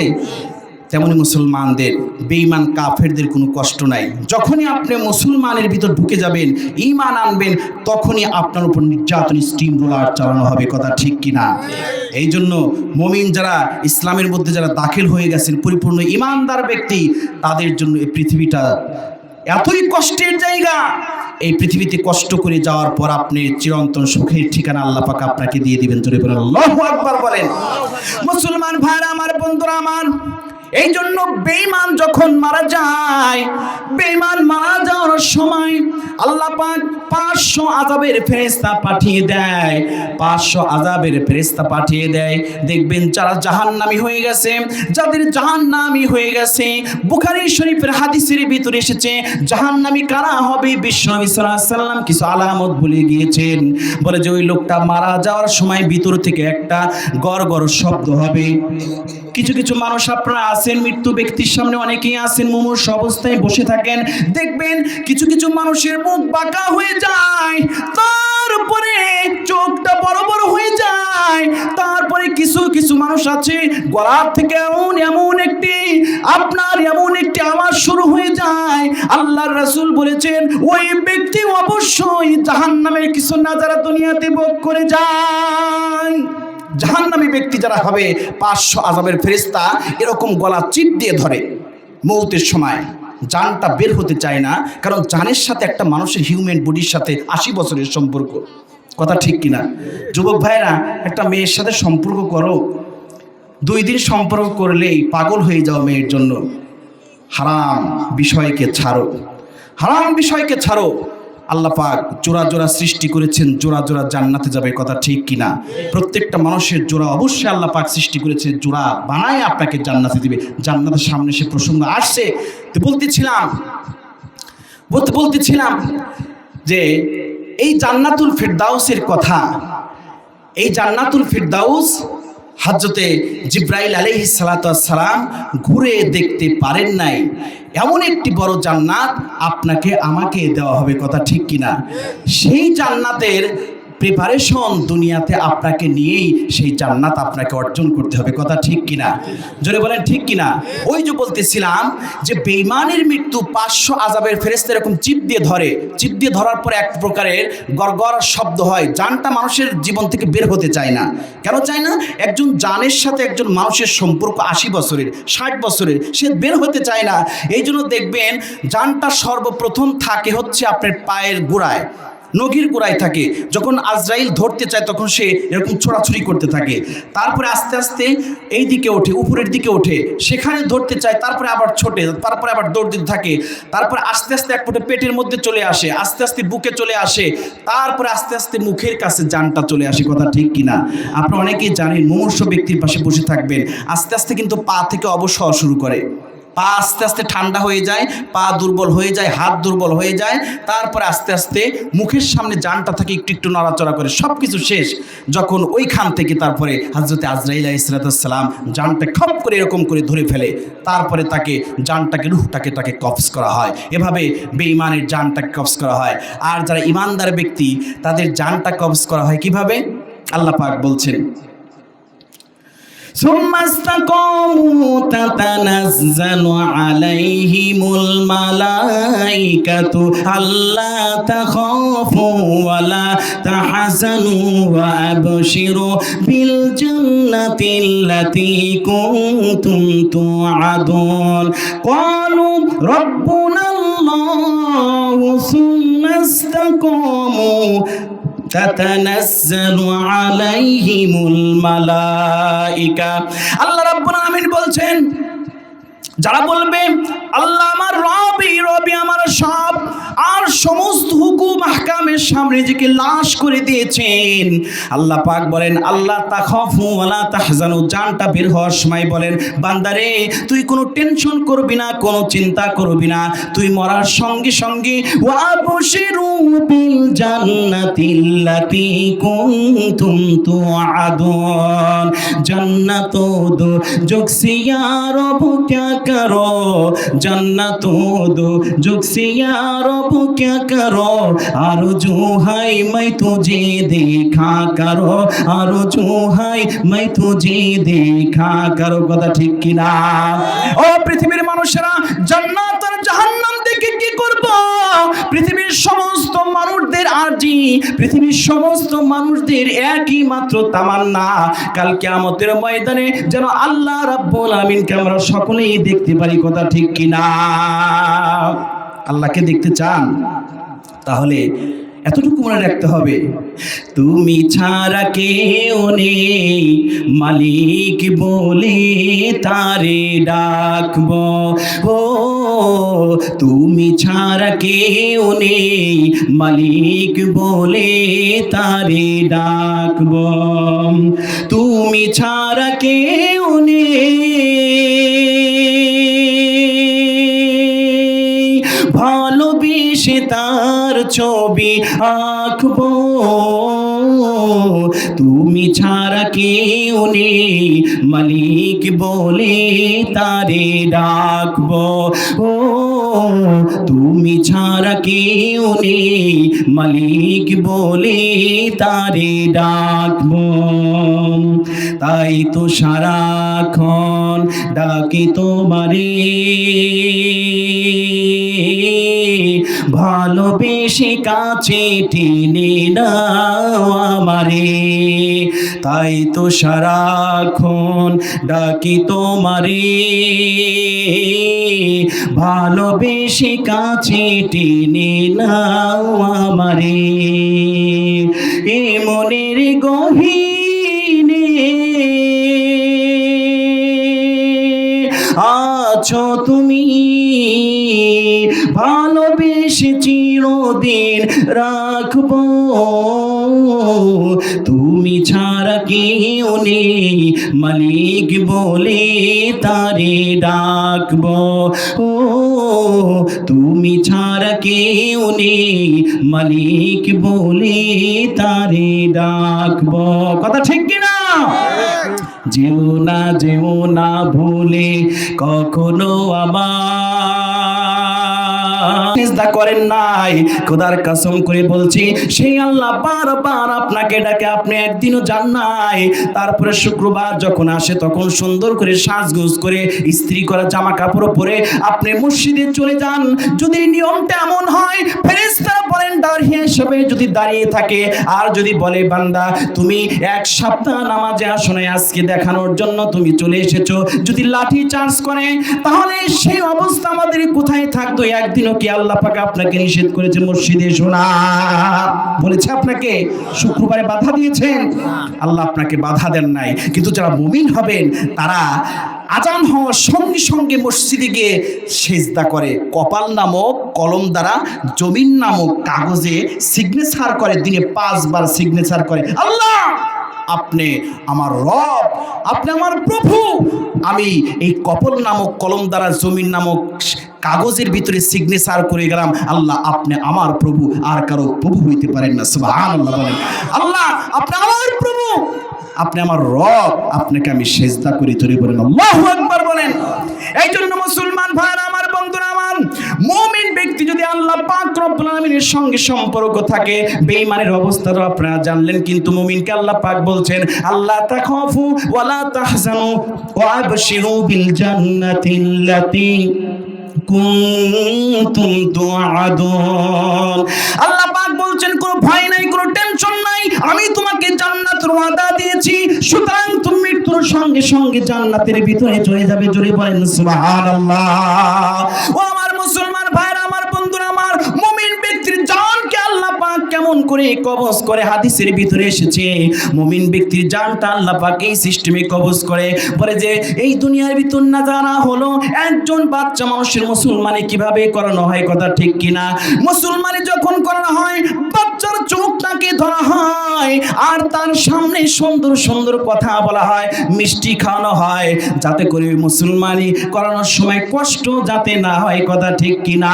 তেমনি মুসলমানদের, বেঈমান কাফেরদের কোনো কষ্ট নাই। যখনই আপনি মুসলমানের ভিতর ঢুকে যাবেন, ঈমান আনবেন, তখনই আপনার উপর নির্যাতন স্টিম রোলার চালানো হবে। কথা ঠিক কিনা? এই জন্য মুমিন যারা ইসলামের মধ্যে যারা দাখিল হয়ে গেছেন, পরিপূর্ণ ঈমানদার ব্যক্তি, তাদের জন্য এই পৃথিবীটা এতই কষ্টের জায়গা। এই পৃথিবীতে কষ্ট করে যাওয়ার পর আপনি চিরন্তন সুখের ঠিকানা আল্লাহ পাক আপনাকে দিয়ে দিবেন। জোরে বলেন আল্লাহু আকবার বলেন। মুসলমান ভাইরা আমার, বন্ধুরা আমার, এই জন্য বেঈমান যখন মারা যায়, বেঈমান মারা যাওয়ার সময় আল্লাহ পাক 500 আযাবের ফেরেশতা পাঠিয়ে দেয়। 500 আযাবের ফেরেশতা পাঠিয়ে দেয়। দেখবেন যারা জাহান্নামী হয়ে গেছে, যাদের জাহান্নামী হয়ে গেছে, বুখারী শরীফের হাদিসের ভিতরে এসেছে জাহান্নামী কারা হবে, বিশ্বনবী সাল্লাল্লাহু আলাইহি সাল্লাম কিছু আলামত বলে গিয়েছেন। বলে যে ওই লোকটা মারা যাওয়ার সময় ভিতর থেকে একটা গড়গড় শব্দ হবে। কিছু কিছু মানুষ আপনারা আছেন, মৃত্যু ব্যক্তির সামনে অনেকেই আছেন, মুমূর্ষু অবস্থায় বসে থাকেন, দেখবেন কিছু কিছু মানুষের মুখ বাঁকা হয়ে যায়, তারপরে চোখটা বড় বড় হয়ে যায়, তারপরে কিছু কিছু মানুষ আছে গলার থেকে এমন একটি আওয়াজ শুরু হয়ে যায়। আল্লাহর রাসূল বলেছেন ওই ব্যক্তি অবশ্যই জাহান্নামের কিছু নাজারা দুনিয়াতে ভোগ করে যায়। জাহান্নামী ব্যক্তি যারা হবে, 500 আযাবের ফেরেশতা এরকম গলা চিপ দিয়ে ধরে। মৌতের সময় জানটা বের হতে চায় না, কারণ জানের সাথে একটা মানুষের হিউম্যান বডির সাথে 80 বছরের সম্পর্ক। কথা ঠিক কিনা? যুবক ভাইরা, একটা মেয়ের সাথে সম্পর্ক করো, 2 দিন সম্পর্ক করলেই পাগল হয়ে যাও মেয়ের জন্য। হারাম বিষয়কে ছাড়ো, হারাম বিষয়কে ছাড়ো। আল্লাহ পাক জোড়া জোড়া সৃষ্টি করেছেন, জোড়া জোড়া জান্নাতে যাবে। কথা ঠিক কিনা? প্রত্যেকটা মানুষের জোড়া অবশ্যই আল্লাহ পাক সৃষ্টি করেছে, জোড়া বানায় আপনাকে জান্নাতে দিবে। জান্নাতের সামনে সে প্রসঙ্গ আসছে, তো বলতেছিলাম যে এই জান্নাতুল ফিরদাউসের কথা। এই জান্নাতুল ফিরদাউস হযরতে জিবরাইল আলাইহিস সালাতু ওয়াস সালাম ঘুরে দেখতে পারেন নাই। এমন একটি বড় জান্নাত আপনাকে আমাকে দেওয়া হবে। কথা ঠিক কিনা? সেই জান্নাতের প্রিপারেশন দুনিয়াতে আপনাকে নিয়েই সেই জান্নাত আপনাকে অর্জন করতে হবে। কথা ঠিক কিনা? জোরে বলেন ঠিক কিনা? ওই যে বলতেছিলাম যে বেঈমানের মৃত্যু 500 আযাবের ফেরেশতা এরকম চিপ দিয়ে ধরে, চিপ দিয়ে ধরার পর এক প্রকারের গড়গড় শব্দ হয়। জানটা মানুষের জীবন থেকে বের হতে চায় না। কেন চায় না? একজন জানের সাথে একজন মানুষের সম্পর্ক 80 বছরের, 60 বছরের, সে বের হতে চায় না। এই জন্য দেখবেন জানটা সর্বপ্রথম থাকে হচ্ছে আপনার পায়ের গোড়ায়, নখের গোড়ায় থাকে। যখন আজরাইল ধরতে চায় তখন সে এরকম ছোড়াছুড়ি করতে থাকে, তারপরে আস্তে আস্তে এই দিকে ওঠে, উপরের দিকে ওঠে, সেখানে ধরতে চায়, তারপরে আবার ছোটে, তারপরে আবার দৌড় দিতে থাকে, তারপরে আস্তে আস্তে এক ফুটে পেটের মধ্যে চলে আসে, আস্তে আস্তে বুকে চলে আসে, তারপরে আস্তে আস্তে মুখের কাছে জানটা চলে আসে। কথা ঠিক কিনা? আপনারা অনেকেই জানেন, মুমূর্ষু ব্যক্তির পাশে বসে থাকবেন, আস্তে আস্তে কিন্তু পা থেকে অবশ হওয়া শুরু করে। পা আস্তে আস্তে ঠান্ডা হয়ে যায়, পা দুর্বল হয়ে যায়, হাত দুর্বল হয়ে যায়, তারপরে আস্তে আস্তে মুখের সামনে জানটা থাকে একটু একটু নড়াচড়া করে, সব কিছু শেষ। যখন ওইখান থেকে তারপরে হযরত আজরাইল আলাইহিস সালাম জানটা খপ করে এরকম করে ধরে ফেলে, তারপরে তাকে জানটাকে রূহটাকে তাকে কবজ করা হয়। এভাবে বেঈমানের জানটাকে কবজ করা হয়। আর যারা ইমানদার ব্যক্তি তাদের জানটা কবজ করা হয় কিভাবে? আল্লাহ পাক বলছেন, ثم استقاموا تتنزل عليهم الملائكة ألا تخافوا ولا تحزنوا وأبشروا بالجنة التي كنتم توعدون قالوا ربنا الله ثم استقاموا তাতানাজ্জালু আলাইহিমুল মালাইকা। আল্লাহ রাব্বুল আলামিন বলছেন, যারা বলবে আল্লাহ আমার রবই রবি আমার সব, আর সমস্ত হুকুম আহকামের সামনে নিজেকে লাশ করে দিয়েছেন, আল্লাহ পাক বলেন আল্লাহ তাখাফু ওয়ালা তাহজানু, জানটা বের হওয়ার সময় বলেন বান্দারে তুই কোনো টেনশন করবি না, কোনো চিন্তা করবি না, তুই মরার সঙ্গে সঙ্গে ওয়াবশিরু বিল জান্নাতিল্লাতী কুনতুম তুআদুন, জান্নাত দো জোকসি ইয়া রব क्या करो, जन्नतो दो जुगसी या रब क्या करो, आरज़ू है मैं तुझे देखा करो, आरज़ू है मैं तुझे देखा करो। কথা ঠিক কি না? ও পৃথিবীর মানুষেরা, জান্নাত আর জাহান্নাম দেখে কি করব? পৃথিবীর সমস্ত মানুষদের আরজি, পৃথিবীর সমস্ত মানুষদের একই মাত্র তামান্না, কাল কিয়ামতের ময়দানে যেন আল্লাহ রাব্বুল আমিনকে আমরা সকলেই দেখতে পারি। কথা ঠিক কি না? আল্লাহকে দেখতে চান? তাহলে এতটুকু মনে রাখতে হবে, তুমি ছাড়া কেউ নেই, মালিক বলে তারে ডাকবো। ও তুমি ছাড়া কেউ নেই, মালিক বলে তারে ডাকবো। তুমি ছাড়া কেউ নেই, ভালোবেসে তার ছবি আঁকবো। তুমি ছাড়া কেউ নেই, মালিক বলে তারে ডাকবো। ও তুমি ছাড়া কেউ নেই, মালিক বলে তারে ডাকবো। তাই তো সারাক্ষণ ডাকি তোমারে, ভালোবেসে কাছে টেনে নাও আমারে। তাই তো সারাক্ষণ ডাকি তোমারে, ভালোবেসে কাছে টেনে নাও আমারে। এ মনের গহীনে আছো তুমি, ভালোবেসে চিরদিন রাখবো। তুমি ছাড়া কেউ নেই, মালিক বলে তারে ডাকবো। ও তুমি ছাড়া কেউ নেই, মালিক বলে তারে ডাকবো। কথা ঠিক কিনা? যেও না ভুলে কখনো আমার সিজদা করেন নাই। খোদার কসম করে বলছি, সেই আল্লাহ বারবার আপনাকে ডাকে, আপনি একদিনও যান নাই। তারপরে শুক্রবার যখন আসে তখন সুন্দর করে সাজগোজ করে ইস্ত্রি করা জামা কাপড় পরে আপনি মসজিদে চলে যান। যদি নিয়মটা এমন হয়, ফেরেশতারা বলেন দাঁড়িয়ে হিসেবে যদি দাঁড়িয়ে থাকে, আর যদি বলে বান্দা তুমি এক সপ্তাহ নামাজে আসো নাই, আজকে দেখানোর জন্য তুমি চলে এসেছো, যদি লাঠি চার্জ করে, তাহলে সেই অবস্থা আমাদের কোথায় থাকতো? একদিনও কি আল্লাহ পাক আপনাকে নিষেধ করেছে মসজিদে এসো না? বলেছে আপনাকে? শুক্রবারে বাধা দিয়েছেন? আল্লাহ আপনাকে বাধা দেন নাই। কিন্তু যারা মুমিন হবেন তারা আজান হওয়ার সঙ্গে সঙ্গে মসজিদে গিয়ে সেজদা করে, কপাল নামক কলম দ্বারা জমিন নামক কাগজে সিগনেচার করে, দিনে 5 বার সিগনেচার করে, আল্লাহ আপনি আমার রব, আপনি আমার প্রভু। আমি এই কপল নামক কলম দ্বারা জমিন নামক কাগজের ভিতরে সিগনেচার করে গেলাম, আল্লাহ আপনি আমার প্রভু, আর কারো প্রভু হইতে পারেন না। সুবহানাল্লাহ বলেন। আল্লাহ আপনি আমার প্রভু, আপনি আমার রব, আপনাকে আমি সেজদা করি। জোরে বলেন আল্লাহু আকবার বলেন। এই জন্য মুসলমান ভাইরা আমার, বন্ধুরা আমার, মুমিন ব্যক্তি যদি আল্লাহ পাক রব্বুল আলামিনের সঙ্গে সম্পর্ক থাকে, বেঈমানের অবস্থাটা আপনারা জানলেন, কিন্তু মুমিনকে আল্লাহ পাক বলছেন আল্লাহ তাখাফু ওয়ালা তাহজানু ওয়া আবশিরু বিল জান্নাতিল্লাতী কুনতুম তুআদুন। আল্লাহ পাক বলছেন কোনো ভয় নাই, কোনো টেনশন নাই, আমি তোমাকে জান্নাতের ওয়াদা দিয়েছি, সুতরাং তুমি মৃত্যুর সঙ্গে সঙ্গে জান্নাতের ভিতরে চলে যাবে। জোরে বলেন সুবহানাল্লাহ। ও আমার মুসলমান ভাইরা আমার, বন্ধুরা আমার, মুমিন ব্যক্তির জানকে আল্লাহ পাক কেমন করে কবজ করে, হাদিসের ভিতরে এসেছে মুমিন ব্যক্তির জানটা আল্লাহ পাক এই সিস্টেমে কবজ করে। বলে যে এই দুনিয়ার ভিতর না যারা হলো একজন বাচ্চা মানুষের মুসলমানি কিভাবে করানো হয়, কথা ঠিক কিনা? মুসলমানি যখন করানো হয়, বাচ্চার চোখটাকে ধরা হয় আর তার সামনে সুন্দর সুন্দর কথা বলা হয়, মিষ্টি খাওয়ানো হয়, যাতে করে মুসলমানি করানোর সময় কষ্ট যাতে না হয়, কথা ঠিক কিনা?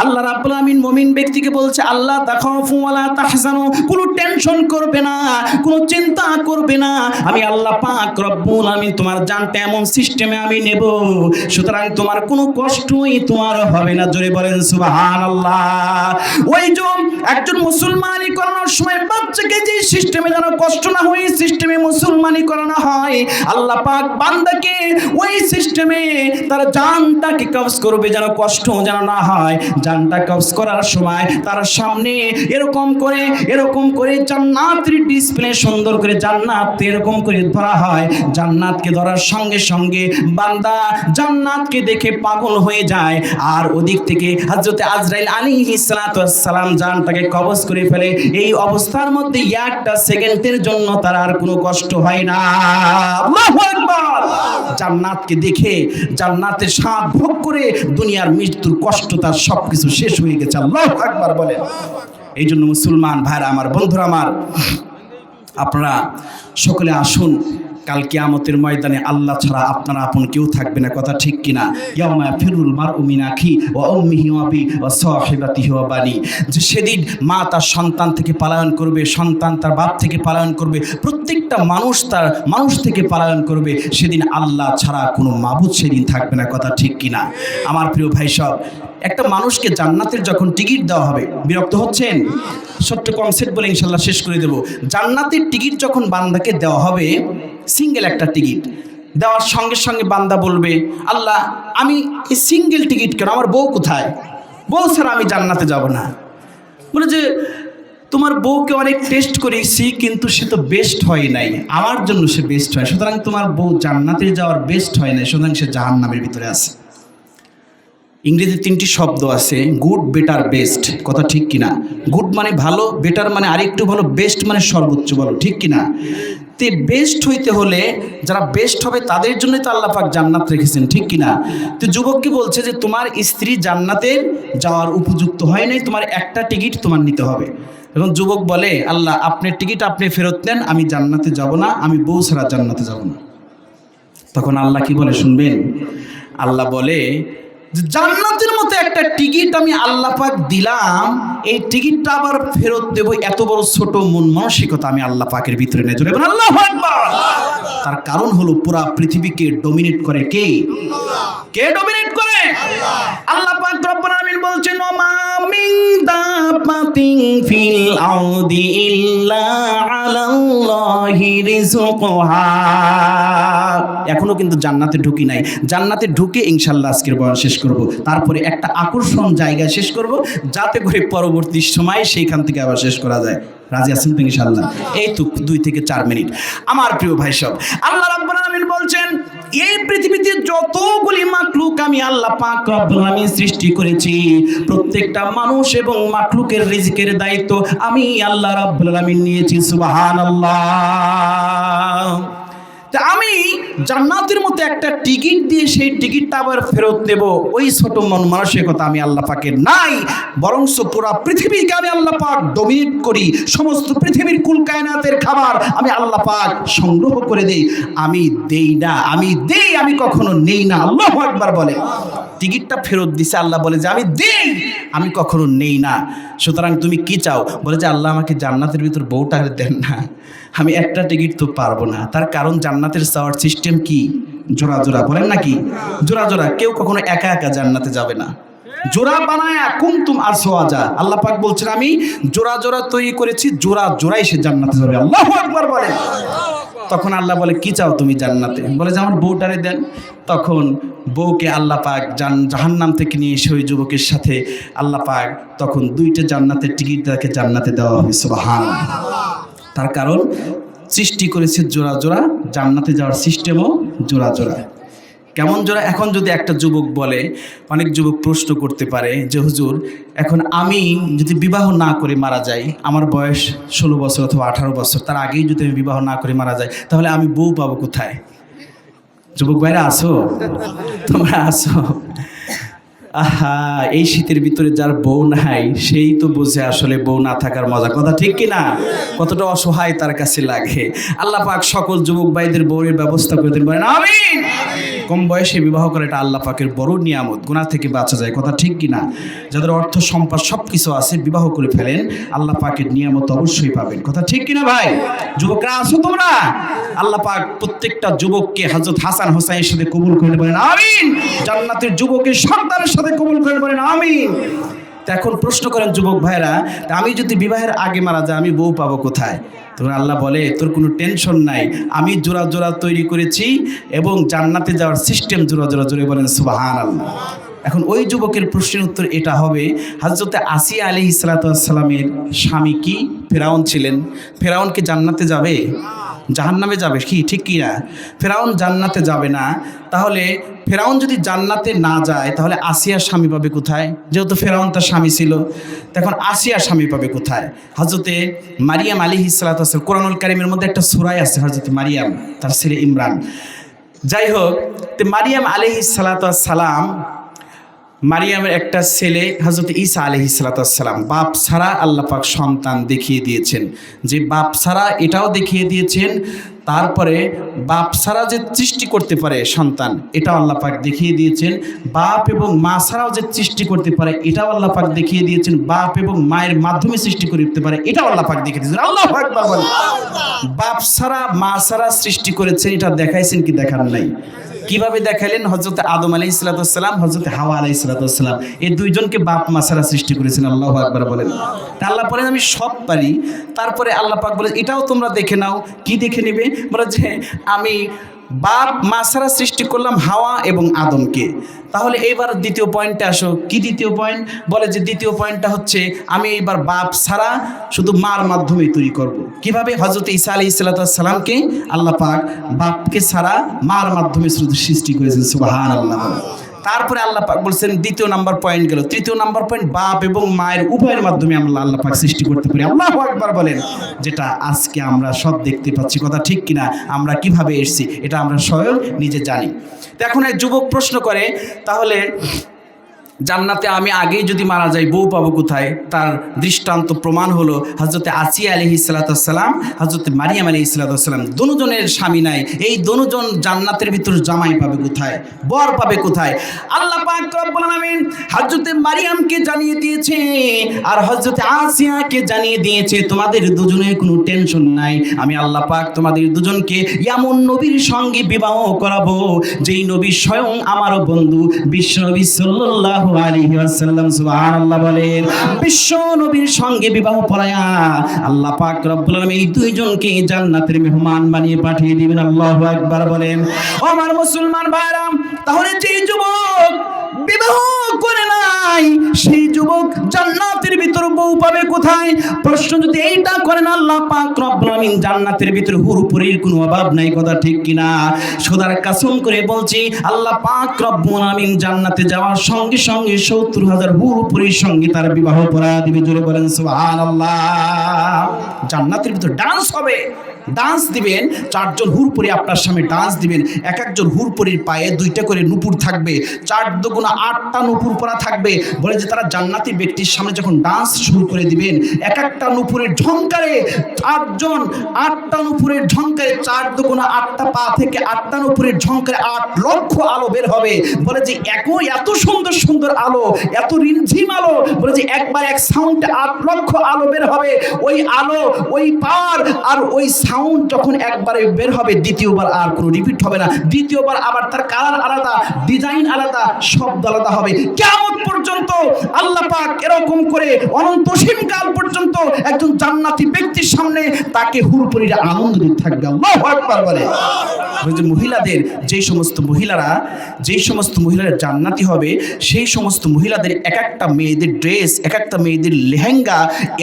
আল্লাহ রাব্বুল আমিন মুমিন ব্যক্তিকে বলছে আল্লাহ তাখাফু ওয়ালা তাহজানু, কোনো টেনশন করবে না, কোনো চিন্তা করবে না, আমি আল্লাহ পাক রব্বুল আমিন তোমার জানটা এমন সিস্টেমে আমি নেব, সুতরাং তোমার কোনো কষ্টই তোমার হবে না। জোরে বলেন সুবহানাল্লাহ। ওই যে একজন মুসলমানি করানোর সময় বাচ্চাকে যে সিস্টেমে যেন কষ্ট না হয়, সিস্টেমে মুসলমানি করানো হয়, আল্লাহ পাক বান্দাকে ওই সিস্টেমে তার জানটাকে কবজ করবে, যেন কষ্ট যেন না হয়। জানটা কবজ করার সময় তার সামনে এরকম করে জান্নাতের ডিসপ্লে সুন্দর করে জান্নাত এরকম করে ধরা হয়। জান্নাতকে ধরার সঙ্গে সঙ্গে বান্দা জান্নাতকে দেখে পাগল হয়ে যায়, আর ওদিক থেকে হযরত আজরাইল আলাইহিস সালাতু ওয়াস সালাম জানটাকে কবজ করে ফেলে। এই অবস্থার মধ্যে একটা সেকেন্ডের জন্য তার আর কোনো কষ্ট হয় না। আল্লাহু আকবার। জান্নাতকে দেখে জান্নাতের স্বাদ ভোগ করে দুনিয়ার মৃত্যুর কষ্ট তার সবকিছু শেষ হয়ে গেছে। আল্লাহু আকবার বলেন। এই জন্য মুসলমান ভাইরা আমার, বন্ধুরা আমার, আপনারা সকলে আসুন, কাল কিয়ামতের ময়দানে আল্লাহ ছাড়া আপনারা আপন কেউ থাকবে না, কথা ঠিক কিনা? ইয়াউমা ইয়াফিরুল মারউ মিন আখি ওয়া উম্মিহি ওয়া আবি ওয়া সাহিবাতিহি ওয়া বানি, যে সেদিন মা তার সন্তান থেকে পলায়ন করবে, সন্তান তার বাপ থেকে পলায়ন করবে, প্রত্যেকটা মানুষ তার মানুষ থেকে পলায়ন করবে। সেদিন আল্লাহ ছাড়া কোনো মাবুদ সেদিন থাকবে না, কথা ঠিক কিনা? আমার প্রিয় ভাই সব, একটা মানুষকে জান্নাতের যখন টিকিট দেওয়া হবে, বিরক্ত হচ্ছেন? ছোট্ট কনসেপ্ট বলে ইনশাল্লাহ শেষ করে দেব। জান্নাতের টিকিট যখন বান্দাকে দেওয়া হবে, সিঙ্গেল একটা টিকিট দেওয়ার সঙ্গে সঙ্গে বান্দা বলবে আল্লাহ আমি এই সিঙ্গেল টিকিট কেন, আমার বউ কোথায়? বউ ছাড়া আমি জান্নাতে যাব না। বলে যে তোমার বউকে অনেক টেস্ট করেছি কিন্তু সে তো বেস্ট হয় নাই, আমার জন্য সে বেস্ট হয়, সুতরাং তোমার বউ জান্নাতে যাওয়ার বেস্ট হয় নাই, সুতরাং সে জাহান্নামের ভিতরে আছে। ইংরেজি 3টি শব্দ আছে, গুড, বেটার, বেস্ট, কথা ঠিক কিনা? গুড মানে ভালো, বেটার মানে আরেকটু ভালো, বেস্ট মানে সর্বোচ্চ ভালো, ঠিক কিনা? তে বেস্ট হইতে হলে যারা বেস্ট হবে তাদের জন্যই তো আল্লাহ পাক জান্নাত রেখেছেন, ঠিক কিনা? তো যুবককে বলছে যে তোমার স্ত্রী জান্নাতে যাওয়ার উপযুক্ত হয় নাই, তোমার একটা টিকিট তোমার নিতে হবে। এবং যুবক বলে আল্লাহ আপনার টিকিট আপনি ফেরত নেন, আমি জান্নাতে যাব না, আমি বউ ছাড়া জান্নাতে যাব না। তখন আল্লাহ কি বলে শুনবেন? আল্লাহ বলে জান্নাতের মতো একটা টিকিট আমি আল্লাহ পাক দিলাম, এই টিকিটটা আবার ফেরত দেব, এত বড় ছোট মন মানসিকতা আমি আল্লাহ পাকের ভিতরে নেই। জোরে বলেন আল্লাহু আকবার। তার কারণ হলো পুরা পৃথিবীকে ডমিনেট করে কে? কে ডমিনেট করে? আল্লাহ পাক রব্বুল আলামিন বলছেন ওমা মিন দাবাতিন ফিল আরদি ইল্লা আলাল্লাহি রিজকুহা। এখনো কিন্তু জান্নাতে ঢুকি নাই, জান্নাতে ঢুকে ইনশাআল্লাহ আজকের বয়ান শেষ করব, তারপরে একটা আকর্ষণ জায়গায় শেষ করব, যাতে করে পরবর্তী সময় সেইখান থেকে আবার শেষ করা যায়। রাজি আছেন তো ইনশাআল্লাহ? এই তো 2 থেকে 4 মিনিট। আমার প্রিয় ভাই সব, আল্লাহ রাব্বুল আলামিন বলছেন এই পৃথিবীতে যতগুলি মাখলুক আমি আল্লাহ পাক রব্বুল আলামিন সৃষ্টি করেছি, প্রত্যেকটা মানুষ এবং মাখলুকের রিজিকের দায়িত্ব আমি আল্লাহ রাব্বুল আলামিন নিয়েছি। সুবহানাল্লাহ। তা আমি জান্নাতের মতো একটা টিকিট দিয়ে সেই টিকিটটা আবার ফেরত দেব, ওই ছোট মন মানসিকতা আমি আল্লাহ পাকের নাই। বরংস পুরা পৃথিবীকে আমি আল্লাহ পাক ডমিনেট করি, সমস্ত পৃথিবীর কুল কায়নাতের খাবার আমি আল্লাহ পাক সংগ্রহ করে দেই। আমি দেই না, আমি দেই, আমি কখনো নেই না। আল্লাহু আকবার বলে। টিকিটটা ফেরত দিছে, আল্লাহ বলে যে আমি দেই, আমি কখনো নেই না। সুতরাং তুমি কি চাও? বলে যে আল্লাহ আমাকে জান্নাতের ভিতর বউটা দেন না, আমি একটা টিকিট তো পারবো না। তার কারণ জান্নাতের চাওয়ার সিস্টেম কি? জোড়া জোড়া, বলেন নাকি? জোড়া জোড়া। কেউ কখনো একা একা জান্নাতে যাবে না, জোড়া বানায়া কুনতুম আসওয়াজা। আল্লাহ পাক বলছেন আমি জোড়া জোড়া তৈরি করেছি, জোড়া জোড়াই সে জান্নাতে যাবে। আল্লাহু আকবার বলেন। তখন আল্লাহ বলে কি চাও তুমি জান্নাতে? বলে যে আমার বউটারে দেন। তখন বউকে আল্লাহ পাক জাহান্নাম থেকে নিয়ে এসে ওই যুবকের সাথে আল্লাহ পাক তখন দুইটা জান্নাতের টিকিট তাকে জান্নাতে দেওয়া হবে। সুবহানাল্লাহ। তার কারণ সৃষ্টি করেছে জোড়া জোড়া, জান্নাতে যাওয়ার সিস্টেমও জোড়া জোড়া। কেমন জোড়া? এখন যদি একটা যুবক বলে, অনেক যুবক প্রশ্ন করতে পারে যে হুজুর, এখন আমি যদি বিবাহ না করে মারা যাই, আমার বয়স 16 বছর অথবা 18 বছর, তার আগেই যদি আমি বিবাহ না করে মারা যাই, তাহলে আমি বউ পাবো কোথায়? যুবক ভাইরা আসো, তোমরা আসো। আহা, এই শীতের ভিতরে যার বউ নাই সেই তো বুঝে আসলে বউ না থাকার মজা। কথা ঠিক কিনা? কতটা অসহায় তার কাছে লাগে। আল্লাহ পাক সকল যুবক ভাইদের বউয়ের ব্যবস্থা করে দেন, বলেন আমিন। কম বয়সে বিবাহ করে এটা আল্লাহ পাকের বড় নিয়ামত, গুনাহ থেকে বাঁচা যায়। কথা ঠিক কিনা? যাদের অর্থ সম্পদ সব কিছু আছে, বিবাহ করে ফেলেন, আল্লাহ পাকের নিয়ামত অবশ্যই পাবেন। কথা ঠিক কিনা ভাই? যুবকরা আসো তোমরা। আল্লাহ পাক প্রত্যেকটা যুবককে হযরত হাসান হোসাইনের সাথে কবুল করে বলেন আমিন। জান্নাতের যুবকের সন্তানের সাথে কবুল করে বলেন আমিন। এখন প্রশ্ন করেন যুবক ভাইরা, আমি যদি বিবাহের আগে মারা যাই, আমি বউ পাবো কোথায়? তখন আল্লাহ বলে তোর কোনো টেনশন নাই, আমি জোড়া জোড়া তৈরি করেছি এবং জান্নাতে যাওয়ার সিস্টেম জোড়া জোড়া। জোরে বলেন সুবহানাল্লাহ। এখন ওই যুবকের প্রশ্নের উত্তর এটা হবে, হযরতে আসিয়া আলাইহিস সালামের স্বামী কি ফেরাউন ছিলেন? ফেরাউন কি জান্নাতে যাবে? জাহান্নামে যাবে কি? ঠিক কি না? ফেরাউন জান্নাতে যাবে না। তাহলে ফেরাউন যদি জান্নাতে না যায়, তাহলে আসিয়ার স্বামী পাবে কোথায়? যেহেতু ফেরাউন তার স্বামী ছিল, তখন আসিয়ার স্বামী পাবে কোথায়? হযরতে মারিয়াম আলাইহিস সালাতু ওয়াস সালাম, কোরআনুল কারীমের মধ্যে একটা সূরা আছে হযরতে মারিয়াম, তার ছেলে ইমরান। যাই হোক, তো মারিয়াম আলাইহিস সালাতু ওয়াস সালাম, মারিয়ামের একটা ছেলে হযরত ঈসা আলাইহিস সালাতু ওয়াস সালাম, বাপ ছাড়া আল্লাহ পাক সন্তান দেখিয়ে দিয়েছেন, যে বাপ ছাড়া এটাও দেখিয়ে দিয়েছেন, তারপরে বাপ ছাড়া যে সৃষ্টি করতে পারে সন্তান, এটাও আল্লাহ পাক দেখিয়ে দিয়েছেন। বাপ এবং মা ছাড়াও যে সৃষ্টি করতে পারে, এটাও আল্লাহ পাক দেখিয়ে দিয়েছেন। বাপ এবং মায়ের মাধ্যমে সৃষ্টি করতে পারে, এটাও আল্লাহ পাক দেখিয়ে দিয়েছেন। আল্লাহু আকবার বলেন। বাপ ছাড়া মা ছাড়া সৃষ্টি করেছেন, এটা দেখাইছেন কি দেখান নাই? কিভাবে দেখালেন? হযরত আদম আলাইহিস সালাতু ওয়াস সালাম, হযরত হাওয়া আলাইহিস সালাতু ওয়াস সালাম, এই দুইজনকে বাপ মা ছাড়া সৃষ্টি করেছেন। আল্লাহু আকবার বলেন। তা আল্লাহ বলেন আমি সব পারি। তারপরে আল্লাহ পাক বলে এটাও তোমরা দেখে নাও। কি দেখে নেবে? বলে যে আমি বাপ মা ছাড়া সৃষ্টি করলাম হাওয়া এবং আদমকে। তাহলে এইবার দ্বিতীয় পয়েন্টে আসো। কি দ্বিতীয় পয়েন্ট? বলে যে দ্বিতীয় পয়েন্টটা হচ্ছে আমি এইবার বাপ ছাড়া শুধু মার মাধ্যমেই তৈরি করব। কিভাবে? হযরত ঈসা আলাইহিস সালাতু ওয়াস সালামকে আল্লাহ পাক বাপকে ছাড়া মার মাধ্যমে শুধু সৃষ্টি করেছেন। সুবহানাল্লাহ। তারপরে আল্লাহ পাক বলছেন দ্বিতীয় নাম্বার পয়েন্ট গেল। তৃতীয় নাম্বার পয়েন্ট, বাপ এবং মায়ের উভয়ের মাধ্যমে আমরা আল্লাহ পাক সৃষ্টি করতে পারি। আল্লাহু আকবার বলেন। যেটা আজকে আমরা সব দেখতে পাচ্ছি। কথা ঠিক কিনা? আমরা কিভাবে এসেছি এটা আমরা স্বয়ং নিজে জানি। তো এখন এক যুবক প্রশ্ন করে, তাহলে জান্নাতে আমি আগেই যদি মারা যাই, বউ পাবো কোথায়? তার দৃষ্টান্ত প্রমাণ হলো হযরতে আসিয়া আলাইহিস সালাতু ওয়াস সালাম, হযরতে মারিয়াম আলাইহিস সালাতু ওয়াস সালাম, দুজনের স্বামী নাই। এই দুজন জান্নাতের ভিতর জামাই পাবে কোথায়? বর পাবে কোথায়? আল্লাহ পাক রব্বুল আলামিন হযরতে মারিয়ামকে জানিয়ে দিয়েছে আর হযরতে আসিয়াকে জানিয়ে দিয়েছে, তোমাদের দুজনের কোনো টেনশন নাই, আমি আল্লাহ পাক তোমাদের দুজনকে এমন নবীর সঙ্গে বিবাহ করাবো যেই নবী স্বয়ং আমার বন্ধু বিশ্বনবী সাল্লাল্লাহু আলাইহি ওয়াসাল্লাম। সুবহানাল্লাহ বলেন। বিশ্ব নবীর সঙ্গে বিবাহ পড়ায়া আল্লাহ পাক রব্বুল আলামিন এই দুইজনকে জান্নাতের মেহমান বানিয়ে পাঠিয়ে দিবেন। আল্লাহু আকবার বলেন। ও আমার মুসলমান ভাইরা, তাহলে যেই যুবক বিবাহ করে না নাই, সেই যুবক জান্নাতের ভিতর বউ পাবে কোথায়? প্রশ্ন যদি এইটা করেন, আল্লাহ পাক রব্বুল আমিন জান্নাতের ভিতরে হুরপুরির কোনো অভাব নাই, কথা ঠিক কিনা? খোদার কসম করে বলছি, আল্লাহ পাক রব্বুল আমিন জান্নাতে যাওয়ার সঙ্গে সঙ্গে ৭০,০০০ হুরপুরির সঙ্গে তার বিবাহ পড়া দিবে। জোরে বলেন সুবহানাল্লাহ। জান্নাতের ভিতর ডান্স হবে, ডান্স দিবেন, 4 জন হুরপুরি আপনার সামনে ডান্স দিবেন। এক একজন হুরপুরির পায়ে 2টা করে নুপুর থাকবে, 4 দুগুণা 8টা নুপুর পরা থাকবে। বলে যে তারা জান্নাতি ব্যক্তির সামনে যখন ডান্স শুরু করে দিবেন, এক একটা নুপুরের ঝংকারে 8 জন 8টা নুপুরের ঝংকারে 4 দুগুণা 8টা পা থেকে 8টা নুপুরের ঝংকারে 8 লক্ষ আলো বের হবে। বলে যে এত সুন্দর সুন্দর আলো, এত রিমঝিম আলো, বলে যে একবার এক সাউন্ডে 8 লক্ষ আলো বের হবে। ওই আলো, ওই পাওয়ার আর ওই সাউন্ড যখন একবারে বের হবে, দ্বিতীয়বার আর কোনো রিপিট হবে না। দ্বিতীয়বার আবার তার কালার আলাদা, ডিজাইন আলাদা, শব্দ আলাদা হবে। কিয়ামত পর্যন্ত আল্লাহ পাক এরকম করে অনন্ত সীমকাল পর্যন্ত একজন জান্নাতি ব্যক্তির সামনে তাকে হুরপুরিরা আনন্দ দিতে থাকবে। আল্লাহু আকবার বলে। যে মহিলাদের যেই সমস্ত মহিলারা জান্নাতি হবে, সেই সমস্ত মহিলাদের এক একটা মেয়েদের ড্রেস, এক একটা মেয়েদের লেহেঙ্গা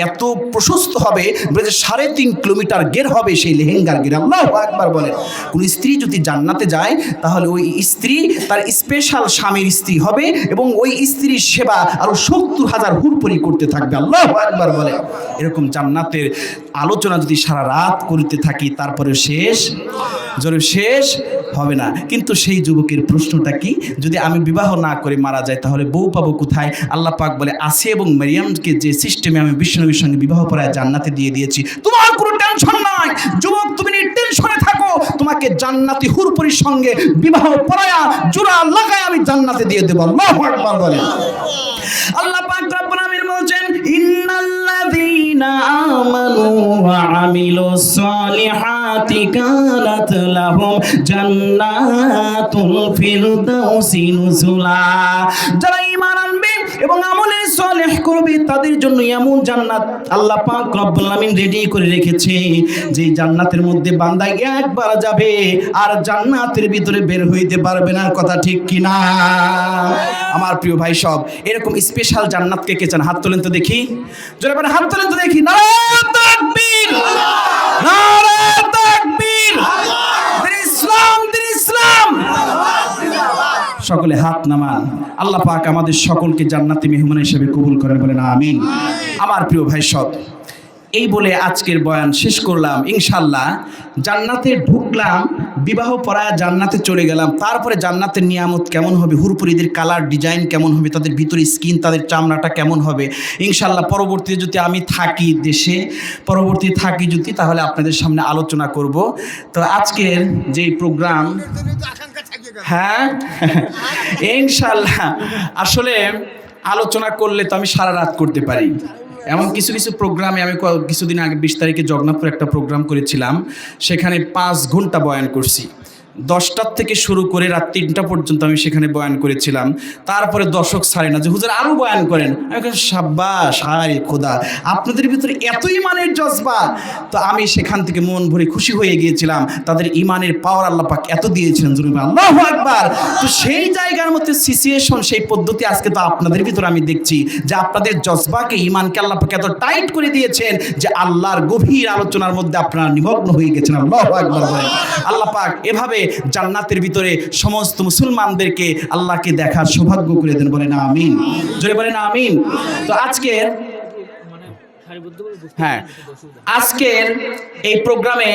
এত প্রশস্ত হবে, বলে যে 3.5 কিলোমিটার গের হবে সেই লেহেঙ্গার গের। আল্লাহু আকবার বলে। কোন স্ত্রী যদি জান্নাতে যায়, তাহলে ওই স্ত্রী তার স্পেশাল স্বামীর স্ত্রী হবে এবং ওই স্ত্রীর সেবা আরো ৭০,০০০ হুরপুরি করতে থাকবে। আল্লাহু আকবার বলে। এরকম জান্নাতের আলোচনা যদি সারা রাত করতে থাকি, তারপরে শেষ হবে না। কিন্তু সেই যুবকের প্রশ্নটা কি, যদি আমি বিবাহ না করে মারা যাই তাহলে বউ পাবো কোথায়? আল্লাহ পাক বলে, আসিয়া এবং মারিয়ামকে যে সিস্টেমে আমি বিশ্বনবীর সঙ্গে বিবাহ পড়ায় জান্নাতে দিয়ে দিয়েছি, তোমার কোনো টেনশন নাই। যুবক, তুমি টেনশনে থাকো, তোমাকে জান্নাতি হুরপুরির সঙ্গে বিবাহ পড়ায়া জোড়া লাগায় আমি জান্নাতে দিয়ে দেব। আল্লাহু আকবার বলে। আল্লাহ পাক রব্বুল আমিন বলেন, ইন্নাল্লাযীনা আমানু ওয়া আমিলুস সালিহাতি কানাত লাহুম জান্নাতুল ফিরদাউসি নুজুলা। যারা ঈমান আনবে এবং আমলে সালেহ করবে, তাদের জন্য এমন জান্নাত আল্লাহ পাক রব্বুল আমিন রেডি করে রেখেছে, যে জান্নাতের মধ্যে বান্দা একবার যাবে আর জান্নাতের ভিতরে বের হইতে পারবে না। কথা ঠিক কিনা? আমার প্রিয় ভাই সব, এরকম স্পেশাল জান্নাতকে কে চান? হাত তোলেন তো দেখি, জোরে বলেন, হাত তোলেন তো দেখি। নারে তাকবীর, নারে তাকবীর, দিন ইসলাম, দিন ইসলাম। সকলে হাত নামান। আল্লাহ পাক আমাদের সকলকে জান্নাতি মেহমান হিসেবে কবুল করেন, বলেন আমিন। আমার প্রিয় ভাই সব, এই বলে আজকের বয়ান শেষ করলাম। ইনশাল্লাহ জান্নাতে ঢুকলাম, বিবাহ পড়া জান্নাতে চলে গেলাম। তারপরে জান্নাতের নিয়ামত কেমন হবে, হুরপুরিদের কালার ডিজাইন কেমন হবে, তাদের ভিতরে স্কিন, তাদের চামড়াটা কেমন হবে, ইনশাল্লাহ পরবর্তীতে যদি আমি থাকি দেশে, যদি, তাহলে আপনাদের সামনে আলোচনা করব। তো আজকের যেই প্রোগ্রাম, হ্যাঁ ইনশাল্লাহ, আসলে আলোচনা করলে তো আমি সারা রাত করতে পারি। এমন কিছু কিছু প্রোগ্রামে আমি কিছুদিন আগে 20 তারিখে জগন্নাথপুর একটা প্রোগ্রাম করেছিলাম, সেখানে 5 ঘন্টা বয়ান করছি। 10টার থেকে শুরু করে রাত 3টা পর্যন্ত আমি সেখানে বয়ান করেছিলাম। তারপরে দর্শক ছাড়ে না যে হুজুর আরও বয়ান করেন। আমি সাব্বাস, হায় খোদা, আপনাদের ভিতরে এত ইমানের জজবা। তো আমি সেখান থেকে মন ভরে খুশি হয়ে গিয়েছিলাম, তাদের ইমানের পাওয়ার আল্লাহ পাক এত দিয়েছিলেন। আল্লাহু আকবার। তো সেই জায়গার মধ্যে সিচুয়েশন, সেই পদ্ধতি আজকে তো আপনাদের ভিতরে আমি দেখছি যে আপনাদের জজবাকে, ইমানকে আল্লাহ পাক এত টাইট করে দিয়েছেন যে আল্লাহর গভীর আলোচনার মধ্যে আপনারা নিমগ্ন হয়ে গেছেন। আল্লাহু আকবার বলেন। আল্লাহ পাক এভাবে জান্নাতের ভিতরে সমস্ত মুসলমানদেরকে আল্লাহকে দেখার সৌভাগ্য করে দেন, বলেন আমিন। জোরে বলেন আমিন। তো আজকের এই প্রোগ্রামে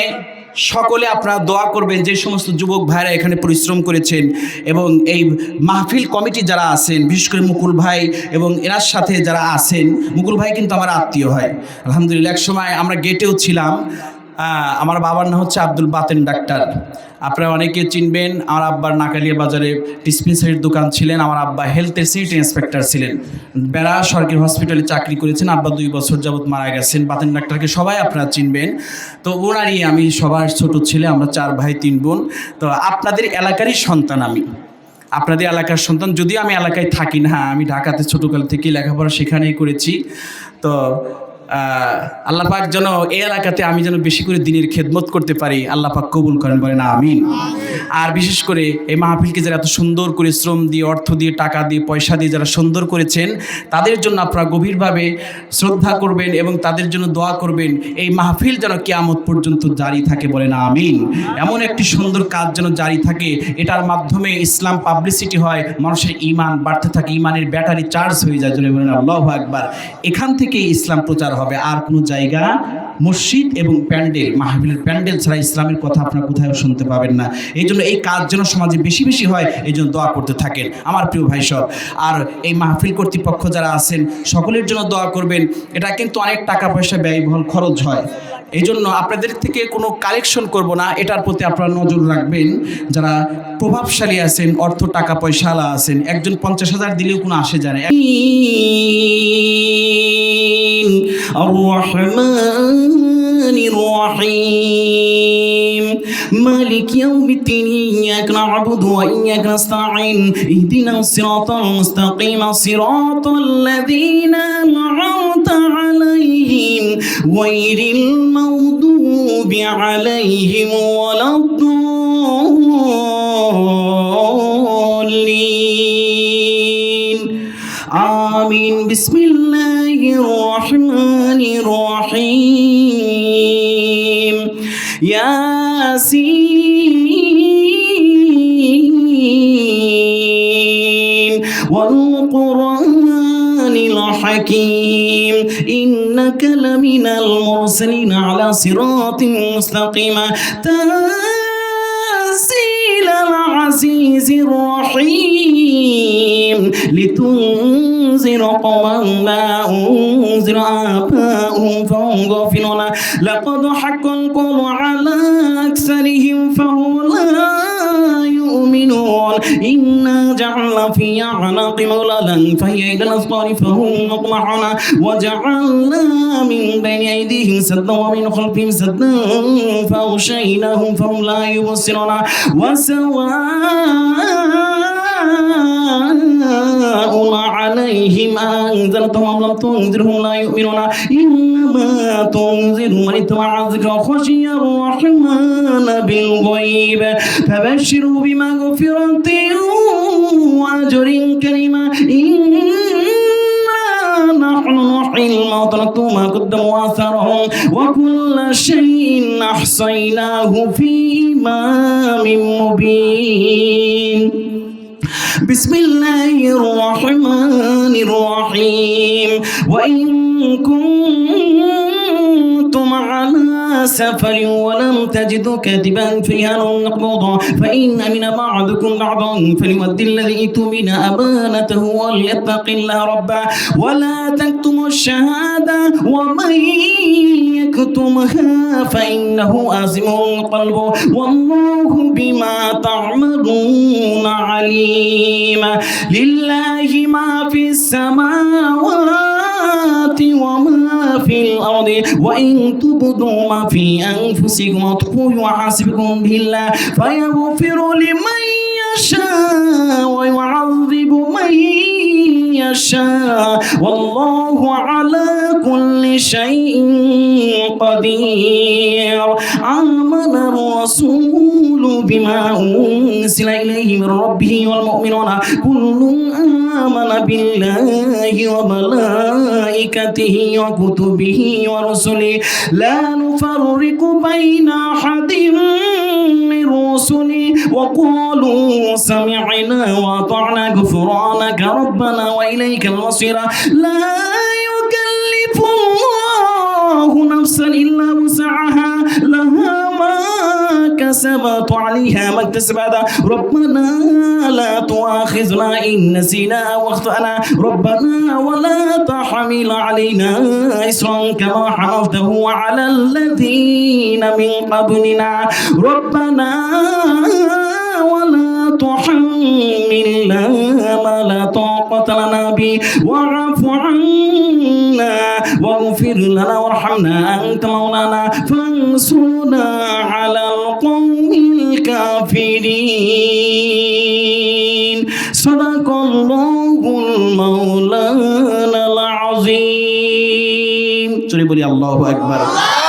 সকলে আপনারা দোয়া করবেন, যে সমস্ত যুবক ভাইরা এখানে পরিশ্রম করেছেন এবং এই মাহফিল কমিটি যারা আছেন, বিশেষ করে মুকুল ভাই এবং এনার সাথে যারা আছেন। মুকুল ভাই কিন্তু আমার আত্মীয় হয়, আলহামদুলিল্লাহ। এক সময় আমরা গেটেও ছিলাম। আমার বাবার নাম হচ্ছে আব্দুল বাতেন ডাক্তার, আপনারা অনেকে চিনবেন। আমার আব্বার নাকালিয়া বাজারে ডিসপেন্সারির দোকান ছিলেন। আমার আব্বা হেলথের সিটি ইন্সপেক্টর ছিলেন, বেড়া সরকারি হসপিটালে চাকরি করেছেন। আব্বা 2 বছর যাবৎ মারা গেছেন। বাতেন ডাক্তারকে সবাই আপনারা চিনবেন। তো ওনারই আমি সবার ছোট ছেলে, আমরা 4 ভাই 3 বোন। তো আপনাদের এলাকারই সন্তান আমি, আপনাদের এলাকার সন্তান। যদিও আমি এলাকায় থাকি না, আমি ঢাকাতে ছোটোকাল থেকে লেখাপড়া সেখানেই করেছি। তো আল্লাহ পাক যেন এই এলাকাতে আমি যেন বেশি করে দিনের খেদমত করতে পারি, আল্লাহ পাক কবুল করেন, বলেন আমিন। আর বিশেষ করে এই মাহফিলকে যারা এত সুন্দর করে শ্রম দিয়ে, অর্থ দিয়ে, টাকা দিয়ে, পয়সা দিয়ে যারা সুন্দর করেছেন, তাদের জন্য আপনারা গভীরভাবে শ্রদ্ধা করবেন এবং তাদের জন্য দোয়া করবেন। এই মাহফিল যেন কিয়ামত পর্যন্ত জারি থাকে, বলেন আমিন। এমন একটি সুন্দর কাজ যেন জারি থাকে, এটার মাধ্যমে ইসলাম পাবলিসিটি হয়, মানুষের ঈমান বাড়তে থাকে, ঈমানের ব্যাটারি চার্জ হয়ে যায়, জোরে বলেন আল্লাহু আকবার। এখান থেকেই ইসলাম প্রচার হবে। আর কোনো জায়গা, মসজিদ এবং প্যান্ডেল, মাহফিলের প্যান্ডেল ছাড়া ইসলামের কথা আপনারা কোথাও শুনতে পাবেন না। এই জন্য এই কাজ যেন সমাজে বেশি বেশি হয়, এই জন্য দোয়া করতে থাকেন আমার প্রিয় ভাই সব। আর এই মাহফিল কর্তৃপক্ষ যারা আছেন সকলের জন্য দোয়া করবেন। এটা কিন্তু অনেক টাকা পয়সা ব্যয়বহুল খরচ হয়, এই জন্য আপনাদের থেকে কোনো কালেকশন করব না, এটার প্রতি আপনারা নজর রাখবেন। যারা প্রভাবশালী আছেন, অর্থ টাকা পয়সাওয়ালা আছেন, একজন 50,000 দিলেও কোনো আসে যায় না। আর-রহমানির রহিম মালিক ইয়াউমিদ্দিন ইয়াকা না'বুদু ওয়া ইয়াকা নাস্তাঈন ইহদিনাস সিরাতাল মুস্তাকিম সিরাতাল লাযীনা আন'আমতা আলাইহিম গায়রিল মাগদুবি আলাইহিম ওয়ালাদ-দাল্লিন আমিন। বিসমিল্লাহির রহমানির রহিম ইয়াসিন ওয়াল কুরআনিল হাকীম ইন্নাকা লামিনাল মুরসালিন আলা সিরাতিন মুস্তাকিম তানজিলাল আজিজির রহিম লিতুনজির কওমান মা উনজিরা আবাউহুম ফাহুম গাফিলুন লাকাদ হাক্কাল কওলু আলা আকসারিহিম ফাহুম লা يؤمنون إنا جعلنا في أعناقهم أغلالا فهي إلى الأذقان فهم مقمحون وجعلنا من بين أيديهم سدا ومن خلفهم سدا فأغشيناهم فهم لا يبصرون وسواء عليهم أنذرتهم أم لم تنذرهم لا يؤمنون إنما تنذر من اتبع الذكر وخشي الرحمن بالغيب فبشره بمغفرة وأجر كريم إنا نحن نحيي الموتى ونكتب ما قدموا وآثارهم وكل شيء أحصيناه في إمام مبين. بسم الله الرحمن الرحيم وإن كنتم على سفر ولم تجدوا كاتبا فرهان مقبوضا فإن أمن بعضكم بعضا فليؤدي الذي اؤتمن أمانته وليتق الله ربه ولا تكتموا الشهادة ومن يكتمها فإنه آثم قلبه والله بما تعملون عليم. لله ما في السماوات وما في الأرض وإن تبدوا ما في أنفسكم وتخفوه يحاسبكم به الله فيغفر لمن يشاء ويعذب من يشاء والله على كل شيء قدير. آمن الرسول بما أنزل إليه من ربه والمؤمنون كل آمن بالله وملائكته وكتبه ورسله لا نفرق بين أحد من رسله وقالوا سمعنا وأطعنا غفرانك ربنا وإليك المصير. لا يكلف الله نفسا إلا وسعها لها ما كسبت عليها ما اكتسبت ربنا لا تؤاخذنا إن نسينا واخطأنا ربنا ولا تحمل علينا إصرا كما حملته على الذين من قبلنا ربنا ولا تحملنا ما لا طاقة لنا به واعف عنا واغفر لنا وارحمنا أنت مولانا فانصرنا على القوم الكافرين. صدق الله المولانا العظيم. চলে বলি আল্লাহু আকবার।